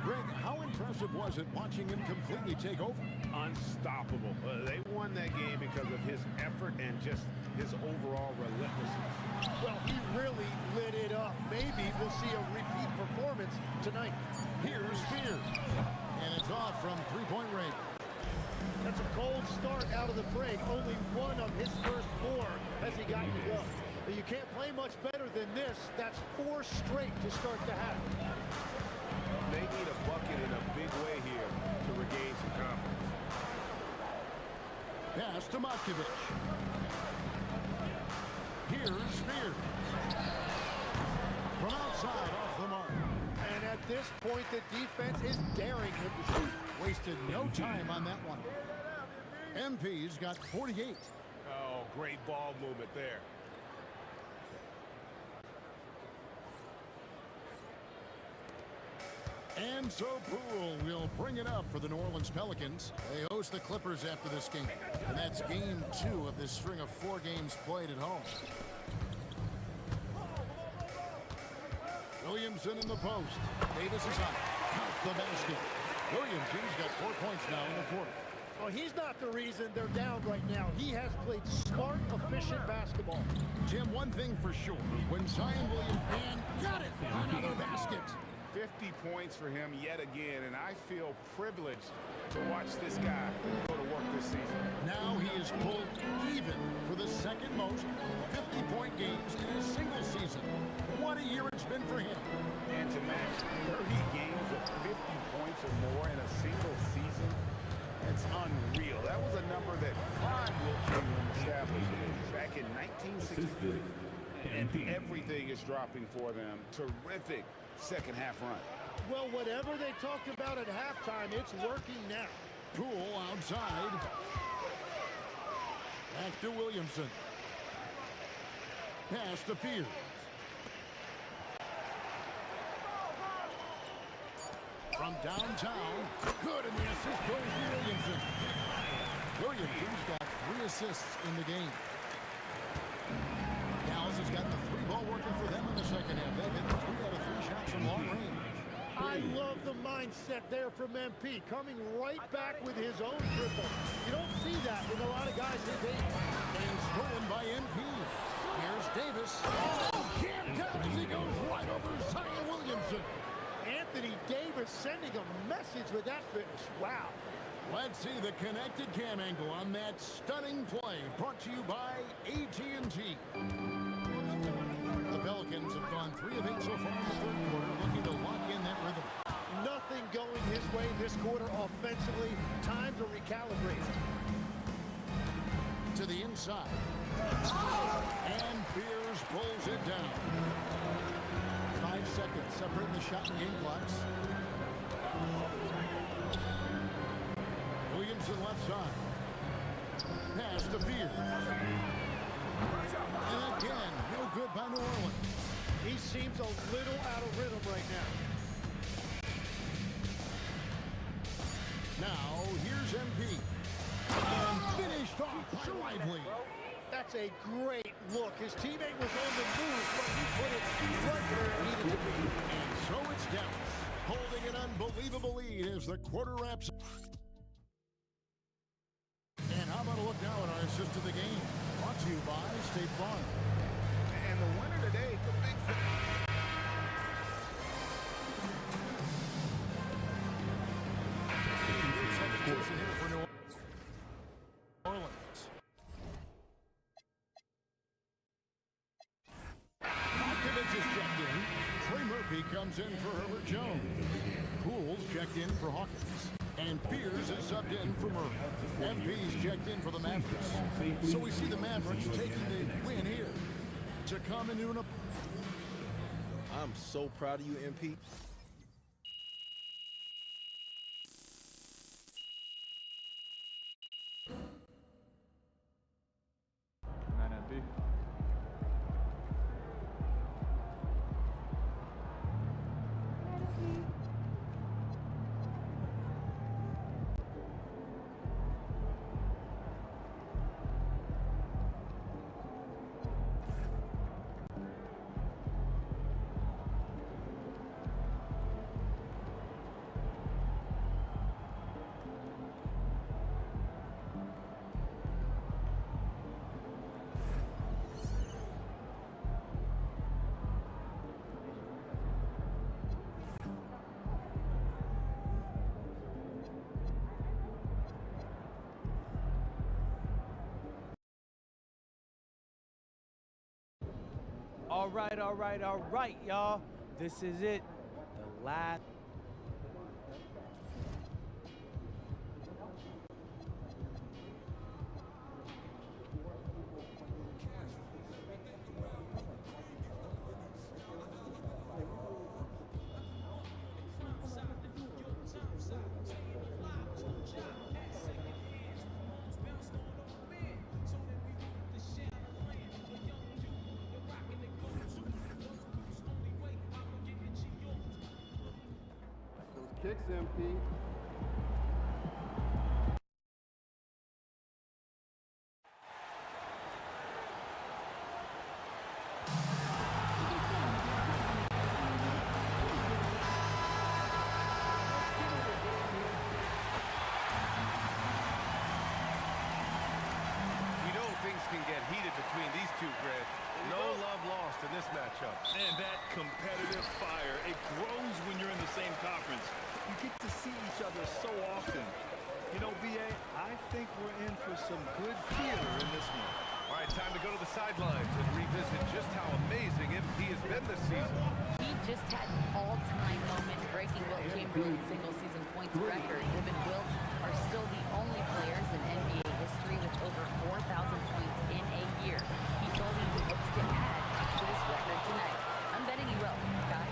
Greg, how impressive was it watching him completely take over? Unstoppable. They won that game because of his effort and just his overall relentlessness. Well, he really lit it up. Maybe we'll see a repeat performance tonight. Here's Fears. And it's off from three-point range. That's a cold start out of the break. Only one of his first four has he gotten to go. But you can't play much better than this. That's 4 straight to start the half. They need a bucket in a big way here to regain some confidence. Pass to Matkovic. Here's Fears. From outside off the mark. And at this point, the defense is daring him to shoot. Wasted no time on that one. MP's got 48. Oh, great ball movement there. And so Poole will bring it up for the New Orleans Pelicans. They host the Clippers after this game. And that's game 2 of this string of 4 games played at home. Williamson in the post. Davis is on. Count the basket. Williamson's got 4 points now in the quarter. Well, he's not the reason they're down right now. He has played smart, efficient basketball. Jim, one thing for sure. When Zion Williamson got it. Another basket. 50 points for him yet again, and I feel privileged to watch this guy go to work this season. Now he is pulled even for the second most 50-point games in a single season. What a year it's been for him. And to match 30 games of 50 points or more in a single season, it's unreal. That was a number that prime Will Chamberlain established back in 1963. And everything is dropping for them. Terrific second half run. Well, whatever they talked about at halftime, it's working now. Poole outside. Back to Williamson. Pass to Fears. From downtown. Good, and the assist goes to Williamson. Williamson's got 3 assists in the game. Dallas has gotten the 3-ball working for them in the second half. They've hit 3 out of 3 shots from long range. I love the mindset there from MP, coming right back with his own triple. You don't see that with a lot of guys his age. And stolen by MP. Here's Davis. Oh, can't count as he goes right over Zion Williamson. Anthony Davis sending a message with that finish. Wow. Let's see the connected cam angle on that stunning play, brought to you by AT&T. The Pelicans have gone 3 of 8 so far in the third quarter, looking to lock in that rhythm. Nothing going his way this quarter offensively. Time to recalibrate. To the inside. And Fears pulls it down. 5 seconds separating the shot and game clocks. Williamson left side. Pass to Fears. And again, no good by New Orleans. He seems a little out of rhythm right now. Now, here's MP. And finished off by Lively. That's a great look. His teammate was on the move, but he put it right where it needed to be. And so it's Dallas, holding an unbelievable lead as the quarter wraps. And how about a look now us to the game. Brought to you by State Farm. And the winner today, the big substitution here for New Orleans. Malkovich is checked in. Trey Murphy comes in for Herbert Jones. Pools checked in for Hawkins. And Fears is subbed in for Murray. MP's checked in for the Mavericks. So we see the Mavericks taking the win here to come into an... I'm so proud of you, MP. All right, y'all. This is it. The last. Kicks, MP. Can get heated between these two, Grant. No love lost in this matchup. And that competitive fire, it grows when you're in the same conference. You get to see each other so often. You know, B.A., I think we're in for some good theater in this one. All right, time to go to the sidelines and revisit just how amazing MP has been this season. He just had an all-time moment breaking Wilt Chamberlain's single-season points record. Him and Wilt are still the only players in NBA history with over 4,000 points in a year. He told me he hopes to add to this record tonight. I'm betting he will, guys.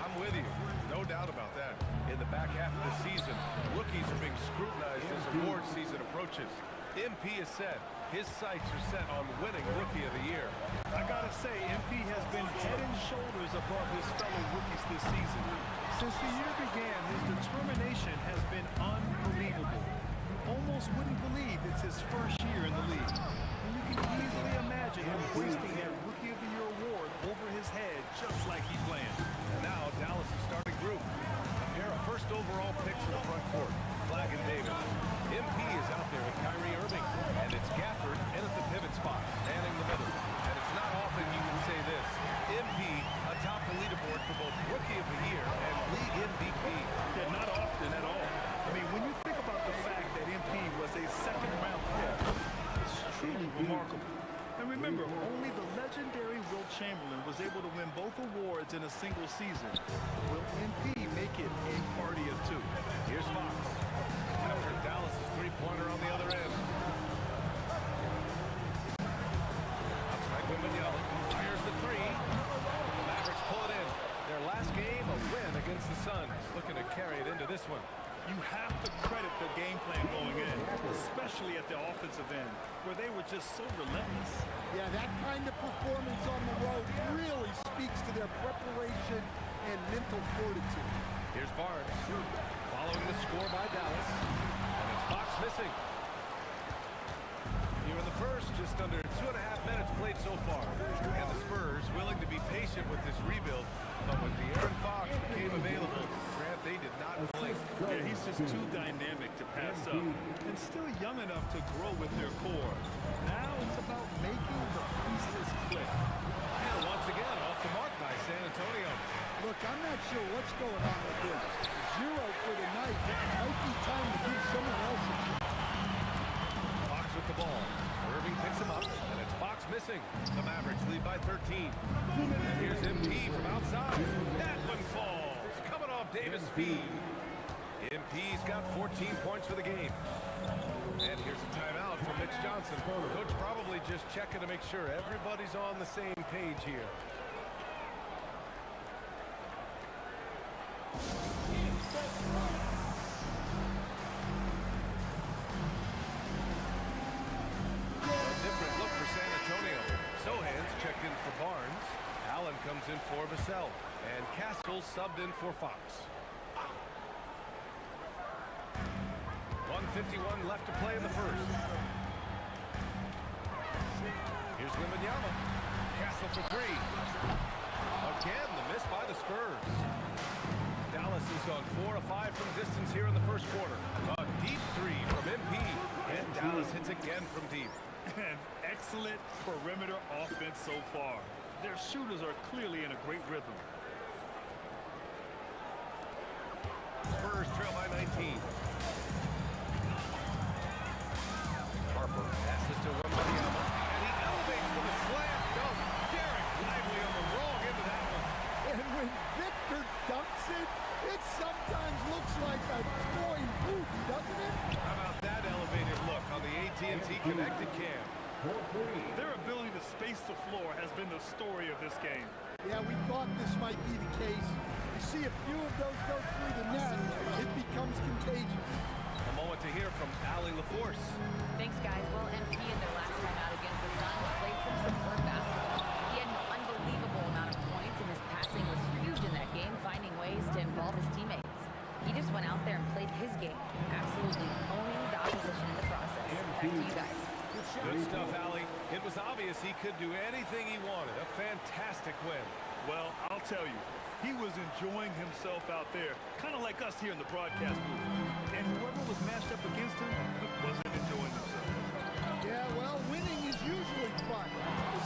I'm with you. No doubt about that. In the back half of the season, rookies are being scrutinized as award season approaches. MP has said his sights are set on winning Rookie of the Year. I gotta say, MP has been head and shoulders above his fellow rookies this season. Since the year began, his determination has been unbelievable. You almost wouldn't believe it's his first year in the league. And you can easily imagine him hoisting that Rookie of the Year award over his head just like he planned. And now Dallas' starting group. A pair of first overall picks in the front court, Flag and Davis. MP is out there with Kyrie Irving, and it's Gafford in at the pivot spot, manning the middle. And it's not often you can say this. MP atop the leaderboard for both Rookie of the Year and League MVP. Yeah, not often at all. I mean, when you think about the fact that MP was a second-round pick, it's truly remarkable. And remember, only the legendary Wilt Chamberlain was able to win both awards in a single season. Will MP make it a party of two? Here's Fox. After Dallas' three-pointer on the other end. Outside Wembanyama. Here's the three. The Mavericks pull it in. Their last game, a win against the Suns. Looking to carry it into this one. You have to credit the game plan going in, especially at the offensive end, where they were just so relentless. Yeah, that kind of performance on the road really speaks to their preparation and mental fortitude. Here's Barnes, following the score by Dallas, and it's Fox missing. Here in the first, just under 2.5 minutes played so far. And the Spurs willing to be patient with this rebuild, but when De'Aaron Fox became available, Grant, they did not blink. Yeah, he's just too dynamic to pass up, and still young enough to grow with their core. Now it's about making the pieces click. And once again, off the mark by San Antonio. Look, I'm not sure what's going on with this. 0 for the night. Might be time to give someone else a shot. Fox with the ball. Irving picks him up, and it's Fox missing. The Mavericks lead by 13. And here's MP from outside. That one falls. Coming off Davis' feed. MP's got 14 points for the game. And here's a timeout from Mitch Johnson. Coach probably just checking to make sure everybody's on the same page here. A different look for San Antonio. Sohan's checked in for Barnes. Allen comes in for Vassell. And Castle subbed in for Fox. 1:51 left to play in the first. Here's Wembanyama. Castle for three. Again, the miss by the Spurs. Dallas has gone 4 of 5 from distance here in the first quarter. A deep three from MP. And Dallas hits again from deep. And excellent perimeter offense so far. Their shooters are clearly in a great rhythm. Spurs trail by 19. Harper passes to Wembanyama, and he elevates for the slam dunk. Derek Lively on the wrong end of that one. And when Victor dunks it, it sometimes looks like a toy hoop, doesn't it? How about that elevated look on the AT&T connected cam? Their ability to space the floor has been the story of this game. Yeah, we thought this might be the case. You see a few of those go through the net, it becomes contagious. A moment to hear from Allie LaForce. Thanks, guys. Well, MP in their last time out against the Suns played some superb basketball. He had an unbelievable amount of points, and his passing was huge in that game, finding ways to involve his teammates. He just went out there and played his game, absolutely owning the opposition in the process. Back to you guys. Good stuff, Allie. It was obvious he could do anything he wanted. A fantastic win. Well, I'll tell you, he was enjoying himself out there, kind of like us here in the broadcast booth. And whoever was matched up against him wasn't enjoying themselves. Yeah, well, winning is usually fun,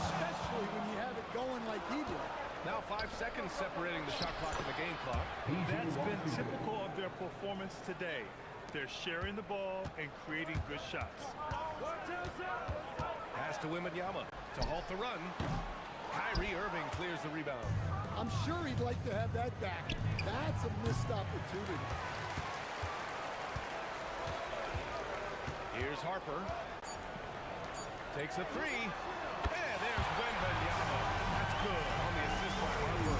especially when you have it going like he did. Now 5 seconds separating the shot clock and the game clock. That's been typical of their performance today. They're sharing the ball and creating good shots. Pass to Wembanyama to halt the run. Kyrie Irving clears the rebound. I'm sure he'd like to have that back. That's a missed opportunity. Here's Harper. Takes a three. And there's Wembanyama. That's good on the assist by Harper.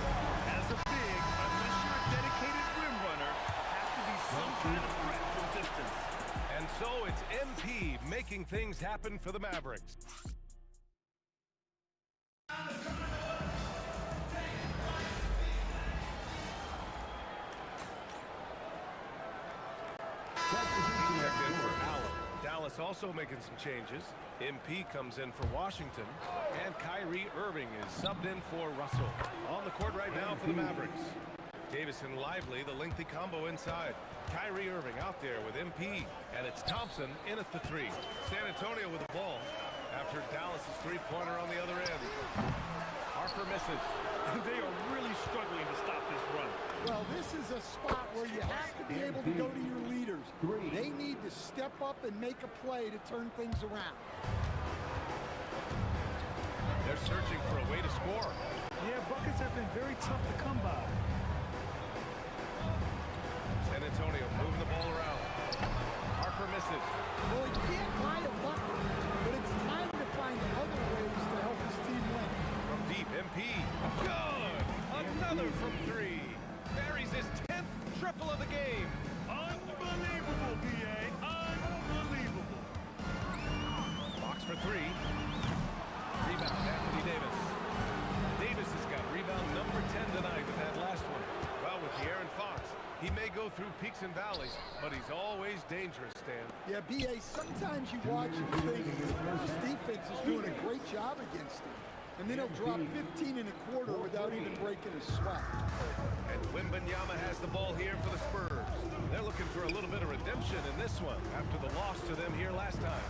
As a big, unless you're a dedicated rim runner, has to be some kind of threat from distance. And so it's MP making things happen for the Mavericks. Checked in for Allen. Dallas also making some changes. MP comes in for Washington. And Kyrie Irving is subbed in for Russell. On the court right now for the Mavericks. Davis and Lively, the lengthy combo inside. Kyrie Irving out there with MP. And it's Thompson in at the three. San Antonio with the ball after Dallas's three-pointer on the other end. Harper misses. They are really struggling to stop this run. Well, this is a spot where you have to be able to go to your leaders. They need to step up and make a play to turn things around. They're searching for a way to score. Yeah, buckets have been very tough to come by. San Antonio moving the ball around. Harper misses. Well, he can't buy a bucket, but it's time to find other ways to help his team win. From deep, MP. Good! Another from three. Buries his 10th triple of the game. Unbelievable, PA. Unbelievable. Fox for three. Rebound, Anthony Davis. Davis has got rebound number 10 tonight with that last one. Well, with De'Aaron Fox, he may go through peaks and valleys, but he's always dangerous, Stan. Yeah, B.A., sometimes you watch and think this defense is doing a great job against him. And then he'll drop 15 and a quarter without even breaking a sweat. And Wembanyama has the ball here for the Spurs. They're looking for a little bit of redemption in this one after the loss to them here last time.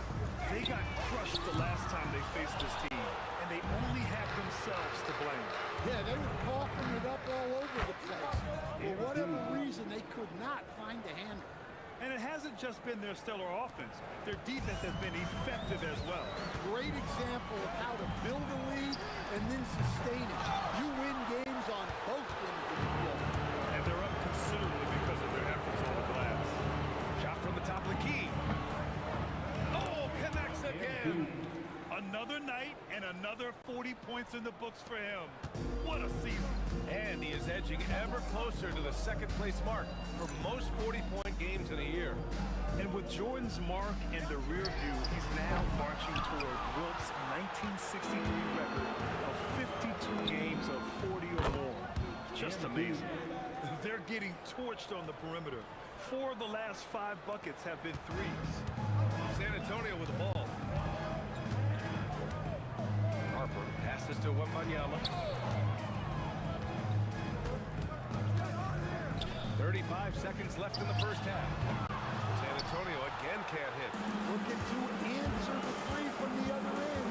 They got crushed the last time they faced this team, and they only have themselves to blame. Yeah, they were coughing it up all over the place. For whatever reason, they could not find a handle. And it hasn't just been their stellar offense. Their defense has been effective as well. Great example of how to build a lead and then sustain it. You win games on both ends of the floor. And they're up considerably because of their efforts on the glass. Shot from the top of the key. Oh, connects again. Another night and another 40 points in the books for him. What a season. And he is edging ever closer to the second place mark for most 40-point games in a year. And with Jordan's mark in the rear view, he's now marching toward Wilt's 1963 record of 52 games of 40 or more. Just amazing. They're getting torched on the perimeter. 4 of the last 5 buckets have been threes. San Antonio with the ball. Harper passes to Wembanyama. 35 seconds left in the first half. San Antonio again can't hit. Looking to answer the three from the other end.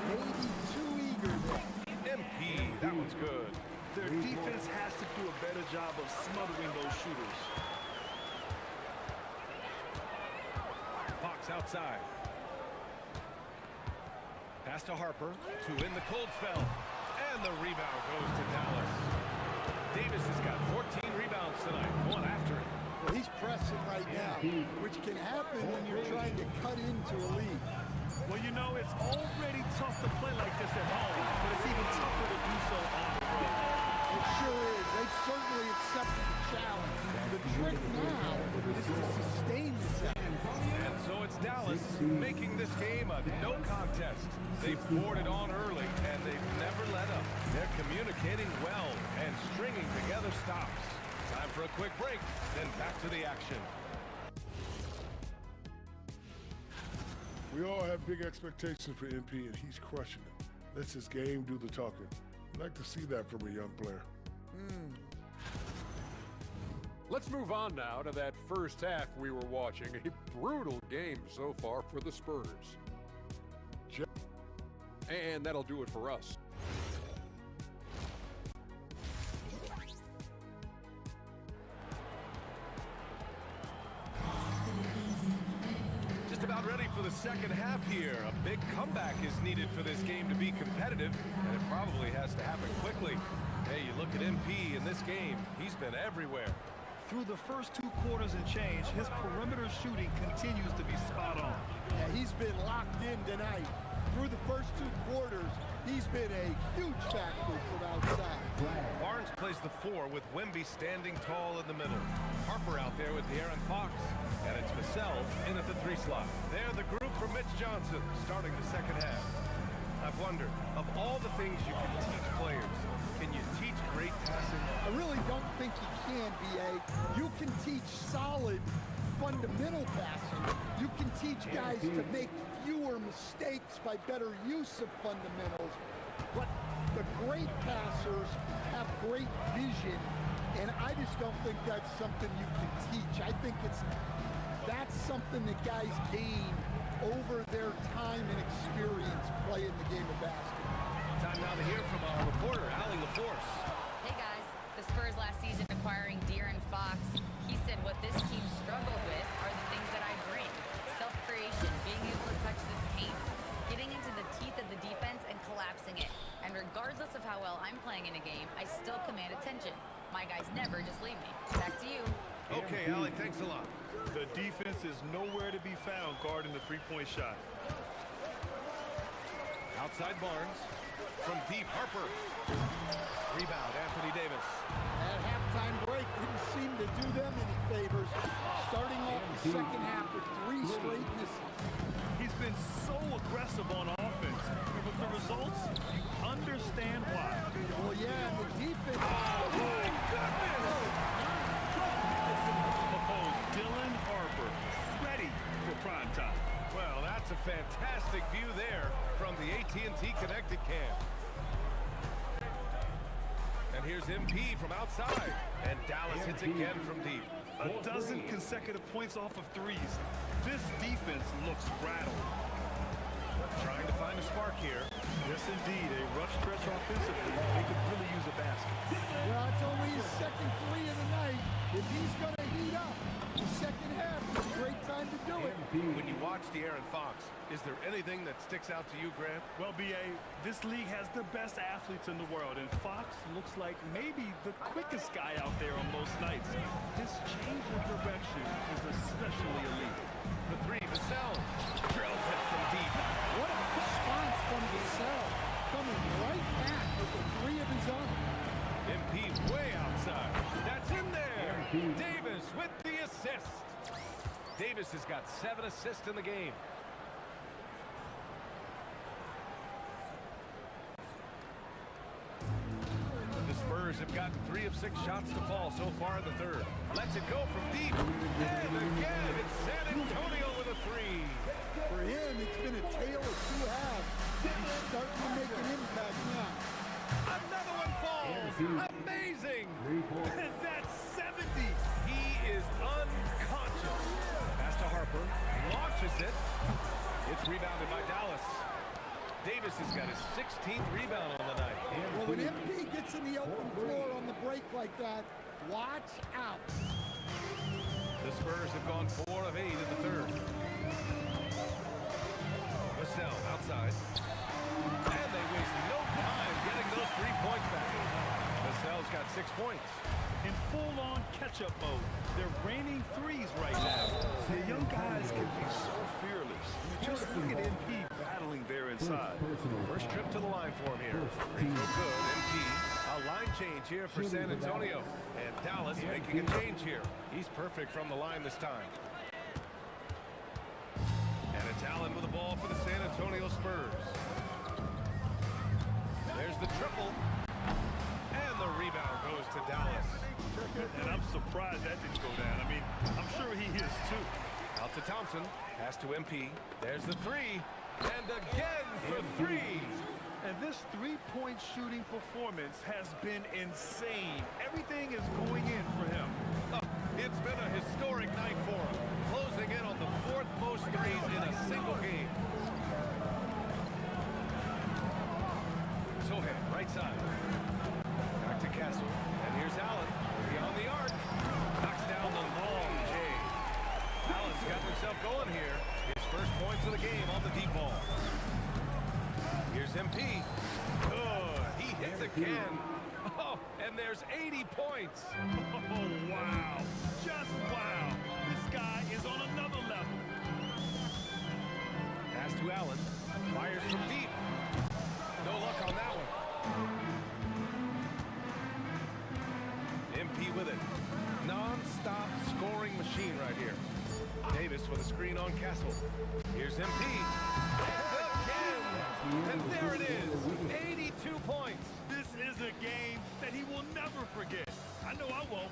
Maybe too eager there. MP, that one's good. Their defense has to do a better job of smothering those shooters. Fox outside. Pass to Harper to win the cold spell. And the rebound goes to Dallas. Davis has got 14 rebounds tonight, going after it. Well, he's pressing right now, which can happen when you're trying to cut into a lead. Well, you know, it's already tough to play like this at home, but it's even tougher to do so on the road. It sure is. They've certainly accepted the challenge. The trick now is to sustain this effort. And so it's Dallas making this game a no contest. They've boarded on early, and they've never let up. They're communicating well and stringing together stops. Time for a quick break, then back to the action. We all have big expectations for MP, and he's crushing it. Lets his game do the talking. I'd like to see that from a young player. Let's move on now to that first half we were watching. A brutal game so far for the Spurs. And that'll do it for us. Just about ready for the second half here. A big comeback is needed for this game to be competitive, and it probably has to happen quickly. Hey, you look at MP in this game, he's been everywhere. Through the first 2 quarters and change, his perimeter shooting continues to be spot on. Yeah, he's been locked in tonight. Through the first 2 quarters, he's been a huge factor from outside. Barnes plays the 4 with Wemby standing tall in the middle. Harper out there with De'Aaron Fox. And it's Vassell in at the 3 slot. They're the group for Mitch Johnson starting the second half. I've wondered, of all the things you can teach players, can you teach great passing? I really don't think you can, B.A. You can teach solid, fundamental passing. You can teach guys to make fewer mistakes by better use of fundamentals. But the great passers have great vision, and I just don't think that's something you can teach. I think that's something that guys gain over their time and experience playing the game of basketball. Time now to hear from our reporter, Allie LaForce. Hey guys, the Spurs last season acquiring De'Aaron Fox. He said what this team struggled with are the things that I bring. Self-creation, being able to touch the paint, getting into the teeth of the defense and collapsing it. And regardless of how well I'm playing in a game, I still command attention. My guys never just leave me. Back to you. Okay, Allie, thanks a lot. The defense is nowhere to be found guarding the 3-point shot. Outside Barnes. From deep, Harper. Rebound, Anthony Davis. That halftime break didn't seem to do them any favors. Starting off the second half with 3 straight misses. He's been so aggressive on offense, but with the results, you understand why. Well, yeah, and the defense... Oh, my goodness! Oh, Dylan Harper, ready for prime time. Well, that's a fantastic view there from the AT&T Connected Cam. And here's MP from outside. And Dallas hits again from deep. A dozen consecutive points off of threes. This defense looks rattled. Trying to find a spark here. Yes, indeed. A rough stretch offensively. They could really use a basket. Well, it's only his second three of the night. If he's going to heat up, the second half is a great time to do it. When you watch De'Aaron Fox, is there anything that sticks out to you, Grant? Well, B.A., this league has the best athletes in the world, and Fox looks like maybe the quickest guy out there on most nights. His change of direction is especially elite. The three, Vassell drills it from deep. What a response from Vassell, coming right back with the three of his own. MP way outside. That's in there. Davis with the assist. Davis has got 7 assists in the game. The Spurs have gotten 3 of 6 shots to fall so far in the third. Lets it go from deep. And again, it's San Antonio with a 3. For him, it's been a tale of two halves. He's starting to make an impact now. Another one falls. Amazing. That's 70. He is unconscious. Pass to Harper. Launches it. It's rebounded by Dallas. Davis has got his 16th rebound on the night. Well, when MP gets in the open floor on the break like that, watch out. The Spurs have gone 4 of 8 in the third. Vassell outside. And they waste no time getting those 3 points back. Vassell's got 6 points. In full-on catch-up mode, they're raining threes right now. The young guys can be so fearless. Just look at MP battling there inside. First trip to the line for him here. Free throw good. MP. A line change here for San Antonio. And Dallas making a change here. He's perfect from the line this time. And it's Allen with the ball for the San Antonio Spurs. There's the triple. And the rebound goes to Dallas. And I'm surprised that didn't go down. I mean, I'm sure he is too. Out to Thompson. Pass to MP. There's the 3. And again for 3. And this three-point shooting performance has been insane. Everything is going in for him. Oh, it's been a historic night for him. Closing in on the 4th most threes in a single game. Sohan, right side. Back to Castle. And here's Allen. Beyond the arc. Knocks down the long J. Allen's got himself going here. His first points of the game on the deep ball. Here's MP. Good. He hits again. Oh, and there's 80 points. Oh, wow. Just wow. This guy is on another level. Pass to Allen. Fires from deep. No luck on that one. MP with it. Non-stop scoring machine right here. Davis with a screen on Castle. Here's MP. And again! And there it is. 82 points. This is a game that he will never forget. I know I won't.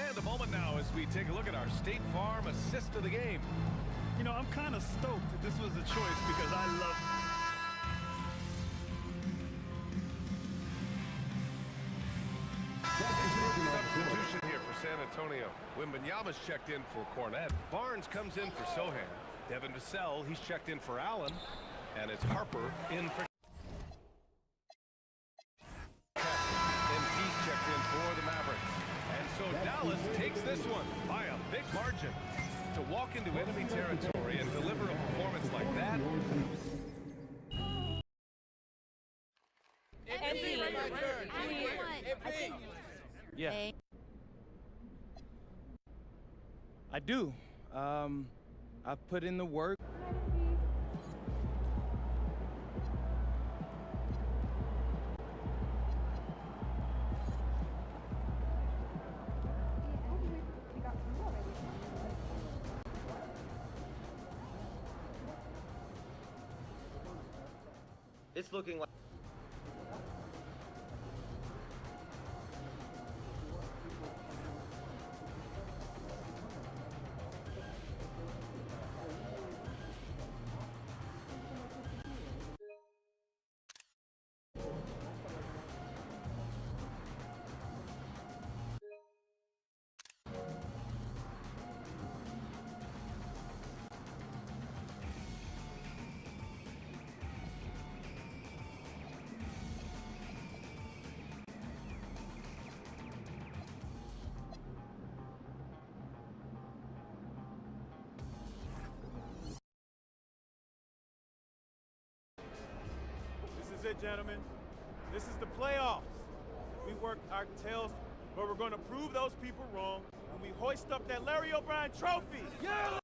And a moment now as we take a look at our State Farm assist of the game. You know, I'm kind of stoked that this was a choice because I love... Substitution here for San Antonio. Wembanyama's checked in for Cornette. Barnes comes in for Sohan. Devin Vassell, he's checked in for Allen. And it's Harper in for... And he's checked in for the Mavericks. And so Dallas takes this one by a big margin. To walk into enemy territory and deliver a performance like that... Yeah. I do. I've put in the work. It's looking like... it, gentlemen. This is the playoffs. We worked our tails, but we're going to prove those people wrong when we hoist up that Larry O'Brien trophy. Yeah!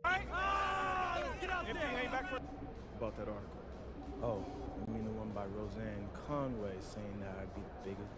All right? Let's get out there. Hang back for... About that article. Oh, you mean the one by Roseanne Conway saying that I'd be the biggest